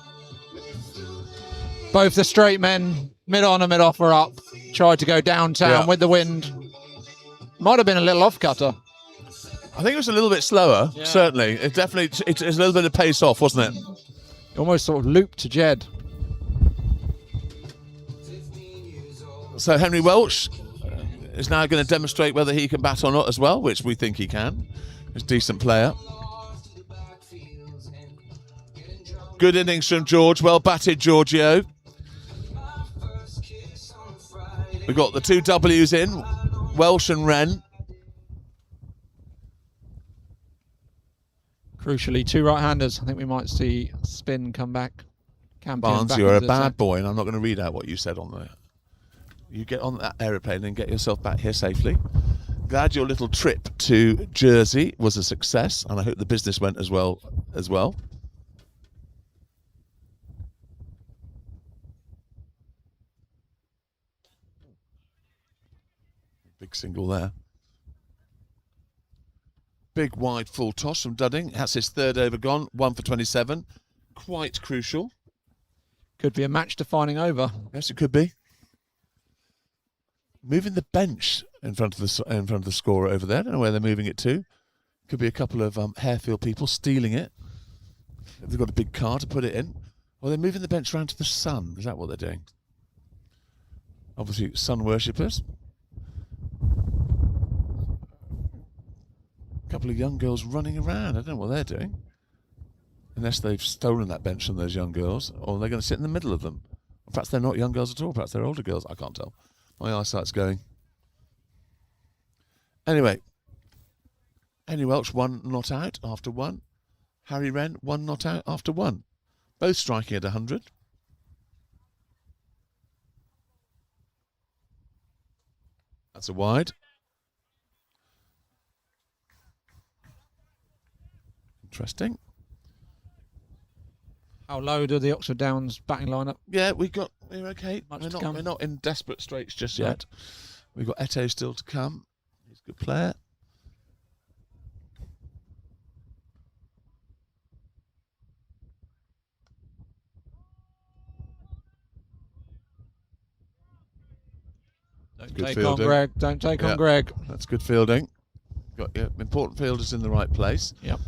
Both the straight men, mid-on and mid-off, were up. Tried to go downtown with the wind. Might have been a little off-cutter. I think it was a little bit slower, certainly. It definitely, it's a little bit of pace off, wasn't it? Almost sort of looped to Jed. So Henry Welsh is now going to demonstrate whether he can bat or not as well, which we think he can. He's a decent player. Good innings from George. Well batted, Giorgio. We've got the 2 W's in, Welsh and Wren. Crucially, 2 right-handers. I think we might see Spin come back. Barnes, you're a bad boy, and I'm not going to read out what you said on there. You get on that aeroplane and get yourself back here safely. Glad your little trip to Jersey was a success, and I hope the business went as well. Big single there. Big wide full toss from Dudding. That's his 3rd over gone. 1 for 27. Quite crucial. Could be a match-defining over. Yes, it could be. Moving the bench in front of the scorer over there. I don't know where they're moving it to. Could be a couple of Harefield people stealing it. They've got a big car to put it in. Or they're moving the bench round to the sun. Is that what they're doing? Obviously, sun worshippers. A couple of young girls running around. I don't know what they're doing. Unless they've stolen that bench from those young girls, or they're going to sit in the middle of them. Or perhaps they're not young girls at all. Perhaps they're older girls. I can't tell. My eyesight's going. Anyway, Henry Welch, 1 not out after 1. Harry Wren, 1 not out after 1. Both striking at 100. That's a wide. Interesting. How low do the Oxford Downs batting lineup? Yeah, we're okay. We're not in desperate straits just yet. We've got Eto still to come. He's a good player. Don't take on Greg. Don't take on Greg. That's good fielding. Got important fielders in the right place. Yep.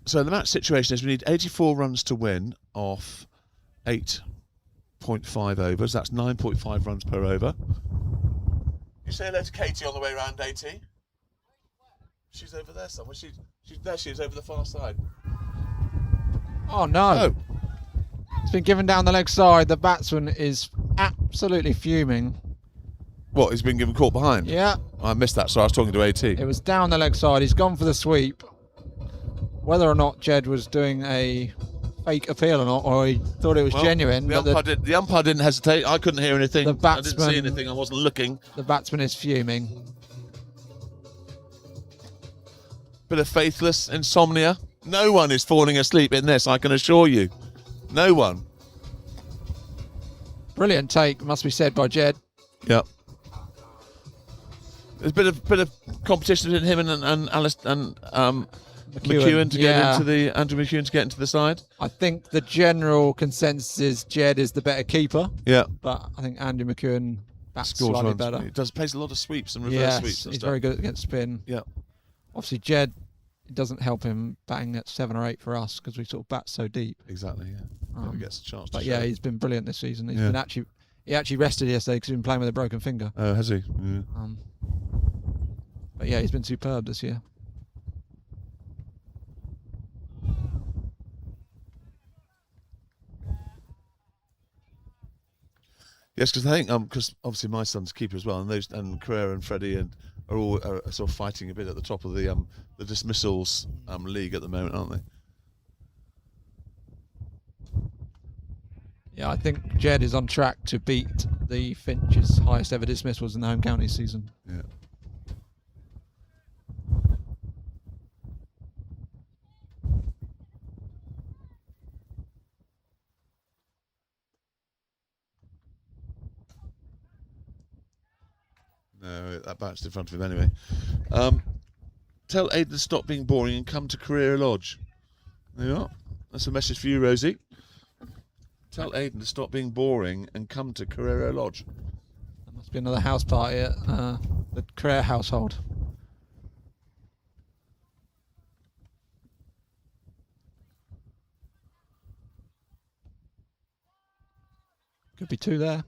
So the match situation is we need 84 runs to win off 8.5 overs. That's 9.5 runs per over. You say hello to Katie on the way round, AT? She's over there somewhere. There she is over the far side. Oh, no. Oh. It's been given down the leg side. The batsman is absolutely fuming. What, he's been given caught behind? Yeah. I missed that, so I was talking to AT. It was down the leg side. He's gone for the sweep. Whether or not Jed was doing a fake appeal or not, or he thought it was genuine. The umpire didn't hesitate. I couldn't hear anything. The batsman, I didn't see anything. I wasn't looking. The batsman is fuming. Bit of faithless insomnia. No one is falling asleep in this, I can assure you. No one. Brilliant take, must be said by Jed. Yep. There's a bit of competition between him and Alice and McEwen to get into the Andrew McEwen to get into the side. I think the general consensus is Jed is the better keeper. Yeah. But I think Andrew McEwen bats slightly better. He plays a lot of sweeps and reverse sweeps and he's stuff. Very good against spin. Yeah. Obviously Jed, it doesn't help him batting at 7 or 8 for us because we sort of bat so deep. Exactly, yeah. Never gets a chance to But show. he's been brilliant this season. He actually rested yesterday because he's been playing with a broken finger. Oh, has he? Yeah. But yeah, he's been superb this year. Yes, because I think because obviously my son's keeper as well, and Carrera and Freddie are all sort of fighting a bit at the top of the dismissals league at the moment, aren't they? Yeah, I think Jed is on track to beat the Finch's highest ever dismissals in the home county season. Yeah. No, that bounced in front of him anyway. Tell Aidan to stop being boring and come to Career Lodge. There you are. That's a message for you, Rosie. Tell Aidan to stop being boring and come to Career Lodge. There must be another house party at the Carrera household. Could be 2 there.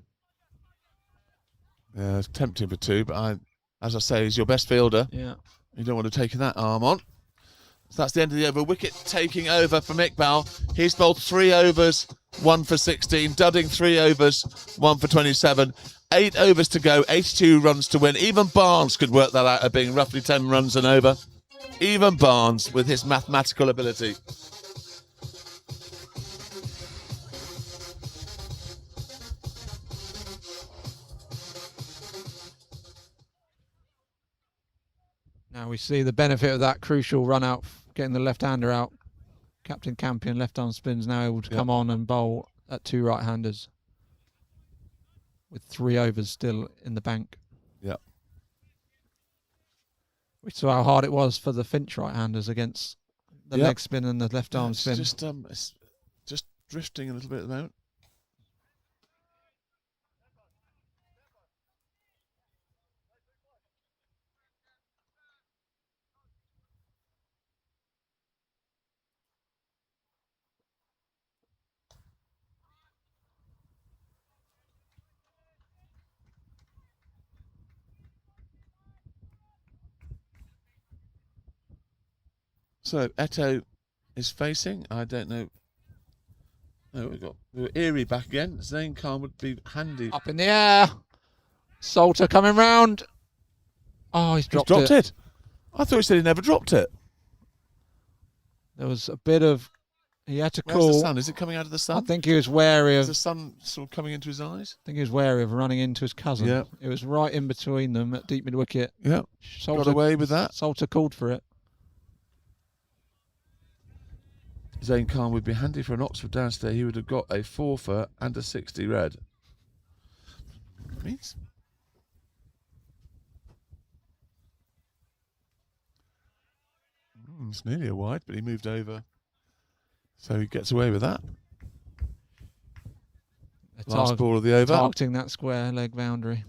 Yeah, it's tempting for 2, but as I say, he's your best fielder. Yeah. You don't want to take that arm on. So that's the end of the over. Wicket taking over from Iqbal. He's bowled 3 overs, 1 for 16. Dudding 3 overs, 1 for 27. 8 overs to go, 82 runs to win. Even Barnes could work that out at being roughly 10 runs and over. Even Barnes with his mathematical ability. Now we see the benefit of that crucial run out, getting the left-hander out. Captain Campion, left-arm spins, now able to come on and bowl at 2 right-handers. With 3 overs still in the bank. Yeah. We saw how hard it was for the Finch right-handers against the leg spin and the left-arm spin. It's just drifting a little bit at the moment. So Eto is facing. I don't know. No, we've got Erie back again. Zain Khan would be handy. Up in the air. Salter coming round. Oh, he's dropped it. I thought he said he never dropped it. There was a bit of... He had to Where's call. the sun? Is it coming out of the sun? I think he was wary Is of... the sun sort of coming into his eyes? I think he was wary of running into his cousin. Yeah. It was right in between them at deep mid-wicket. Yeah. Got away with that. Salter called for it. Zain Khan would be handy for an Oxford downstairs. He would have got a 4 for and a 60 red. Means it's nearly a wide, but he moved over, so he gets away with that. Last ball of the over. Targeting that square leg boundary.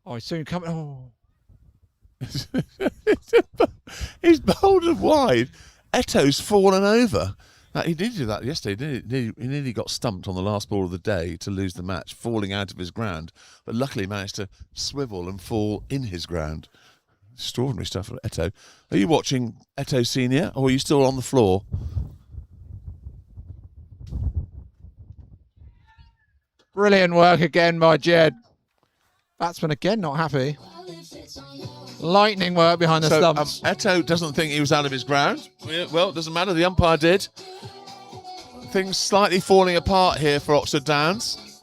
Oh, he's soon coming. Oh. He's bowled it wide. Eto's fallen over. He did do that yesterday, didn't he? He nearly got stumped on the last ball of the day to lose the match, falling out of his ground. But luckily managed to swivel and fall in his ground. Extraordinary stuff for Eto. Are you watching Eto Senior, or are you still on the floor? Brilliant work again by Jed. Batsman again not happy. Lightning work behind the stumps. Eto doesn't think he was out of his ground. Well, it doesn't matter. The umpire did. Things slightly falling apart here for Oxford Downs.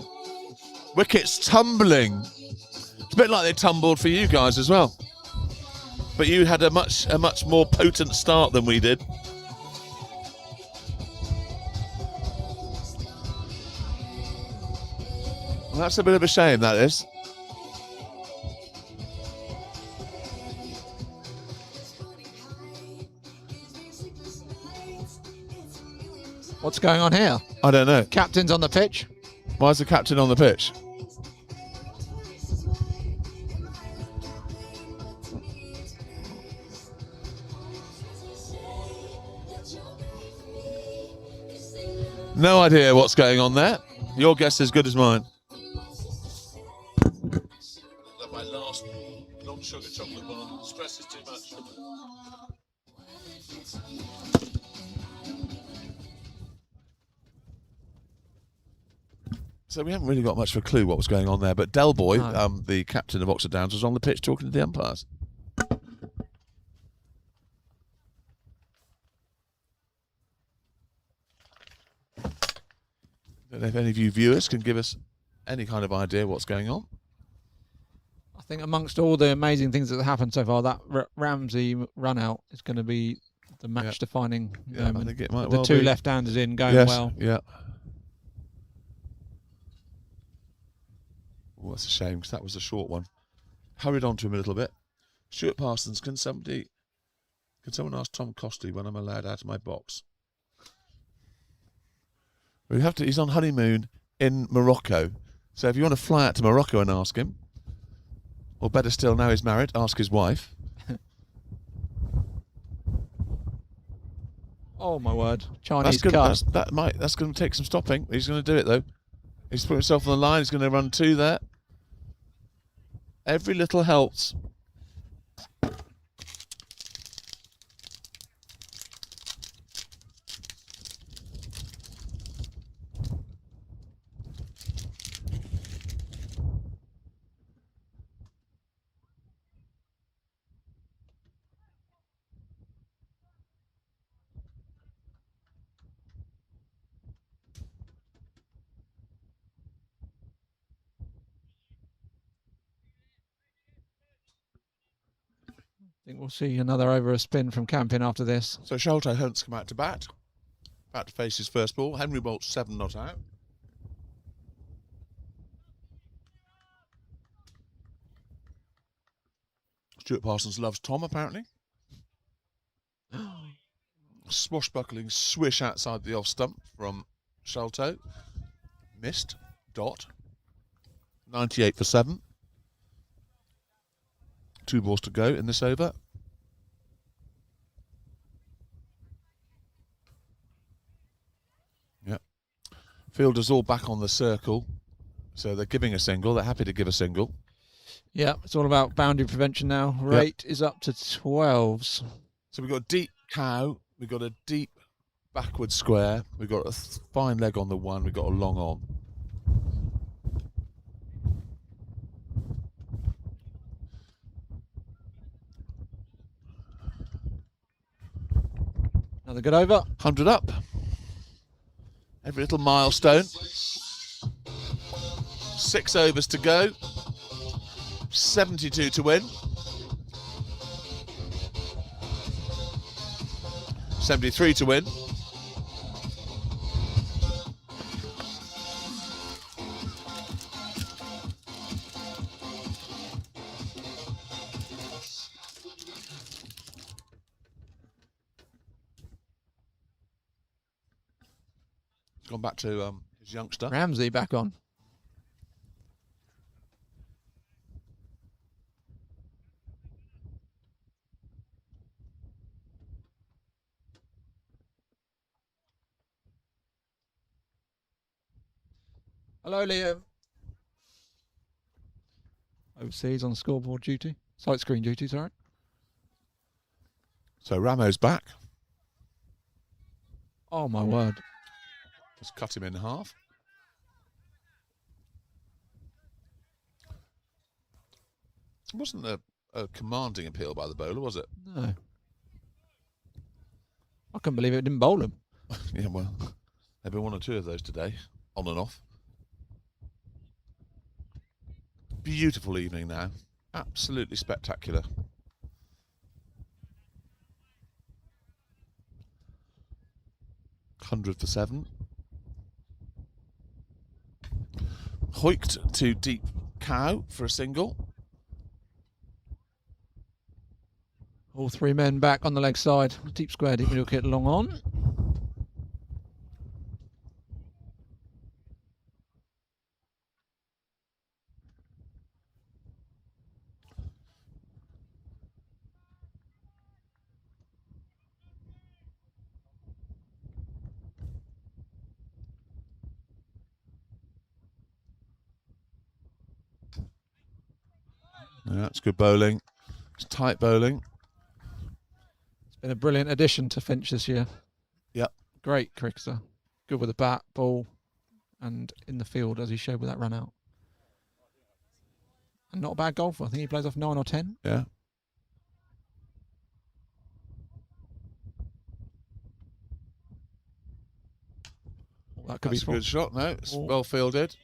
Wickets tumbling. It's a bit like they tumbled for you guys as well. But you had a much more potent start than we did. Well, that's a bit of a shame, that is. What's going on here? I don't know. Captain's on the pitch. Why is the captain on the pitch? No idea what's going on there. Your guess is as good as mine. My last non-sugar chocolate bar. Stress is too much. So we haven't really got much of a clue what was going on there, but Del Boy, the captain of Oxford Downs, was on the pitch talking to the umpires. don't know if any of you viewers can give us any kind of idea what's going on. I think amongst all the amazing things that have happened so far, that Ramsey run out is going to be the match-defining moment. I think it might the well two be. left-handers in going Yes, well. yeah. Oh, that's a shame because that was a short one. Hurried on to him a little bit. Stuart Parsons, can someone ask Tom Costley when I'm allowed out of my box? We have to. He's on honeymoon in Morocco, so if you want to fly out to Morocco and ask him, or better still, now he's married, ask his wife. Oh my word! Chinese cut. That's going to take some stopping. He's going to do it though. He's put himself on the line. He's going to run 2 there. Every little helps. I think we'll see another over a spin from Campion after this. So Sholto Hunt's come out to bat. About to face his first ball. Henry Bolt's 7 not out. Stuart Parsons loves Tom, apparently. Swashbuckling swish outside the off stump from Sholto. Missed. Dot. 98 for 7. 2 balls to go in this over. Yep. Fielders all back on the circle. So they're giving a single. They're happy to give a single. Yeah, it's all about boundary prevention now. Rate is up to 12s. So we've got a deep cow. We've got a deep backward square. We've got a fine leg on the one. We've got a long on. Another good over. 100 up. Every little milestone. 6 overs to go. 72 to win. 73 to win. He's gone back to his youngster. Ramsey back on. Hello, Liam. Overseas on scoreboard duty. Sight screen duty, sorry. So Ramo's back. Oh, my word. Just cut him in half. It wasn't a commanding appeal by the bowler, was it? No. I couldn't believe it didn't bowl him. Yeah, well, there have been 1 or 2 of those today, on and off. Beautiful evening now. Absolutely spectacular. $100 for 7. Hoiked to deep cow for a single. All 3 men back on the leg side. Deep square, deep middle wicket, long on. Yeah, that's good bowling. It's tight bowling. It's been a brilliant addition to Finch this year. Yep. Great cricketer. Good with the bat, ball, and in the field, as he showed with that run out. And not a bad golfer. I think he plays off 9 or 10. Yeah. that could That's be a good shot. No, it's well fielded.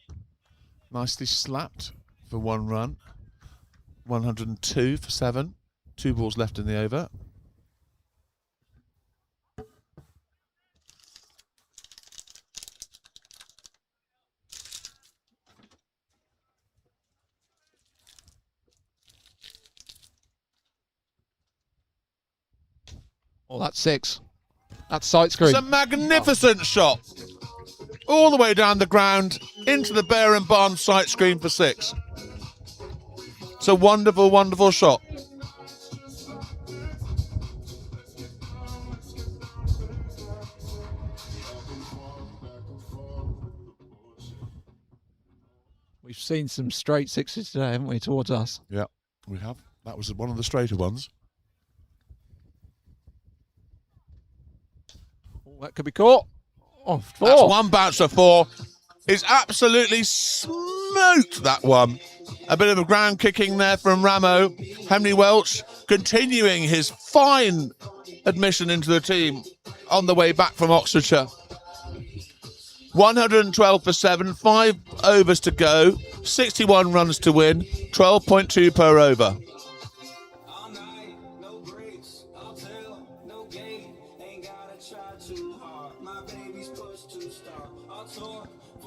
Nicely slapped for 1 run. 102 for 7. 2 balls left in the over. Oh, that's 6. That's sight screen. It's a magnificent shot. All the way down the ground into the Bear and Barn sight screen for 6. It's a wonderful, wonderful shot. We've seen some straight 6s today, haven't we, towards us? Yeah, we have. That was one of the straighter ones. Oh, that could be caught. Oh, 4. That's 1 bounce to 4. He's absolutely smoked that one. A bit of a ground kicking there from Ramo. Henry Welch continuing his fine admission into the team on the way back from Oxfordshire. 112 for 7, 5 overs to go, 61 runs to win, 12.2 per over.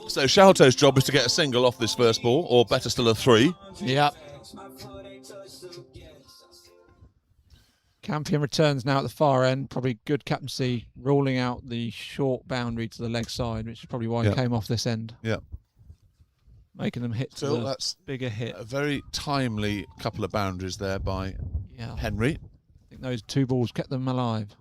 So Shalto's job is to get a single off this first ball, or better still a 3. Yep. Campion returns now at the far end. Probably good captaincy, ruling out the short boundary to the leg side, which is probably why he came off this end. Yeah. Making them hit So the that's bigger hit. a very timely couple of boundaries there by Henry. I think those 2 balls kept them alive.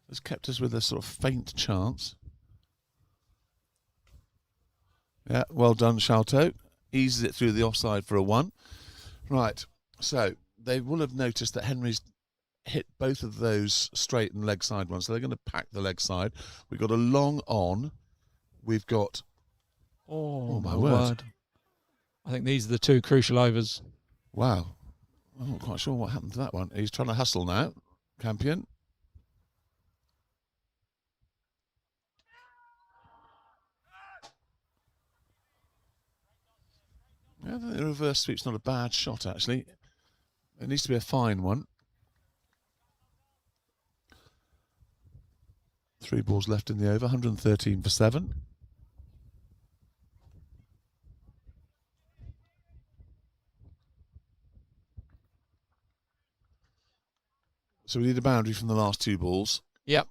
Has kept us with a sort of faint chance. Yeah, well done, Shalto. Eases it through the offside for a 1. Right, so they will have noticed that Henry's hit both of those straight and leg side ones, so they're going to pack the leg side. We've got a long on. We've got... Oh my word. I think these are the 2 crucial overs. Wow. I'm not quite sure what happened to that one. He's trying to hustle now, Campion. Yeah, I think the reverse sweep's not a bad shot, actually. It needs to be a fine one. 3 balls left in the over, 113 for 7. So we need a boundary from the last 2 balls. Yep.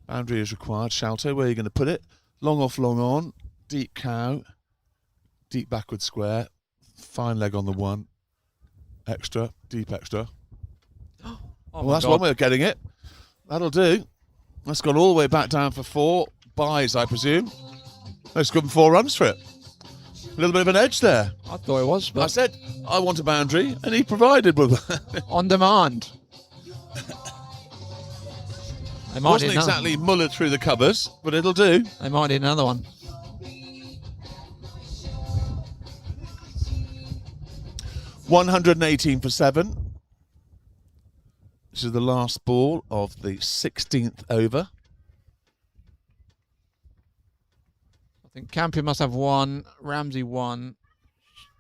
Boundary is required. Shalto, where are you going to put it? Long off, long on. Deep cow. Deep backward square, fine leg on the 1, extra, deep extra. Well, that's one way of getting it. That'll do. That's gone all the way back down for 4. Buys, I presume. It's given 4 runs for it. A little bit of an edge there. I thought it was, but I said, I want a boundary, and he provided with it. On demand. They might Wasn't exactly mullered through the covers, but it'll do. They might need another one. 118 for 7. This is the last ball of the 16th over. I think Campion must have 1, Ramsey 1,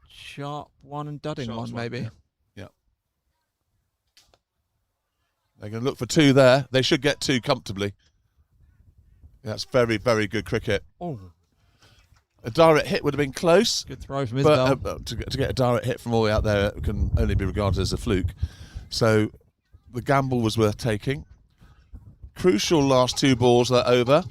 Sharp 1, and Dudding Sharp's 1, maybe. Yeah. They're going to look for 2 there. They should get 2 comfortably. That's very, very good cricket. Oh. A direct hit would have been close. Good throw from Isbell. But to get a direct hit from all the way out there can only be regarded as a fluke. So the gamble was worth taking. Crucial last 2 balls that are over.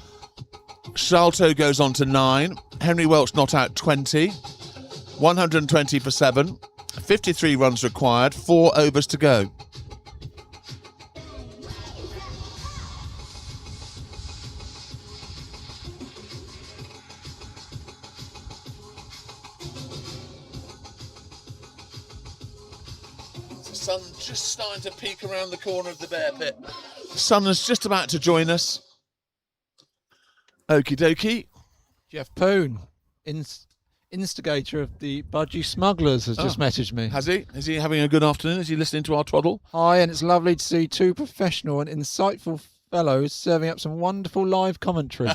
Shalto goes on to 9. Henry Welch not out 20. 120 for 7. 53 runs required. 4 overs to go. Sun just starting to peek around the corner of the bear pit. Sun is just about to join us. Okie dokie. Jeff Poon, instigator of the Budgie Smugglers, has just messaged me. Has he? Is he having a good afternoon? Is he listening to our twaddle? Hi, and it's lovely to see 2 professional and insightful fellow is serving up some wonderful live commentary.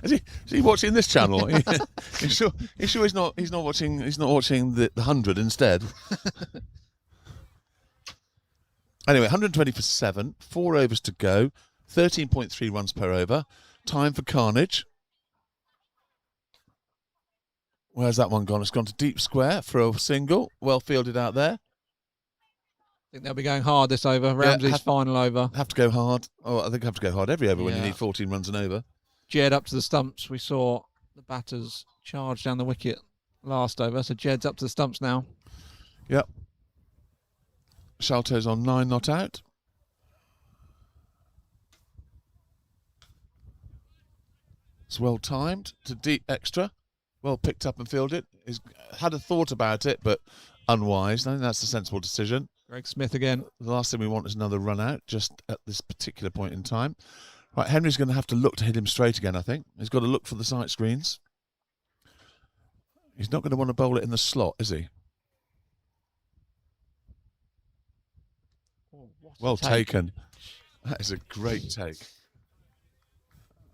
Is he watching this channel? You sure he's not watching the 100 instead? Anyway, 120 for 7, 4 overs to go, 13.3 runs per over. Time for carnage. Where's that one gone? It's gone to deep square for a single. Well fielded out there. I think they'll be going hard this over. Ramsey's final over. Have to go hard. Oh, I think I have to go hard every over when you need 14 runs and over. Jed up to the stumps. We saw the batters charge down the wicket last over. So Jed's up to the stumps now. Yep. Shalto's on 9 not out. It's well timed to deep extra. Well picked up and fielded. He's had a thought about it, but unwise. I think that's a sensible decision. Greg Smith again. The last thing we want is another run out just at this particular point in time. Right, Henry's going to have to look to hit him straight again, I think. He's got to look for the sight screens. He's not going to want to bowl it in the slot, is he? Oh, well taken. That is a great take.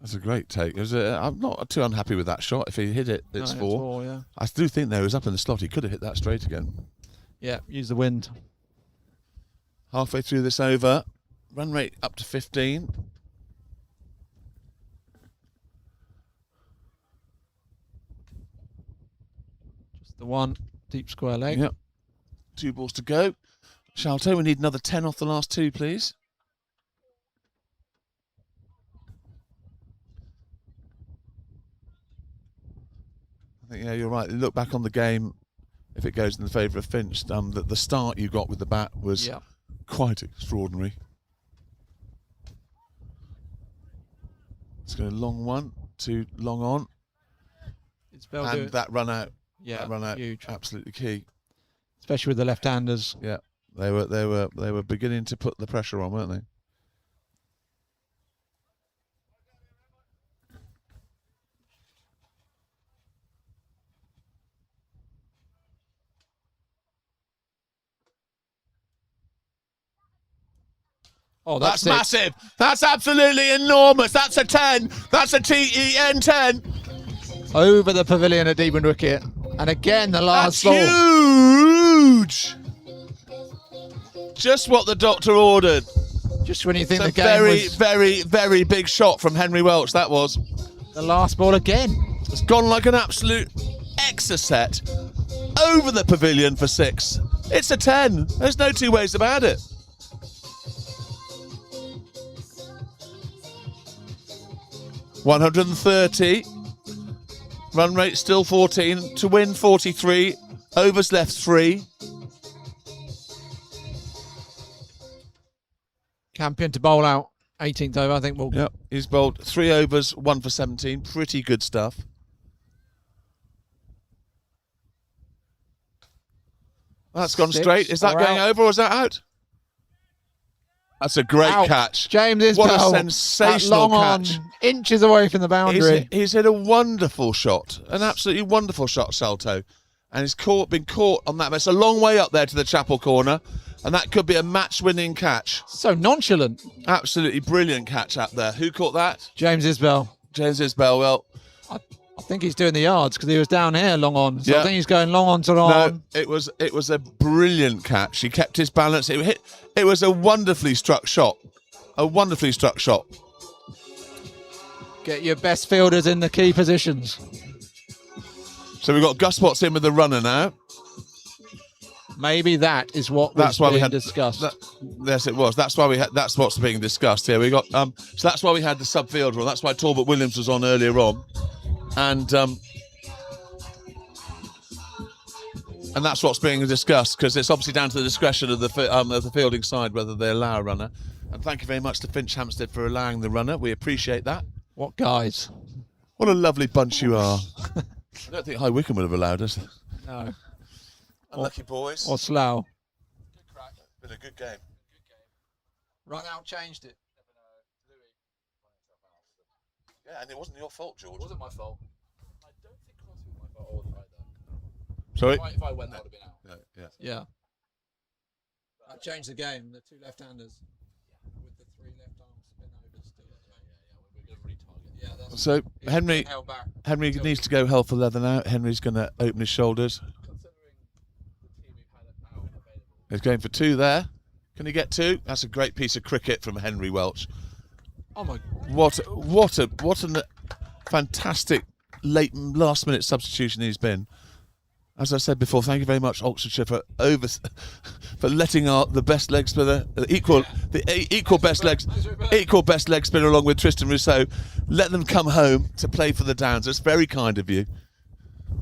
That's a great take. I'm not too unhappy with that shot. If he hit it, it's four. Yeah. I do think though, he was up in the slot. He could have hit that straight again. Yeah, use the wind. Halfway through this over, run rate up to 15. Just the one deep square leg. Yep. 2 balls to go. Shalto, we need another 10 off the last 2, please. I think, yeah, you're right. Look back on the game, if it goes in the favour of Finch, the start you got with the bat was quite extraordinary. It's going to long one, 2 long on. And that run out. Yeah, that run out, huge. Absolutely key. Especially with the left-handers. Yeah, they were beginning to put the pressure on, weren't they? Oh, that's massive. That's absolutely enormous. That's a 10. That's a TEN 10. Over the pavilion at Deepwood wicket. And again, the last ball. Huge. Just what the doctor ordered. Just when you think it's the game very, was... very, very big shot from Henry Welch, that was. The last ball again. It's gone like an absolute exocet. Over the pavilion for 6. It's a 10. There's no two ways about it. $130. Run rate still 14. To win 43. Overs left 3. Campion to bowl out. 18th over, I think we'll... Yep, he's bowled 3 overs, 1 for 17. Pretty good stuff. That's gone straight. Is that going over or is that out? That's a great catch. James Isbell. What a sensational catch. Inches away from the boundary. He's hit a wonderful shot. An absolutely wonderful shot, Shalto. And he's been caught on that. It's a long way up there to the chapel corner. And that could be a match-winning catch. So nonchalant. Absolutely brilliant catch up there. Who caught that? James Isbell. James Isbell. Well, I think he's doing the yards because he was down here long on. So I think he's going long on to long on. No, it was a brilliant catch. He kept his balance. It was a wonderfully struck shot. A wonderfully struck shot. Get your best fielders in the key positions. So we've got Gus Watts in with the runner now. Maybe that is what was being discussed. Yes, it was. That's why we had. That's what's being discussed here. We got. So that's why we had the sub-field rule. That's why Talbot Williams was on earlier on, and that's what's being discussed because it's obviously down to the discretion of the fielding side whether they allow a runner. And thank you very much to Finchampstead for allowing the runner. We appreciate that. What guys? What a lovely bunch you are. I don't think High Wycombe would have allowed us. No. Unlucky boys. Or Slough. Good crack. Been a good game. Run out changed it. Yeah, and it wasn't your fault, George. It wasn't my fault. I don't think Crosby was my fault either. Sorry? If I went, that would have been out. Yeah. That changed the game. The 2 left-handers with the 3 left arms spin over. So Henry Held back. needs to go hell for leather now. Henry's going to open his shoulders. He's going for 2 there. Can he get 2? That's a great piece of cricket from Henry Welch. Oh my! What a fantastic last minute substitution he's been. As I said before, thank you very much, Oxfordshire, for letting the best leg spinner, equal best leg spinner along with Tristan Rousseau, let them come home to play for the Downs. It's very kind of you.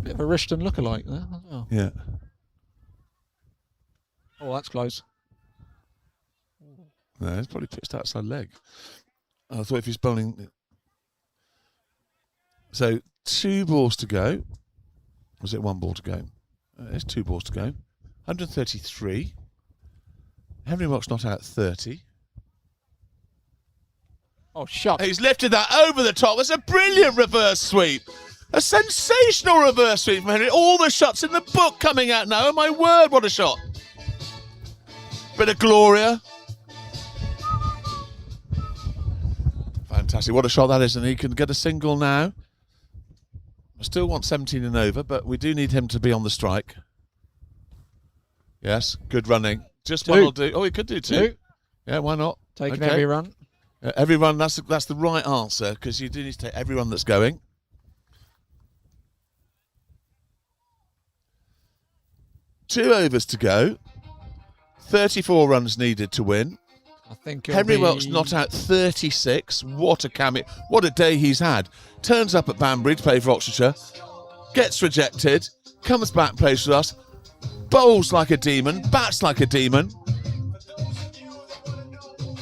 Bit of a Rishton lookalike there as well. Yeah. Oh, that's close. No, he's probably pitched outside leg. I thought if he's bowling. So 2 balls to go. Was it 1 ball to go? There's 2 balls to go. 133. Henry Welch not out 30. Oh, shot. He's lifted that over the top. That's a brilliant reverse sweep. A sensational reverse sweep from Henry. All the shots in the book coming out now. Oh, my word, what a shot. Bit of Gloria. Fantastic. What a shot that is. And he can get a single now. I still want 17 and over, but we do need him to be on the strike. Yes, good running. Just 2. 1 will do. Oh, he could do 2. 2. Yeah, why not? Taking Okay. every run. Every run, that's the right answer, because you do need to take every run that's going. Two overs to go. 34 runs needed to win. I think Henry Welch not out 36. What a cameo. What a day he's had. Turns up at Banbury to play for Oxfordshire. Gets rejected. Comes back, plays for us. Bowls like a demon. Bats like a demon.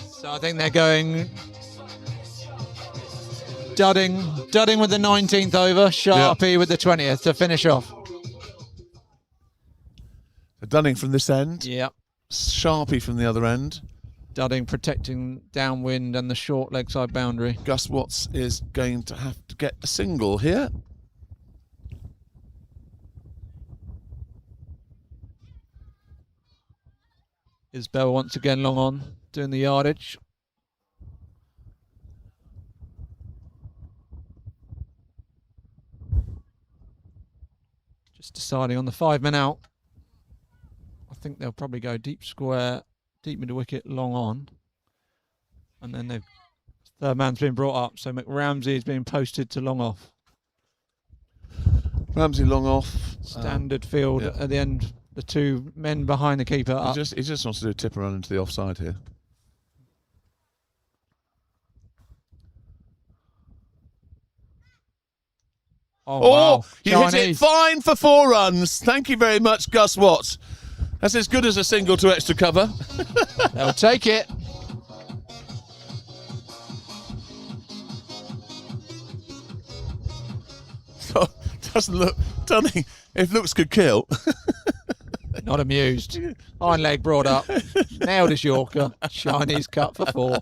So I think they're going Dudding with the 19th over. Sharpie with the 20th to finish off. Dunning from this end. Yep. Sharpie from the other end. Dudding protecting downwind and the short leg side boundary. Gus Watts is going to have to get a single here. Isbell once again long on, doing the yardage. Just deciding on the 5 men out. I think they'll probably go deep square, deep middle wicket, long on. And then third man's been brought up, so McRamsey is being posted to long off. Ramsey long off. Standard field at the end. The 2 men behind the keeper up. He just wants to do a tipper run into the offside here. Oh, wow. You hit it fine for 4 runs. Thank you very much, Gus Watts. That's as good as a single to extra cover. They'll take it. Doesn't look, Dunning, if looks could kill. Not amused. Hind leg brought up. Nailed his Yorker. Chinese cut for 4.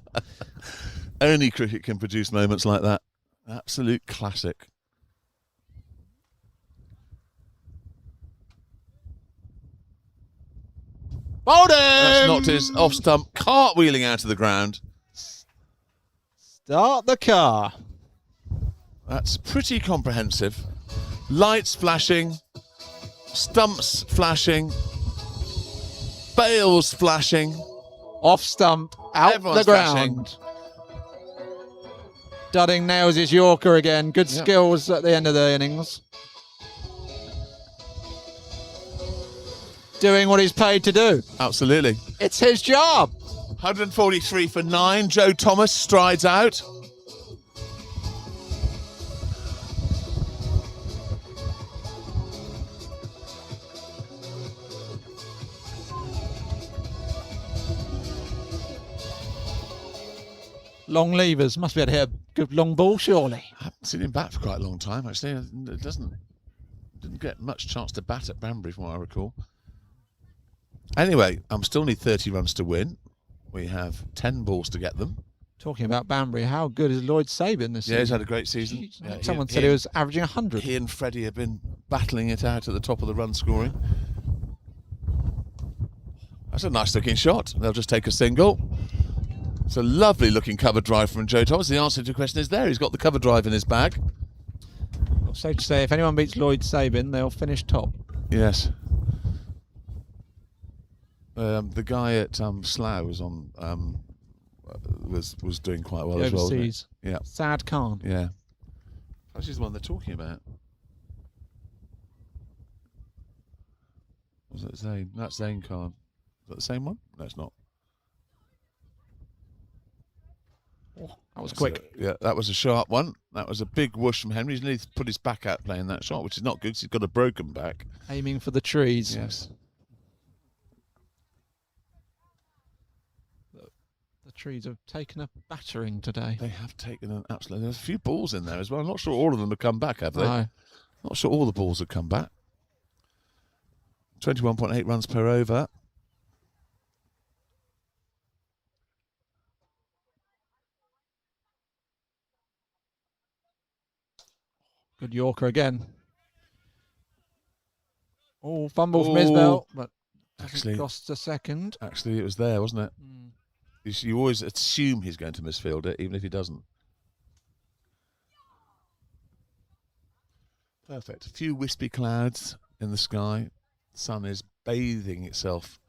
Only cricket can produce moments like that. Absolute classic. Bowden! That's knocked his off stump, cartwheeling out of the ground. Start the car. That's pretty comprehensive. Lights flashing, stumps flashing, bails flashing. Off stump, out Everyone's the ground. flashing. Dudding nails his Yorker again. Good skills at the end of the innings. Doing what he's paid to do. Absolutely. It's his job. 143 for 9. Joe Thomas strides out. Long levers. Must be able to hit a good long ball, surely. I haven't seen him bat for quite a long time, actually. It didn't get much chance to bat at Banbury, from what I recall. Anyway, still need 30 runs to win. We have 10 balls to get them. Talking about Banbury, how good is Lloyd Sabin this season? Yeah, he's had a great season. Jeez, Yeah, someone said he was averaging 100. He and Freddie have been battling it out at the top of the run scoring. That's a nice looking shot. They'll just take a single. It's a lovely looking cover drive from Joe Thomas. The answer to the question is there. He's got the cover drive in his bag. Well, safe to say, if anyone beats Lloyd Sabin, they'll finish top. Yes. The guy at Slough was on was doing quite well as well. Overseas. Yeah. Sad Khan. Yeah. That's just the one they're talking about. Was that Zane? That's Zane Khan. Is that the same one? No, it's not. Oh, that was quick. Yeah, that was a sharp one. That was a big whoosh from Henry. He's nearly put his back out playing that shot, which is not good because he's got a broken back. Aiming for the trees. Yes. The trees have taken a battering today. They have taken an absolute... There's a few balls in there as well. I'm not sure all of them have come back, have they? No. Not sure all the balls have come back. 21.8 runs per over. Good Yorker again. Oh, fumble from Isbell, but actually cost a second. Actually, it was there, wasn't it? You always assume he's going to misfield it, even if he doesn't. Perfect. A few wispy clouds in the sky. The sun is bathing itself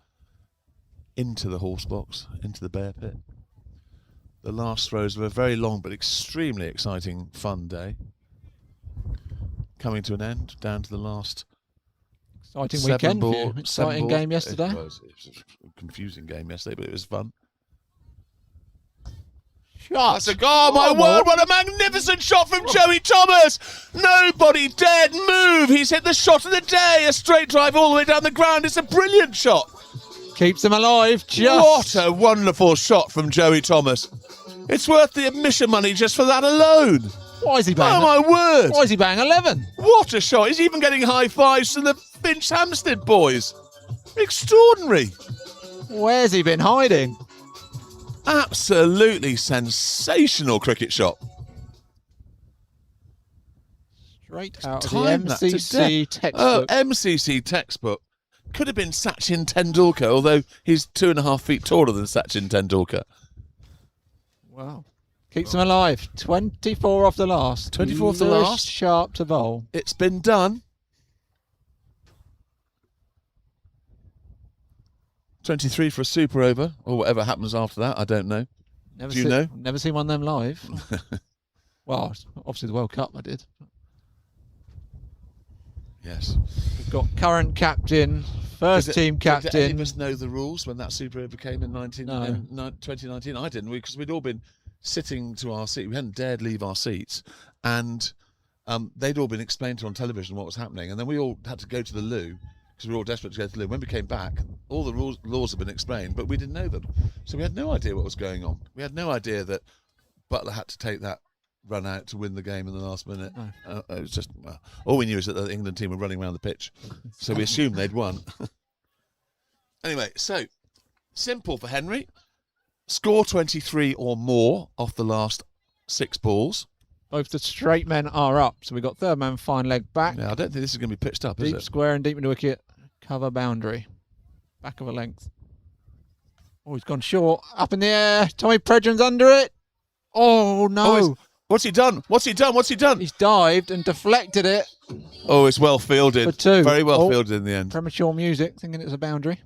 into the horse box, into the bear pit. The last throws of a very long but extremely exciting, fun day. Coming to an end, down to the last exciting weekend for you. Exciting game yesterday. It was a confusing game yesterday, but it was fun. Shot. That's a goal, my word, what a magnificent shot from Joey Thomas. Nobody dared move. He's hit the shot of the day. A straight drive all the way down the ground. It's a brilliant shot. Keeps him alive. What a wonderful shot from Joey Thomas. It's worth the admission money just for that alone. Why is he banging? Oh, my word. Why is he banging 11? What a shot. He's even getting high fives from the Finchampstead boys. Extraordinary. Where's he been hiding? Absolutely sensational cricket shot. Straight out of the Timed that to MCC death. textbook. Oh, MCC textbook. Could have been Sachin Tendulkar, although he's 2.5 feet taller than Sachin Tendulkar. Wow. Keeps him alive. 24 off the last. 24 off the Lewis last. Sharp to bowl. It's been done. 23 for a super over, or whatever happens after that, I don't know. Do you know? Never seen one of them live. Well, obviously the World Cup I did. Yes. We've got current captain, first team captain. Did any of us know the rules when that super over came in 2019? I didn't, because we'd all been sitting to our seat. We hadn't dared leave our seats, and they'd all been explained to on television what was happening, and then we all had to go to the loo because we were all desperate to go to the loo. When we came back, all the laws had been explained, but we didn't know them, so we had no idea what was going on. We had no idea that Butler had to take that run out to win the game in the last minute. No. It was just, well, all we knew is that the England team were running around the pitch, so we assumed they'd won. Anyway, so simple for Henry. Score 23 or more off the last 6 balls. Both the straight men are up, so we've got third man fine leg back. Yeah, I don't think this is going to be pitched up, is deep it? Square and deep into wicket. Cover boundary. Back of a length. Oh, he's gone short. Up in the air. Tommy Predran's under it. Oh, no. Oh, what's he done? What's he done? What's he done? He's dived and deflected it. Oh, it's well fielded. For 2. Very well fielded in the end. Premature music, thinking it was a boundary.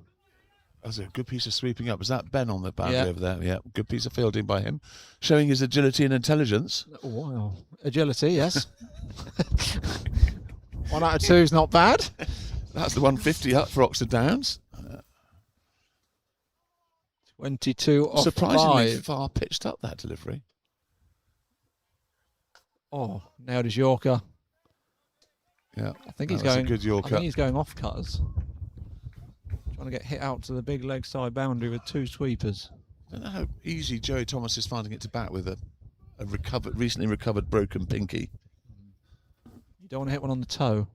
That was a good piece of sweeping up. Was that Ben on the boundary over there? Yeah, good piece of fielding by him. Showing his agility and intelligence. Wow. Agility, yes. 1 out of 2 is not bad. That's the 150 up for Oxford Downs. 22 off Surprisingly 5. far pitched up, that delivery. Oh, nailed his Yorker. Yeah, I think he's going. A good Yorker. I think he's going off cutters. Trying to get hit out to the big leg side boundary with 2 sweepers. I don't know how easy Joey Thomas is finding it to bat with a recently recovered broken pinky. You don't want to hit one on the toe.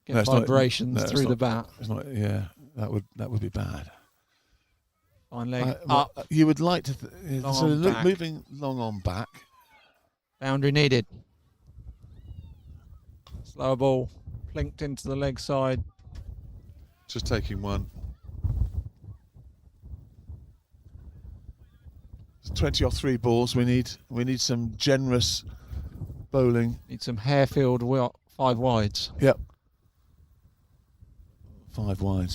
Get No, vibrations through the bat. It's not. Yeah, that would be bad. Fine leg up. You would like to. Moving long on back. Boundary needed. Slower ball, plinked into the leg side. Just taking one. 20 off 3 balls. We need some generous bowling. Need some hair-filled 5 wides. Yep. 5 wide.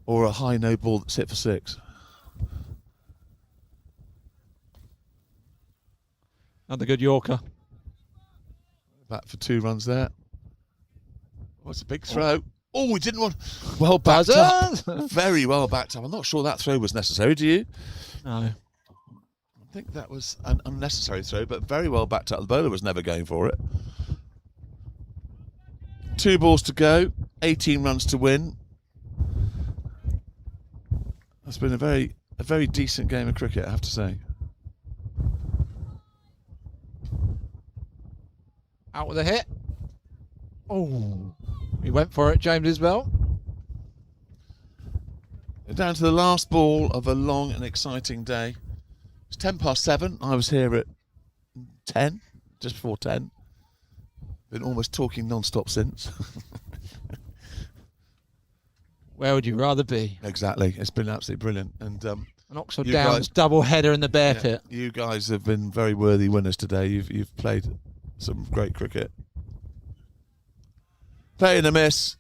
Or a high no ball that's hit for 6. Another good Yorker. Back for 2 runs there. What's a big throw? Oh, we didn't want. Well backed up. Very well backed up. I'm not sure that throw was necessary. Do you? No. I think that was an unnecessary throw, but very well backed up. The bowler was never going for it. 2 balls to go. 18 runs to win. That's been a very decent game of cricket, I have to say. Out with a hit. Oh, he went for it, James Isbell. We're down to the last ball of a long and exciting day. It's 7:10. I was here at 10, just before 10. Been almost talking non-stop since. Where would you rather be? Exactly. It's been absolutely brilliant. And An Oxford Downs double header in the Bear Pit. You guys have been very worthy winners today. You've played some great cricket. Play and a miss.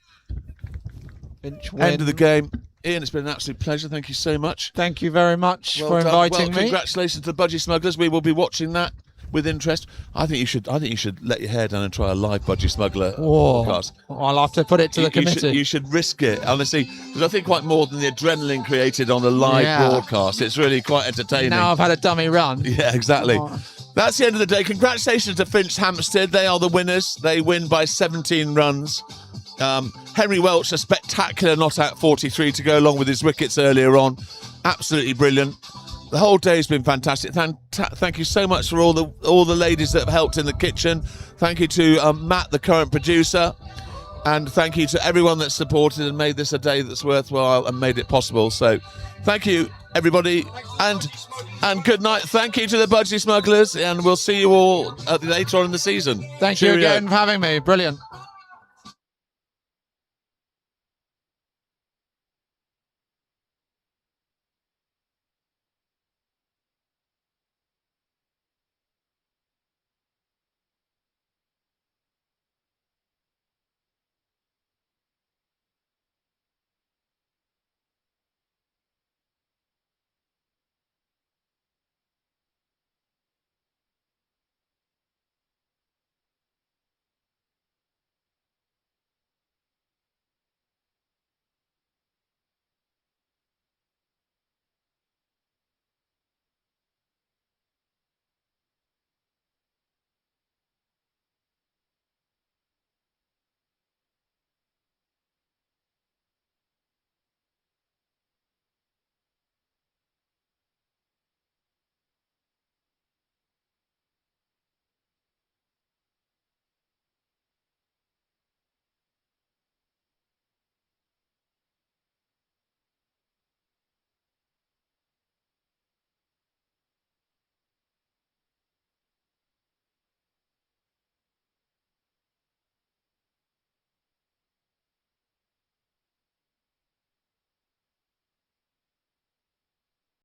Finch win. End of the game. Ian, it's been an absolute pleasure. Thank you so much. Thank you very much Well for done. inviting Well, me. congratulations to the Budgie Smugglers. We will be watching that with interest. I think you should let your hair down and try a live Budgie Smuggler podcast. I'll have to put it to the committee. You should risk it, honestly, because I think quite more than the adrenaline created on a live broadcast. It's really quite entertaining. Now I've had a dummy run. Yeah, exactly. That's the end of the day. Congratulations to Finchampstead. They are the winners. They win by 17 runs. Henry Welch, a spectacular not out 43 to go along with his wickets earlier on. Absolutely brilliant. The whole day has been fantastic. Thank you so much for all the ladies that have helped in the kitchen. Thank you to Matt, the current producer. And thank you to everyone that's supported and made this a day that's worthwhile and made it possible. So thank you, everybody. And good night. Thank you to the Budgie Smugglers. And we'll see you all later on in the season. Thank you again for having me. Brilliant.